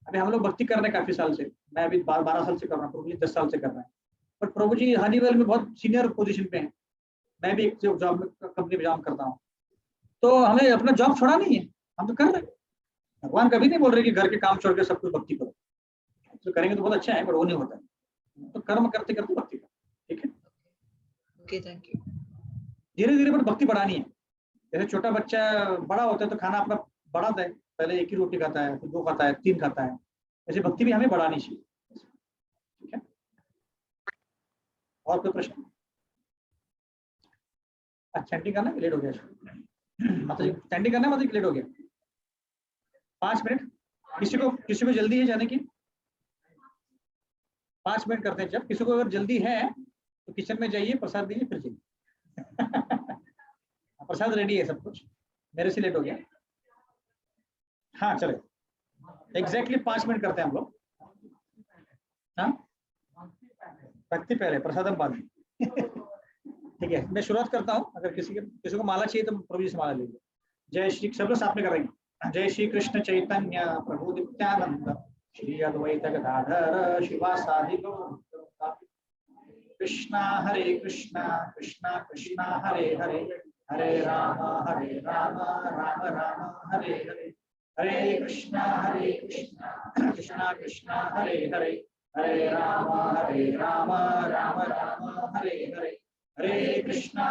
अभी हम लोग भक्ति कर रहे हैं काफी साल से, मैं अभी 12 साल से कर रहा हूँ, प्रभु जी 10 साल से कर रहे हैं, बट प्रभु जी हनीवेल में बहुत सीनियर पोजीशन पे हैं, मैं भी एक जॉब में कंपनी में जॉब करता हूँ, तो हमें अपना जॉब छोड़ा नहीं है, हम तो कर रहे हैं। भगवान कभी नहीं बोल रहे कि घर के काम छोड़ के सब कुछ भक्ति करो, तो करेंगे तो बहुत अच्छा है, बट वो नहीं होता है, तो कर्म करते करते भक्ति करो, ठीक है? Okay, thank you. धीरे धीरे बट भक्ति बढ़ानी है। जैसे छोटा बच्चा बड़ा होता है तो खाना अपना बढ़ाता है, पहले 1 ही रोटी खाता है, फिर 2 खाता है, 3 खाता है, ऐसे भक्ति भी हमें बढ़ानी चाहिए, ठीक है? और कोई प्रश्न? चैंटिंग करना है, लेट हो गया मतलब चैंटिंग करना है, मतलब लेट हो गया 5 मिनट, किसी को जल्दी है जाने की, 5 मिनट करते हैं। जब किसी को अगर जल्दी है तो किचन में जाइए, प्रसाद दीजिए, फिर जाइए प्रसाद रेडी है सब कुछ, मेरे से लेट हो गया। हाँ चले, एग्जैक्टली 5 मिनट करते हैं हम लोग। हाँ, भक्ति पहले, प्रसादम बाद में ठीक है, मैं शुरुआत करता हूँ। अगर किसी को माला चाहिए तो प्रभु जी से माला लीजिए। जय श्री, सब लोग साथ में करेंगे। जय श्री कृष्ण चैतन्य प्रभु नित्यानंद श्री अद्वैत गदाधर शिवासादि गौर कृष्णा हरे कृष्णा कृष्णा कृष्णा हरे हरे, हरे राम राम राम हरे हरे, हरे कृष्णा कृष्णा कृष्णा हरे हरे, हरे राम राम राम हरे हरे, हरे कृष्णा